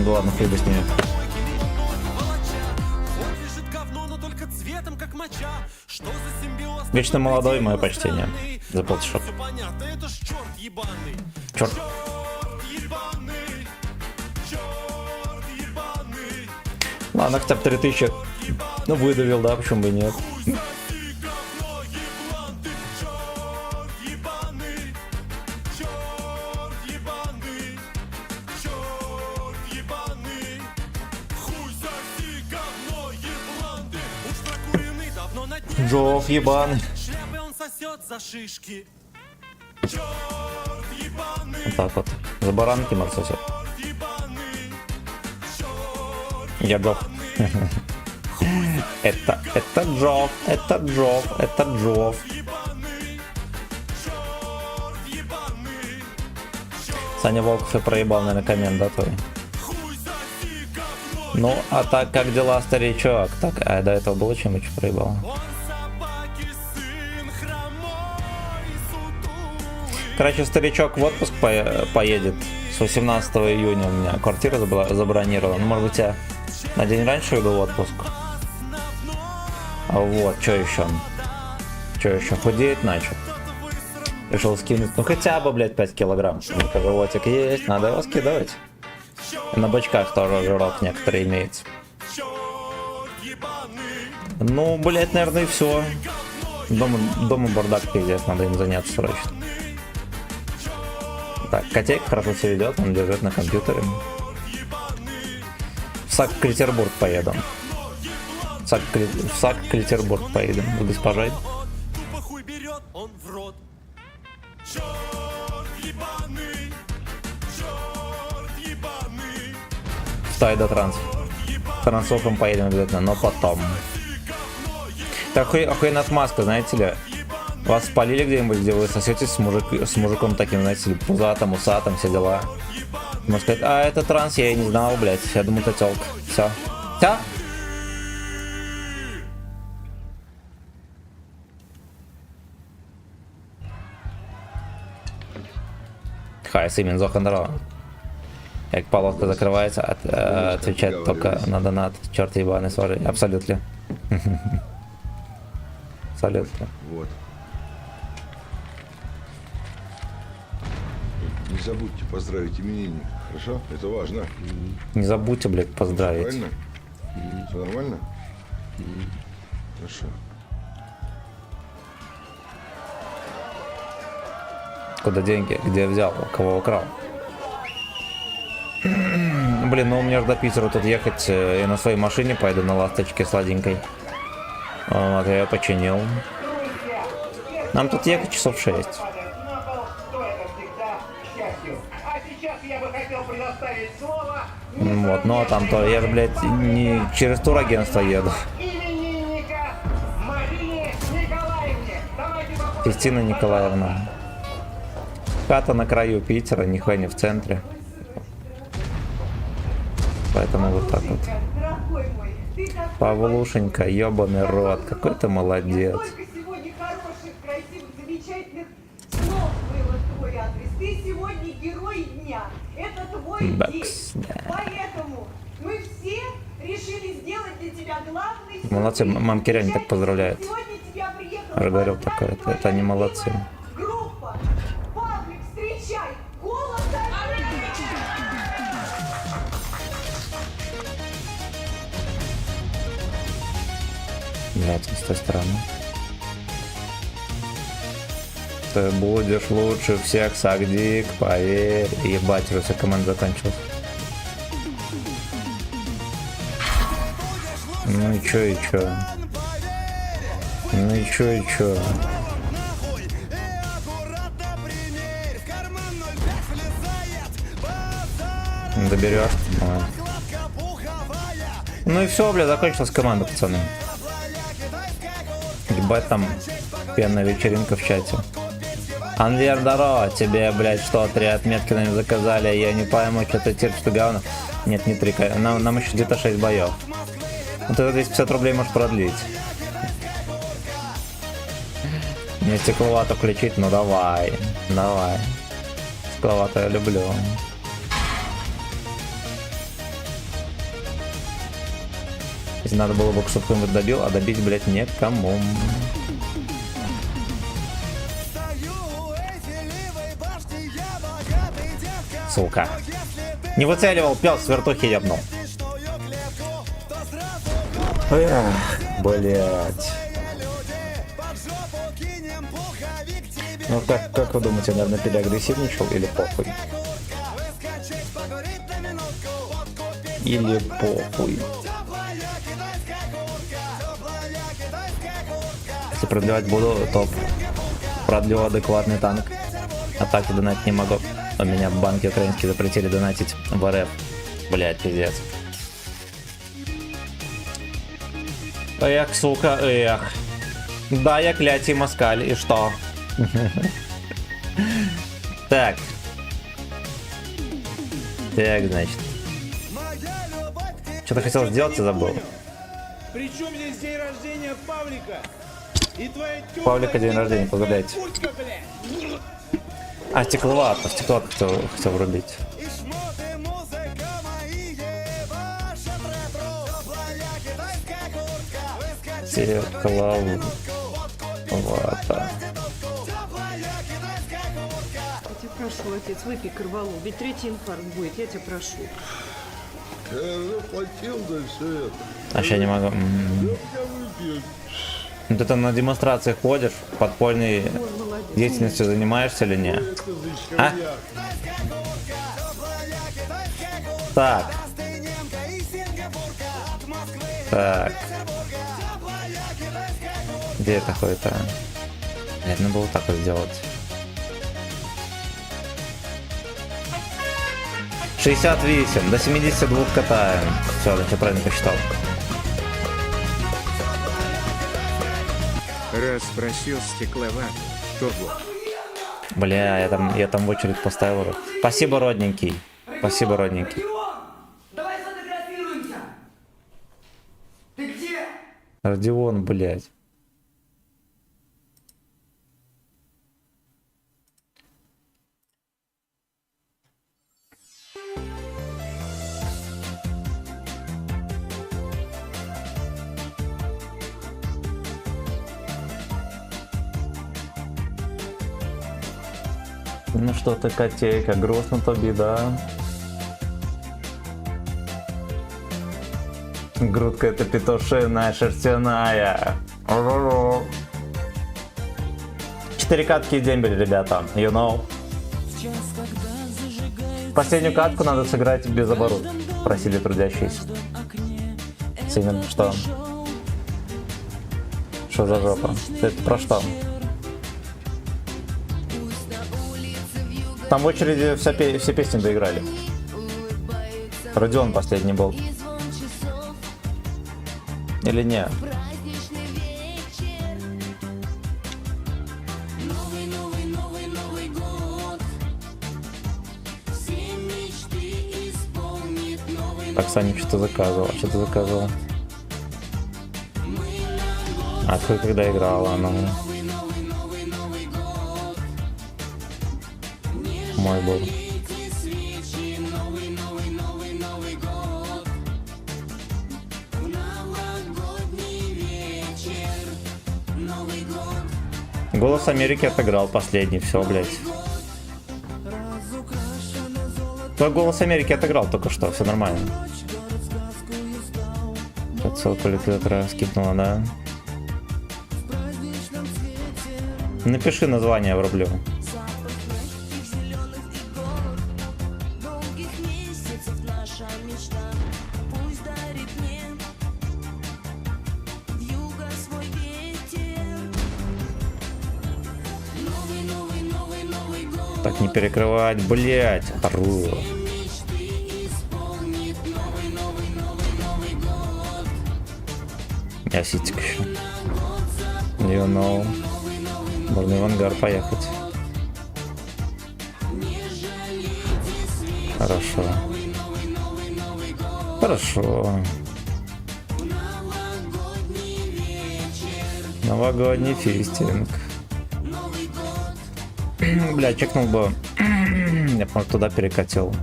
Ну ладно, хуй бы с ними. Вечно молодой, мое почтение. За полтишок. Черт. Ладно, хотя бы 3000. Ну, выдавил, да, почему бы и нет. Джов ебаный. Вот так вот. За баранки мар сосет. Я Джов. Это Джов, это Джов, это Джов. Саня Волков и проебал, наверное, коммент, да, твой? Ну, а так, как дела, старичок? Так, а до этого было чем-нибудь проебал? Короче, старичок в отпуск поедет. С 18 июня у меня квартира забронирована. Ну, может быть, я на день раньше иду в отпуск. А вот, что еще? Что еще? Худеть начал. Решил скинуть, ну хотя бы, блядь, 5 килограмм. Животик есть, надо его скидывать. На бочках тоже жирок некоторые имеется. Ну, блядь, наверное, и все. Дома бардак пиздец, надо им заняться срочно. Так, котейка хорошо себя ведет, он держит на компьютере. В Санкт-Петербург поеду. В Санкт-Петербург поедем с госпожой. В Тайда Транс. Трансофом поедем обязательно, но потом. Так охуенно отмазка, знаете ли. Вас спалили где-нибудь, где вы сосетесь с мужиком таким, знаете ли, пузатым, усатым, все дела. Можно сказать, а это транс, я и не знал, блядь. Я думал, это тёлка. Все. Все. Хай, Симин, Зохандро. Как полоска закрывается, отвечает только на донат. Черт ебаный, сори. Абсолютно. Абсолютно. Вот. Не забудьте поздравить именинника, хорошо? Это важно. Не забудьте, блядь, поздравить. Правильно? Все нормально? Хорошо. Куда деньги? Где взял? У кого украл? Блин, ну у меня же до Питера тут ехать. Я на своей машине пойду на ласточке сладенькой. Вот, я ее починил. Нам тут ехать часов 6. Вот, ну а там-то я же, блядь, не через турагентство еду. Кристина Николаевна. Хата на краю Питера, нихуя не в центре. Поэтому вот так вот. Павлушенька, ебаный рот, какой ты молодец. Сегодня хороших, красивых, замечательных слов было в твой адрес. Ты сегодня герой дня. Это твой день. Поэтому мы все решили сделать для тебя главный... Молодцы, мамки реально так поздравляют. Сегодня тебя приехал... Разговор такой, это они молодцы. Группа. Паблик, встречай. Голос Блять, с той стороны. Ты будешь лучше всех, Сагдик, поверь. Ебать, уже вся команда закончилась. Ну и чё, и чё? Ну и чё, и чё? Доберешь? Давай. Ну и все, бля, закончилась команда, пацаны. Ебать, там пенная вечеринка в чате. Анвер, здорово, тебе, блядь, что, 3 отметки нам заказали, я не пойму, что ты терпишь, что говно. Нет, не 3, нам еще где-то 6 боев. Вот это 250 рублей можешь продлить. Мне стекловато включить, ну давай, давай. Стекловато я люблю. Если надо было бы, чтобы кто-нибудь добил, а добить, блядь, некому. Сука. Не выцеливал, пес, с вертухи ебнул. Эх, блядь. Ну как вы думаете, наверное, переагрессивничал или похуй? Или похуй? Если продлевать буду, то продлю адекватный танк. А так и донатить не могу. У меня банки украинские запретили донатить в РФ. Блять, пиздец. Эх, сука, эх. Да, я клятий москаль, и что? Так. Так, значит. Что-то хотел сделать и забыл. Причем здесь день рождения Павлика? И твоя тёлка... Павлика день рождения, поздравляйте. А, стекловато хотел врубить. Стекловато. Я тебя прошу, отец, выпей корвалол, ведь 3-й инфаркт будет, я тебя прошу. Я заплатил за все это. А сейчас не могу. Ну ты там на демонстрациях ходишь, подпольной деятельностью занимаешься или нет? А? Так. Так. Где это какой-то? Блять, надо было так вот сделать. 68, до 72 катаем. Все, я правильно посчитал. Раз спросил стекловат, то вот. Бля, я там в очередь поставил. Спасибо, родненький. Спасибо, родненький. Давай сфотографируемся. Ты где? Родион, блядь. Ну что ты, котейка, грустно тобі, да? Грудка это петушиная, шерстяная. 4 катки и дембель, ребята. You know. Последнюю катку надо сыграть без оборот. Просили трудящиеся. Симон, что? Что за жопа? Это про что? Там в очереди все песни доиграли. Родион последний был. Или не? Так, Саня что-то заказывала. Что-то заказывала. А ты когда играла? Ну... Мой был. Голос Америки отыграл последний, все, блядь. Твой Голос Америки отыграл только что, все нормально. 500 калькулятора скипнула, да? Напиши название в рублю. Так, не перекрывать, блять, ору. Я ситик еще. You know. Можно в ангар поехать. Хорошо. Хорошо. Новогодний фистинг. Бля, чекнул бы. Я бы, может, туда перекатил.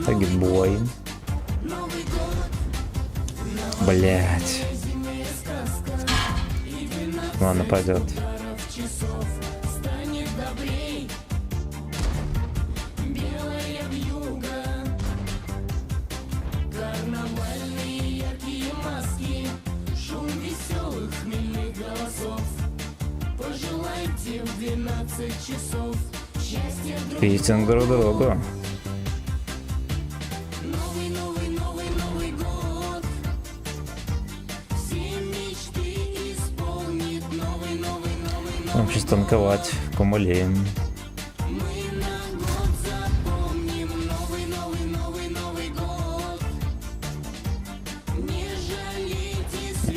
Таггетбой. Блять. Ладно, пойдет. Пистинг друг другу. Нам сейчас танковать, кумулеем.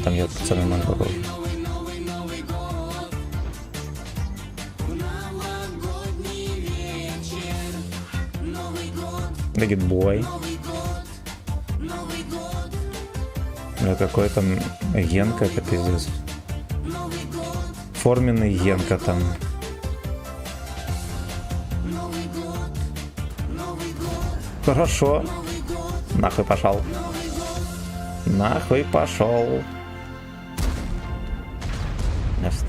Там я пацаны могу. Таггетбой. Ну какой там Генка, это пиздец. Форменный Генка там. Хорошо. Нахуй пошел. Нахуй пошел. Next.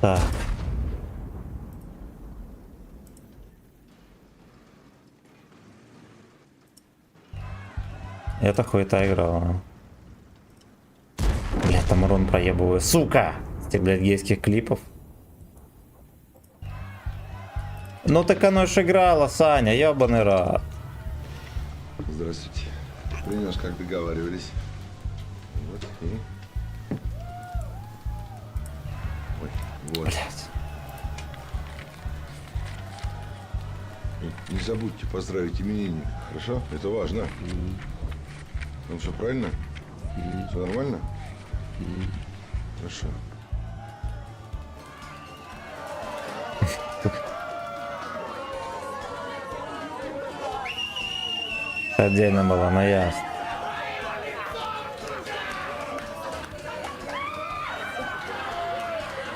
Так. Это хуета играла. Блядь, там урон проебываю. Сука! С этих, блядь, гейских клипов. Ну так оно ж играло, Саня, ебаный рад. Здравствуйте. Принес, как договаривались. Вот и... Ой, вот. Блядь. Не забудьте поздравить именинника, хорошо? Это важно. Ну все правильно? Все нормально? Хорошо. Отдельно было, но ясно.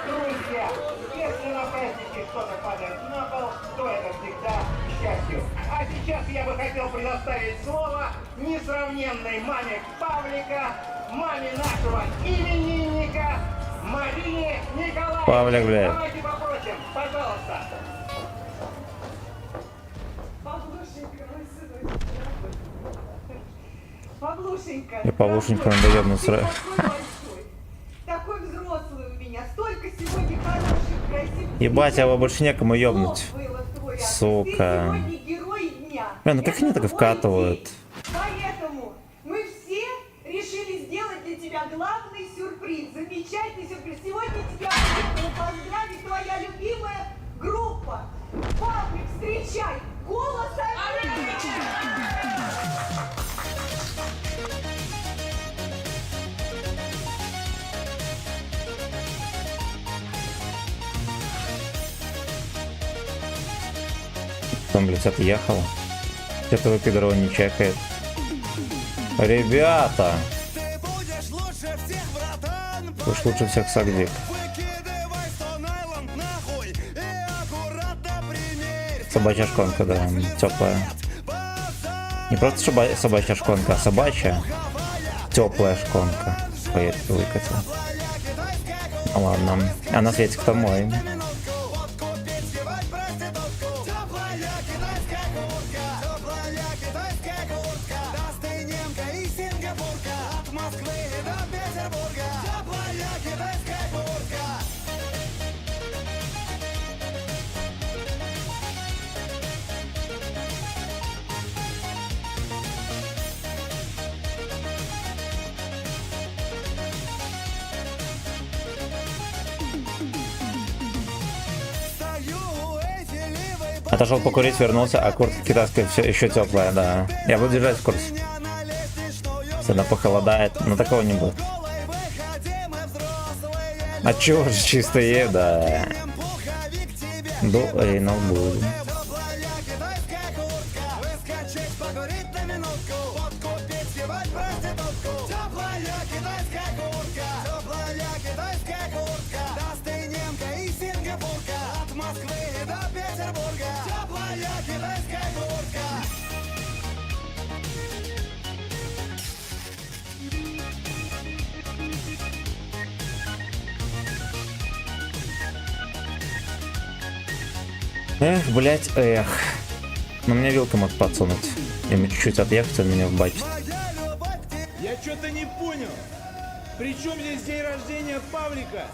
Друзья, если на празднике что-то падает на пол, то это всегда к счастью. А сейчас я бы хотел хотел предоставить слово несравненной маме Павлика, маме нашего именинника, Марине Николаевне. Павлик, блядь. Давайте попросим, пожалуйста. Павлушенька, мой сыночек. Павлушенька. И Павлушенька надо ёбнуть ты сразу. такой большой, такой взрослый у меня, столько сегодня хороших, красивых. Ебать, его больше некому ёбнуть. слов было в твой адрес. Сука. Ты сегодня герой дня. Бля, ну как они Это так и твой вкатывают? день. Поэтому мы все решили сделать для тебя главный сюрприз, замечательный сюрприз. Сегодня тебя приехала поздравить твоя любимая группа. Павлик, встречай! Голос Америки! Там, блядь, отъехал. Этого пидора не чекает. Ребята! Уж лучше всех сагдик. Собачья шконка, да, теплая. Не просто собачья шконка, а собачья теплая шконка. Поедет, выкатил. Ну ладно. А на свете кто мой? Отошел покурить, вернулся, а куртка китайская все еще теплая, да. Я буду держать в курсе. Если она похолодает, но такого не будет. А чего же чистые, да. Ну буду. Эх, блять, эх. Но мне вилка может подсунуть. Ему чуть-чуть отъехать, он меня вбачит. Я что-то не понял. При чем здесь день рождения Павлика?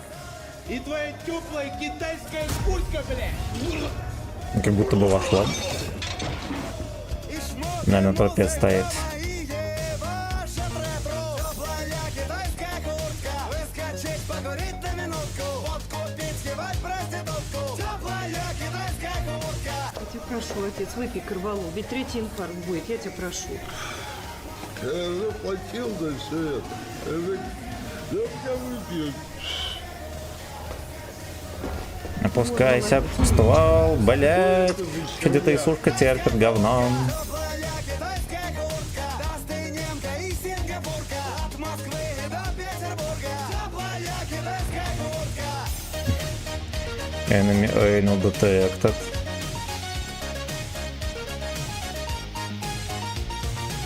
И твоя теплая китайская куртка, блядь? Как будто бы вошла. Наверное, торпед стоит. Я тебя прошу, отец, выпей корвалол, ведь третий инфаркт будет, я тебя прошу. Я заплатил за все это. Я выпью. Опускайся, ствол, блять. Что где-то и сушка терпит говном. Enemy anal detected.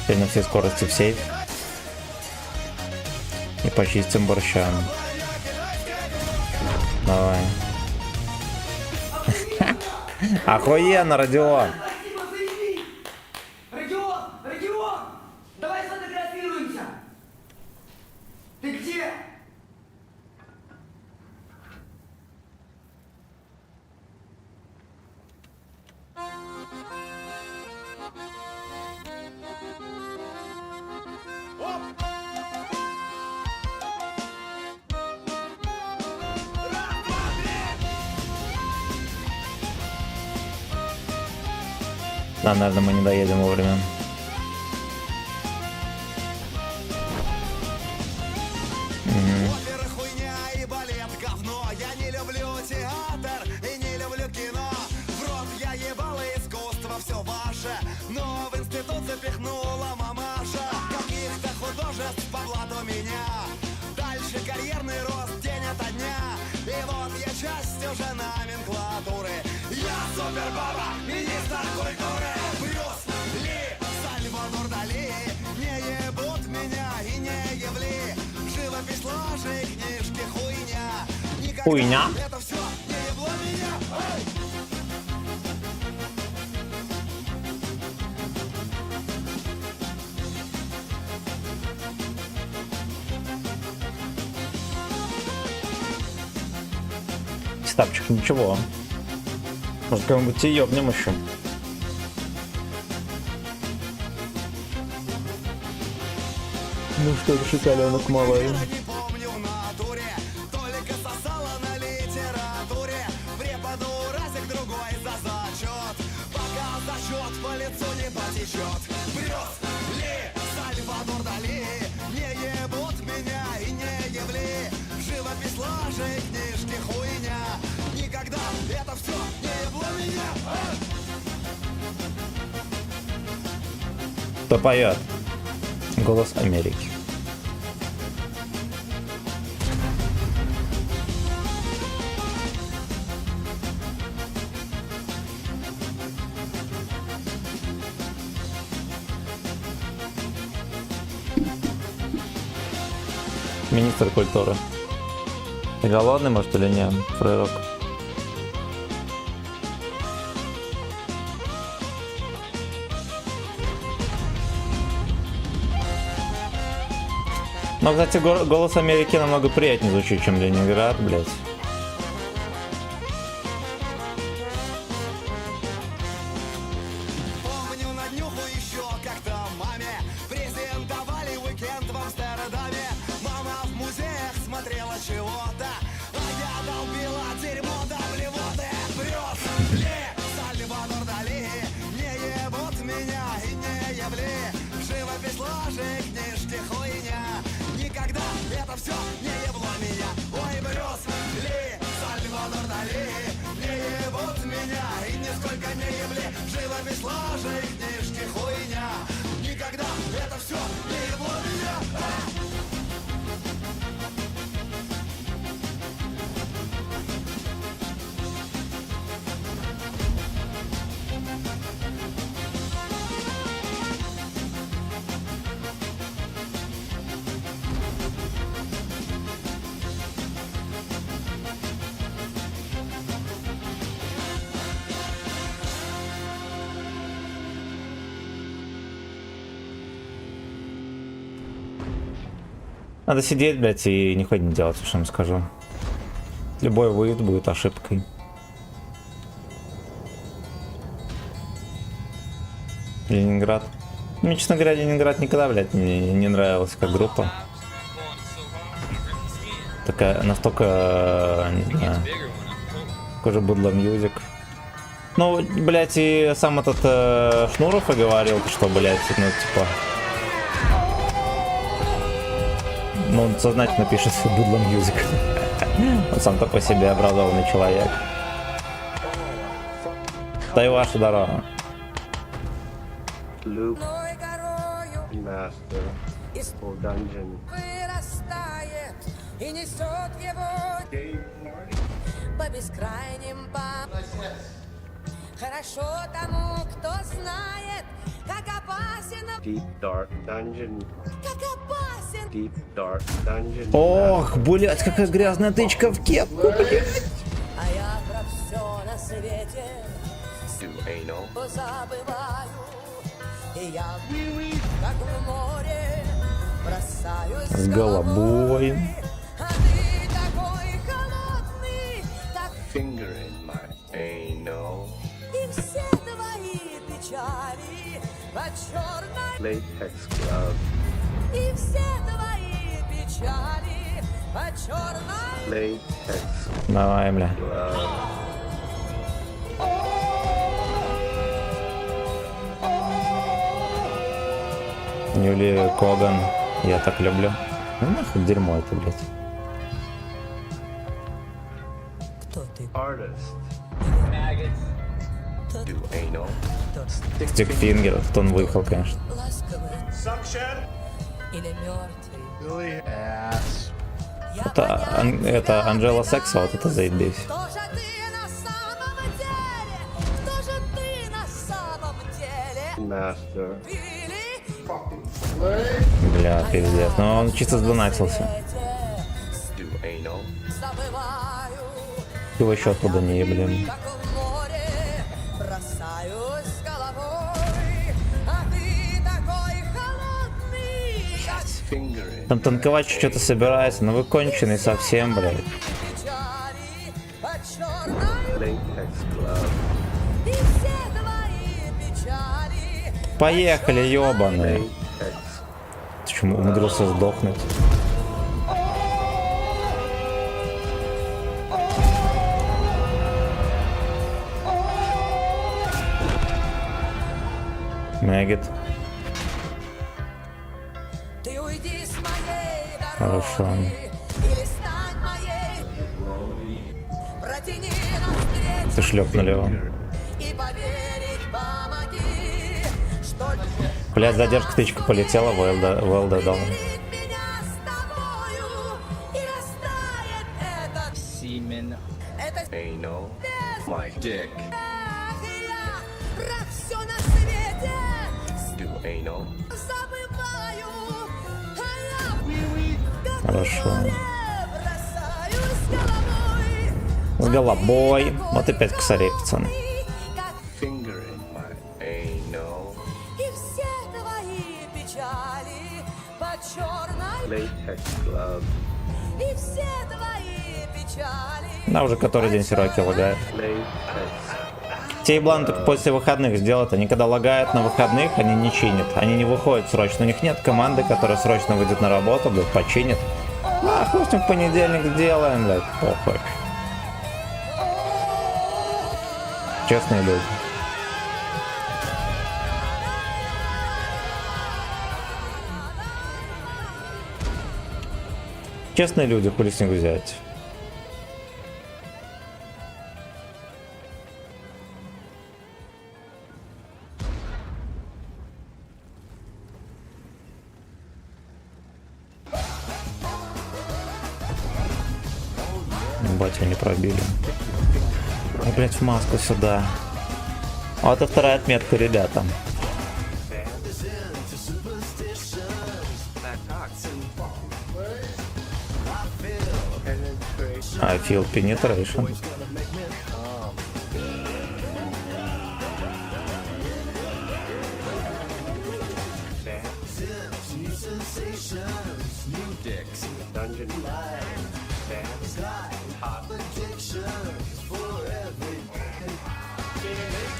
Теперь на всей скорости в сейф. И почистим борщан. Давай. Охуенно, Родион! Родион, давай сфотографируемся. Ты где? Да, наверное, мы не доедем вовремя. Опера, хуйня и балет говно. Я не люблю театр и не люблю кино. В рот я ебала искусство, все ваше. Но в институт запихнула мамаша. Каких-то художеств по блату меня. Дальше карьерный рост день ото дня. И вот я часть уже номенклатуры. Я супербаба, министр культуры. Брюс Ли, Хуйня. Это все не ебло меня. Эй! Стапчик, ничего. Может, кому-нибудь и ёбнем еще. Ну что ж, шоколенок малый. Не помню в натуре, только сосала на литературе. Преподу разик другой за зачет, пока зачет по лицу не потечет. Брюс Ли, Сальвадор Дали, не ебут меня и не ебли. Живопись, лажи, книжки, хуйня. Никогда это все не ебло меня. Кто поет? Голос Америки. Министр культуры. Ты голодный, может, или нет, Фрейрок? Но, кстати, голос Америки намного приятнее звучит, чем Ленинград, блядь. Помню на днюху еще как-то маме презентовали уикенд в Амстердаме. Мама в музеях смотрела чего-то, а я долбила дерьмо до блевоты. Брюс Ли, Сальвадор Дали, не ебут меня и не ебли. Живопись, ложи, книжки, хуйня. Никогда это все не ебло меня. Ой, Брюс Ли, Сальвадор Дали, не ебут меня и нисколько не ебли. Живопись, ложи, книжки, хуйня. Никогда это все не ебло меня. Надо сидеть, блядь, и нихуя не делать, что я вам скажу. Любой выезд будет ошибкой. Ленинград. Мне, честно говоря, Ленинград никогда, блядь, не нравилась как группа. Такая, настолько, не знаю, тоже Будла Мьюзик. Ну, блядь, и сам этот Шнуров и говорил, что, блядь, ну, типа... Ну, он сознательно пишет Будла Мьюзик. Он сам-то по себе образованный человек. Да и ваша дорога. Вырастает и несет его по бескрайним Хорошо тому, кто знает, как опасен, как опасен. Ох, блядь, какая грязная тычка в кепку, блядь. А я про все на свете забываю. И я, как в море, бросаюсь С головой. А ты такой холодный, так и все твои печали по черной. И все твои печали по черной. Давай, бля. Юлия Коган, я так люблю. Ну нахуй дерьмо это, блядь. Кто ты? Стикфингер, тут он выехал, конечно. Ласковый или мертвый? Это Анджела Секса, вот это заебись. Кто же ты на самом деле? Кто же ты на самом деле? Бля, пиздец. Но он чисто сдонатился. Забываю. Его еще оттуда не еблем. Как в море бросаюсь головой, а ты такой холодный, как Там танковать что-то собирается, но вы конченый совсем, блядь. печали под черной. И все твои печали. Поехали, ёбаный. Ты чему умудрился сдохнуть? Мэггет. Ты уйди с моей дороги, Хорошо. или стань моей. Протяни навстречу Ты шлепнули его. и поверить помоги, что Блядь, задержка тычка полетела, Велда дал. меня с тобою и растает этот Semen. это Anal. My dick. ах, я про все на свете Do anal. забываю, а я как Хорошо. в море бросаюсь головой. С головой. Вот опять косарей, пацаны. Finger in my anal. И все твои печали под черной. Latex glove. И все твои печали. Да, уже который день серваки лагают. Те ебланы только после выходных сделают. Они когда лагают на выходных, они не чинят. Они не выходят срочно. У них нет команды, которая срочно выйдет на работу, блядь, починит. А, хуй с ним в понедельник сделаем, блядь, похуй. Честные люди. Честные люди, хули с них взять. Батю не пробили. А, блять, в маску сюда. Вот и вторая отметка, ребята. I feel penetration.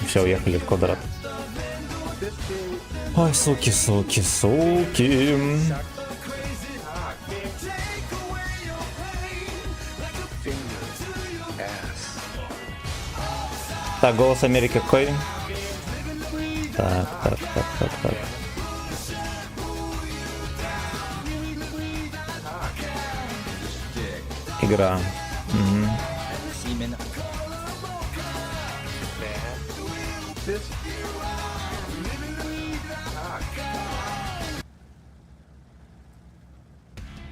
Все, уехали в квадрат. Ой, суки, суки, суки. Так, голос Америки какой? Так. Игра. Угу. Semen.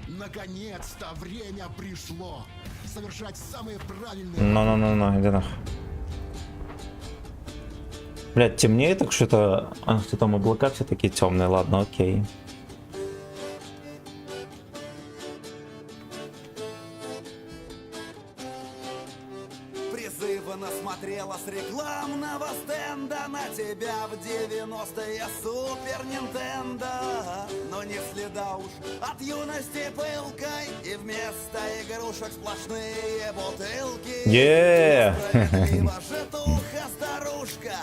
Наконец-то время пришло совершать самые правильные... Ну, иди нахуй. Блядь, темнее, так что-то... А, что там облака все такие темные, ладно, окей. Призывы насмотрела с рекламного стенда на тебя в 90-е Супер Нинтендо. Но не следа уж от юности пылкой, и вместо игрушек сплошные бутылки. Yeah. Житуха старушка,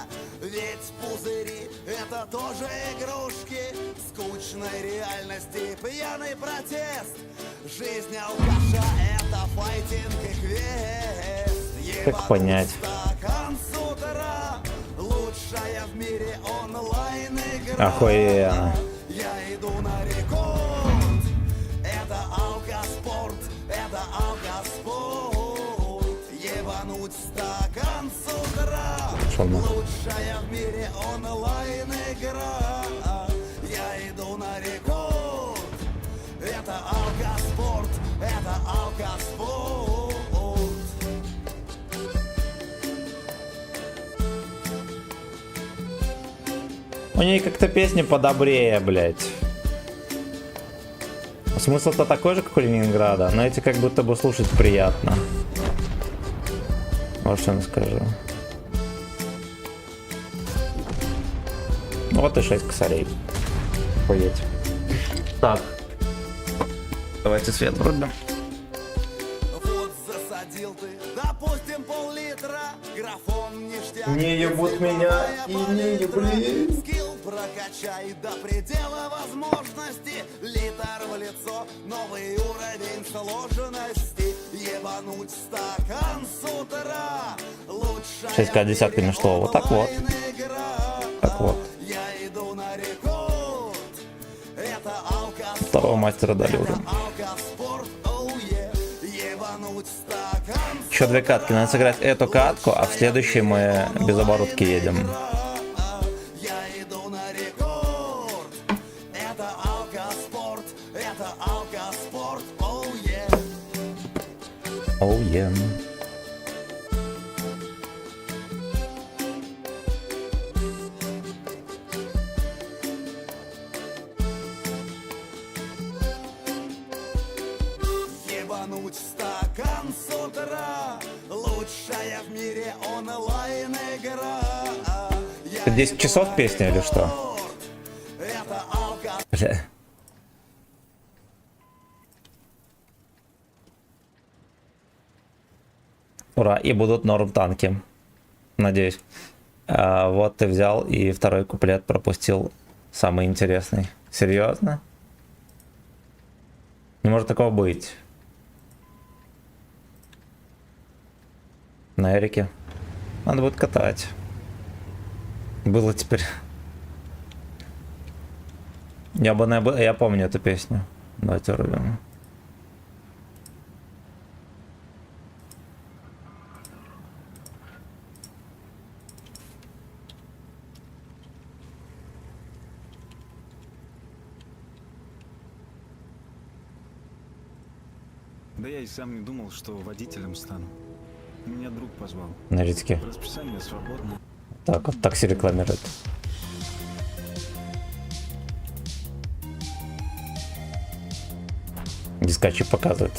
ведь пузыри это тоже игрушки. Скучной реальности пьяный протест. Жизнь алкаша это файтинг и квест. Как понять? Стакан с утра, лучшая в мире онлайн игра. Охуенно. Я иду на рекорд. Это алкоспорт, это алкоспорт. Ебануть стакан с утра. Лучшая в мире онлайн игра. Я иду на рекорд. Это алкоспорт, это алкоспорт. У нее как-то песни подобрее, блядь. Смысл-то такой же, как у Ленинграда, но эти как будто бы слушать приятно. Вот что я скажу. Вот и 6 косарей. Поедь. Так. Давайте свет врубим. Вот засадил ты, допустим, пол-литра. Графон ништяк. Не ебут меня и не ебли. Скилл прокачай до предела возможности. Литр в лицо, новый уровень сложности. Ебануть стакан с утра. Лучше 6К десятка не шло. Вот так вот. Так вот. я иду на рекорд. Это алкоспорт. Второго мастера дали уже. Алкоспорт, оу е. Ебануть стакан. Еще 2 катки. Надо сыграть эту катку, а в следующей мы без оборотки едем. Я иду на рекорд. Это алкоспорт. Это алкоспорт, оу е. Оу е. Ебануть стакан с утра. Лучшая в мире онлайн игра. 10 часов песня или что? Это алкоспорт. Бля. Ура, и будут норм танки. Надеюсь. Вот ты взял и второй куплет пропустил. Самый интересный. Серьезно? Не может такого быть. На Эрике. Надо будет катать. Было теперь. Я помню эту песню. Давайте рубим. Да я и сам не думал, что водителем стану. Меня друг позвал. На риске. Расписание свободное. Так, вот такси рекламирует. Дискачи показывает.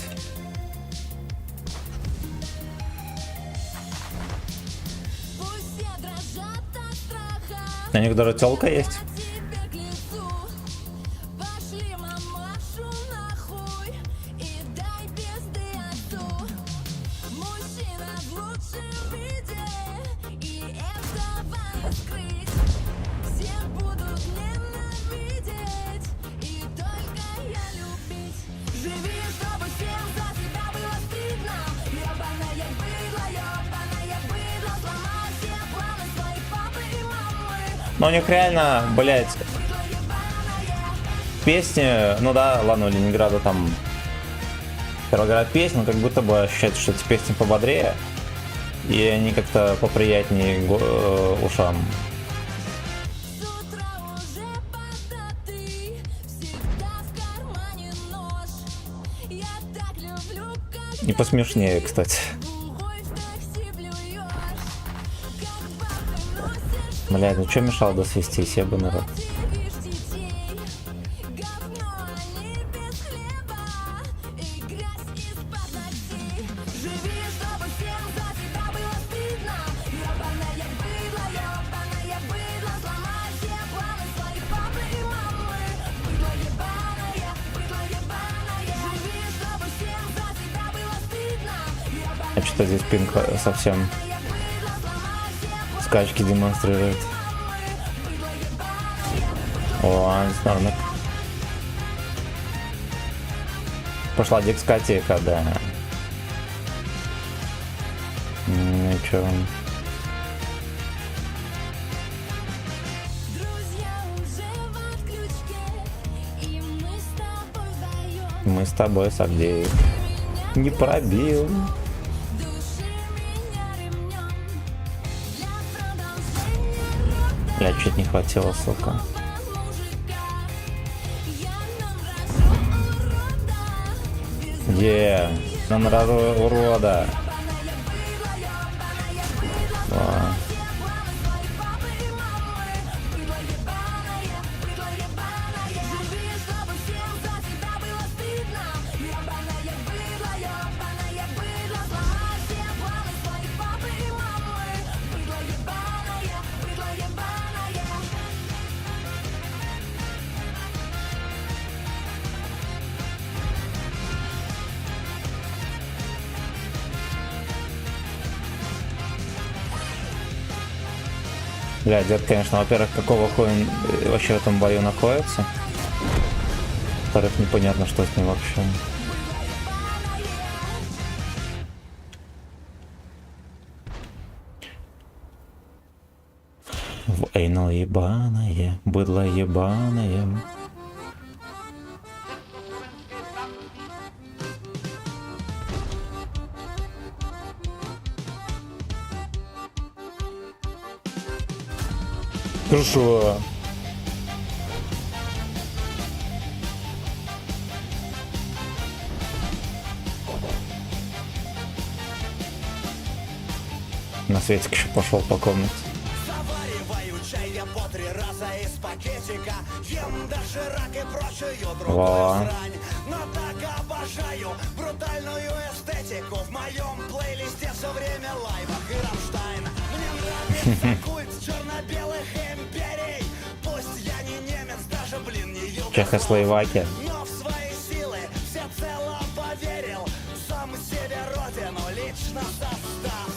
На них даже телка есть. Но у них реально, блять, песни, ну да, ладно, у Ленинграда там Петроград песни, но как будто бы ощущается, что эти песни пободрее, и они как-то поприятнее ушам. И посмешнее, кстати. Блядь, ну что мешало досвестись, я бы народ. А что здесь пинг совсем скачки демонстрирует. О, нормально. Пошла дискотека, да. Ничего. Мы с тобой, Сагдеев, не пробил. Бля, чуть не хватило, сука. Где? Номер урода. О. Бля, дед, конечно, во-первых, какого хуя он вообще в этом бою находится. Во-вторых, непонятно, что с ним вообще. В эйно ебаное, быдло ебаное. Хорошо. На Светик еще пошел по комнате. Завариваю чай я по 3 раза из пакетика. Ем доширак и прочую другую Во. срань. Но так обожаю брутальную эстетику. В моем плейлисте все время лайвах и Рамштайн. Мне нравится культ черно-белых империй. Пусть я не немец, даже, блин, не юг. Чехословакия. Но в свои силы всецело поверил. Сам себе родину лично состав.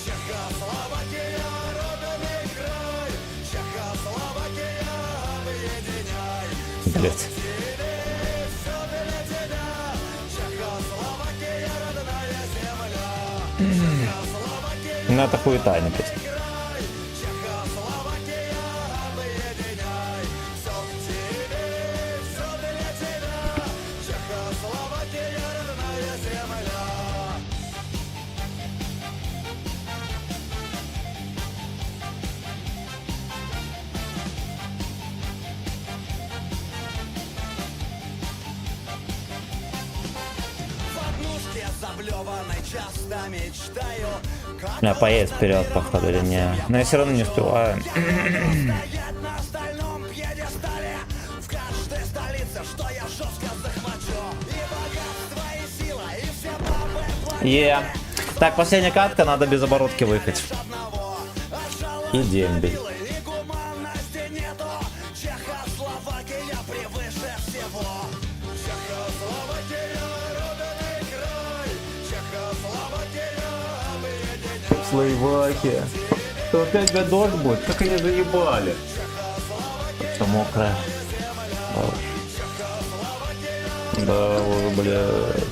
Чехословакия, родной край. Чехословакия, объединяй. Блять. Все для тебя. Чехословакия, родная земля. Ну это хуета, не песня. Чехословакия, объединяй. Все к тебе, все для тебя. Чехословакия, родная земля. В однушке заблеванной часто мечтаю. Я поесть вперед, походу, или не. Но я все равно не успеваю. Стоять на стальном пьедестале. В каждой столице, что я жестко захвачу. И богатство, и сила, и все бабы. Так, последняя катка, надо без оборотки выехать. И дембель. И гуманности нету. Чехословакия превыше всего. Чехословакия, родной край. Чехословакия, объединяй. Словакия. То опять дождь будет? Как они заебали. Все мокрое. Да, уже, блядь.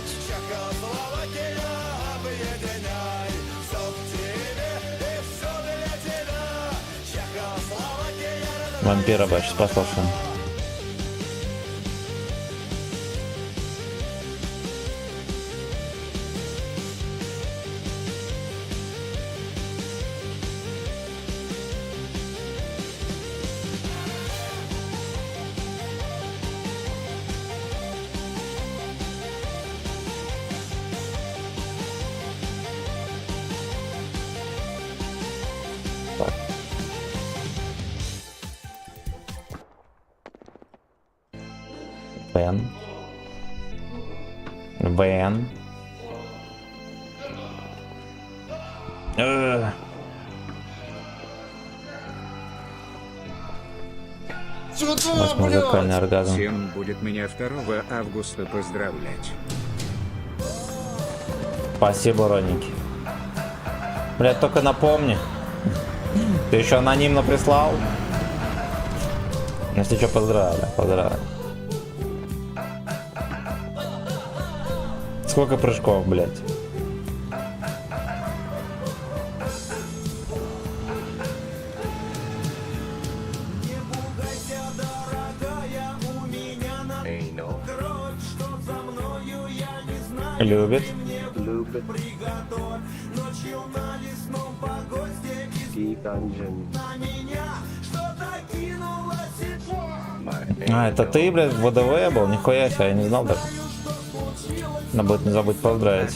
Вампира, бачу, послушаем. Так. Бен. Бен. У нас музыкальный оргазм. Всем будет меня 2 августа поздравлять. Спасибо, Роники. Блядь, только напомни. Ты еще анонимно прислал? Если что, поздравляю, поздравляю. Сколько прыжков, блядь? Любит. Любит. Deep Dungeon. А, это ты, блядь, в ВДВ был? Нихуя себе, я не знал даже. Надо будет не забыть поздравить.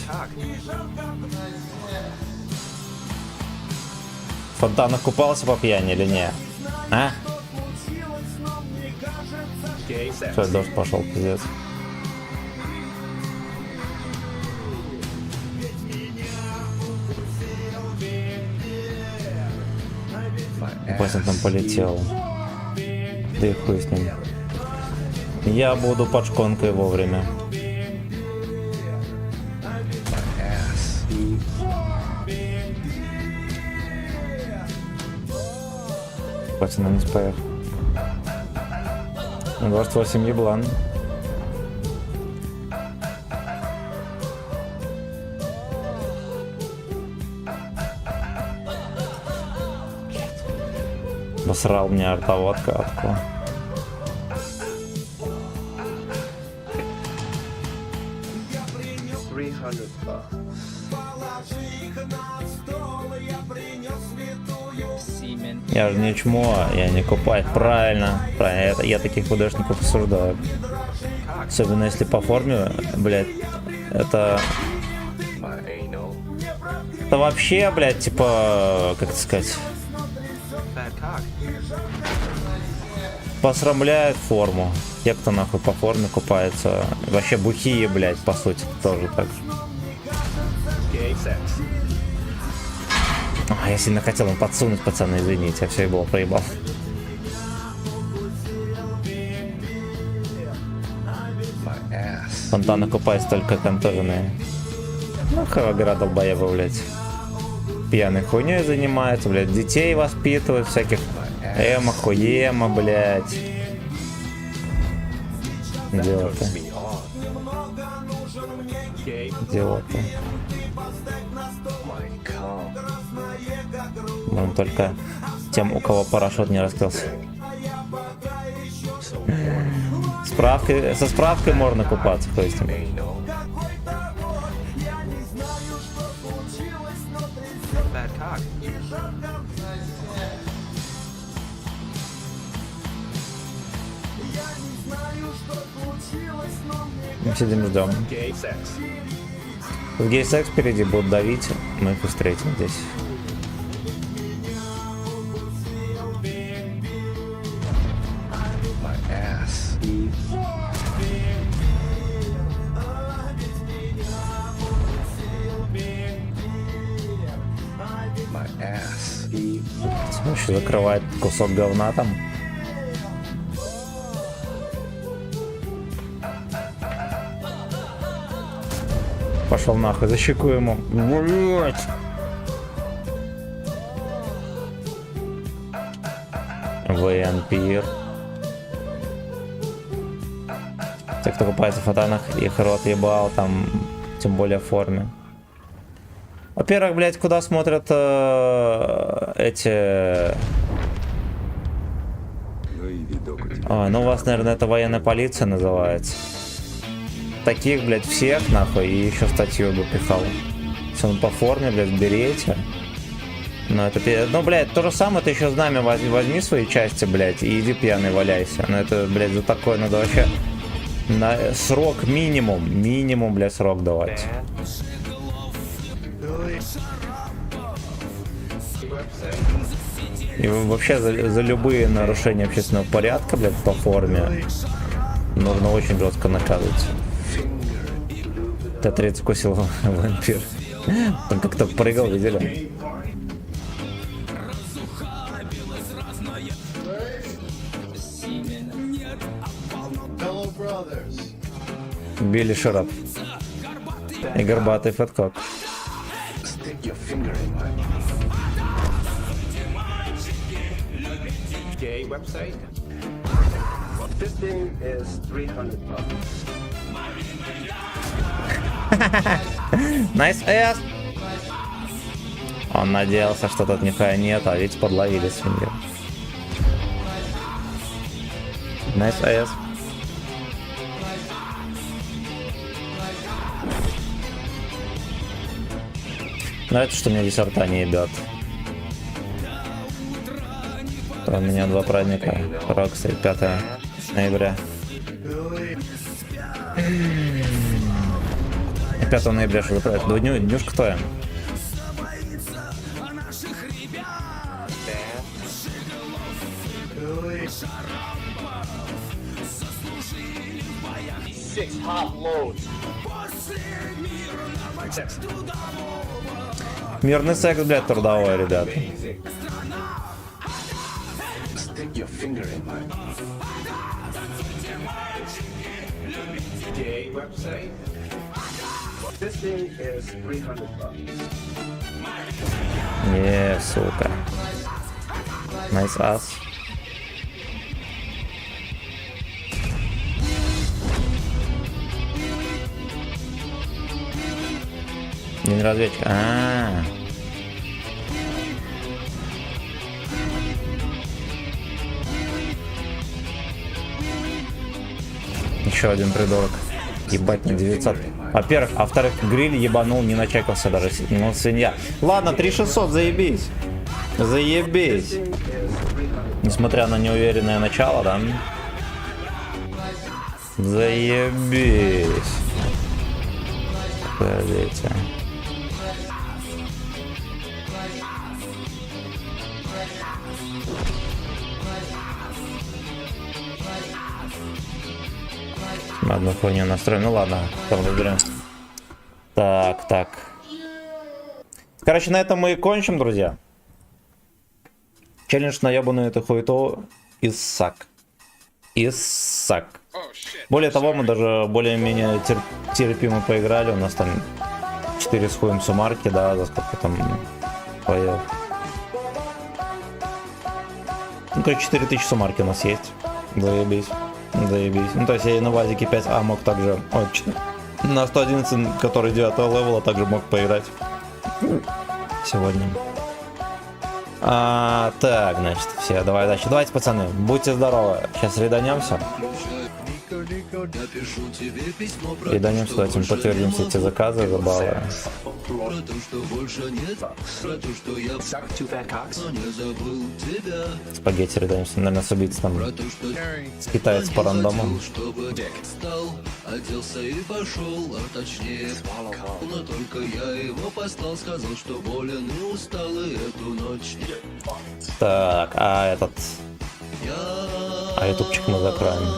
В фонтанах купался по пьяни или не? А? Что, дождь пошел, пиздец. Пусть он там полетел. Да и хуй с ним. Я буду под шконкой вовремя. Пацаны не споет. 28 еблан. Насрал мне артоводка атку. Я же не чмо, я не купаю. Правильно, правильно. Я таких художников осуждаю. Особенно если по форме, блядь, это вообще, блядь, типа, как это сказать, посрамляет форму. Те, кто нахуй по форме купается, вообще бухие, блядь, по сути, тоже так же. А, я сильно хотел им подсунуть, пацаны, извините, я все и было проебал. Фонтаны купаются только контуженные. Ну, Хавагра долбоеба, блядь. Пьяной хуйней занимаются, блядь, детей воспитывают, всяких эмо, хуема, блядь. Идиоты. Идиоты. Он только тем, у кого парашют не раскрылся. Со справкой можно купаться, то есть. Мы сидим, ждем. В гей-секс впереди будут давить, мы их встретим здесь. Еще закрывает кусок говна там. Пошел нахуй, за щеку ему. Блять. Вампир. Те, кто купается в фонтанах, их рот ебал, там, тем более в форме. Во-первых, блядь, куда смотрят эти... Ну у вас, наверное, это военная полиция называется. Таких, блядь, всех, нахуй, и еще статью бы пихал. Если он по форме, блядь, берете. Ну, это, ну, блядь, то же самое, ты еще знамя возьми свои части, блядь, и иди пьяный валяйся. Ну, это, блядь, за такое надо вообще... На срок минимум, блядь, срок давать. И вообще за любые нарушения общественного порядка, блядь, по форме нужно очень жестко наказывать. Т-30 вкусил вампир. Он как-то прыгал, видели? Билли Шарап. И горбатый фэткок. Gay website. This thing is $300. Nice ass. Он надеялся, что тут нихуя нет, а ведь подловили свиньи. Nice ass. Нравится, что меня десерта не ебет. У меня 2 праздника. Рокстри, 5 ноября. 5 ноября, что вы правильно? Днюшка твоя. Мирный секс, блядь, трудовой, ребят. Не, сука. Nice ass. День разведчика. А-а-а. Еще один придурок. Ебать, на 900. Во-первых, а во-вторых, гриль ебанул, не начекался даже. Ну, свинья. Ладно, 3600, заебись. Заебись. Несмотря на неуверенное начало, да? Заебись. Подождите. Одну хуйню настроим. Ну ладно, там разберем. Так. Короче, на этом мы и кончим, друзья. Челлендж на ебаную эту хуету иссак. Более того, мы даже более-менее терпимо поиграли. У нас там 4 с хуем суммарки, да, за сколько там поел. Ну, короче, 4000 суммарки у нас есть. Заебись. Ну, то есть я и на вазике 5А мог также... на 111, который 9 левела, также мог поиграть. Сегодня. Так, значит, все, давай дальше. Давайте, пацаны, будьте здоровы. Сейчас реданемся. Реданемся, давайте мы подтвердим все эти заказы, забавы. Спагетти редаемся, наверное, с убийцей там. С китаец по рандому. Оделся и пошел, а точнее спал. Но только я его послал, сказал, что болен и устал и эту ночь. Так, а ютубчик мы закроем.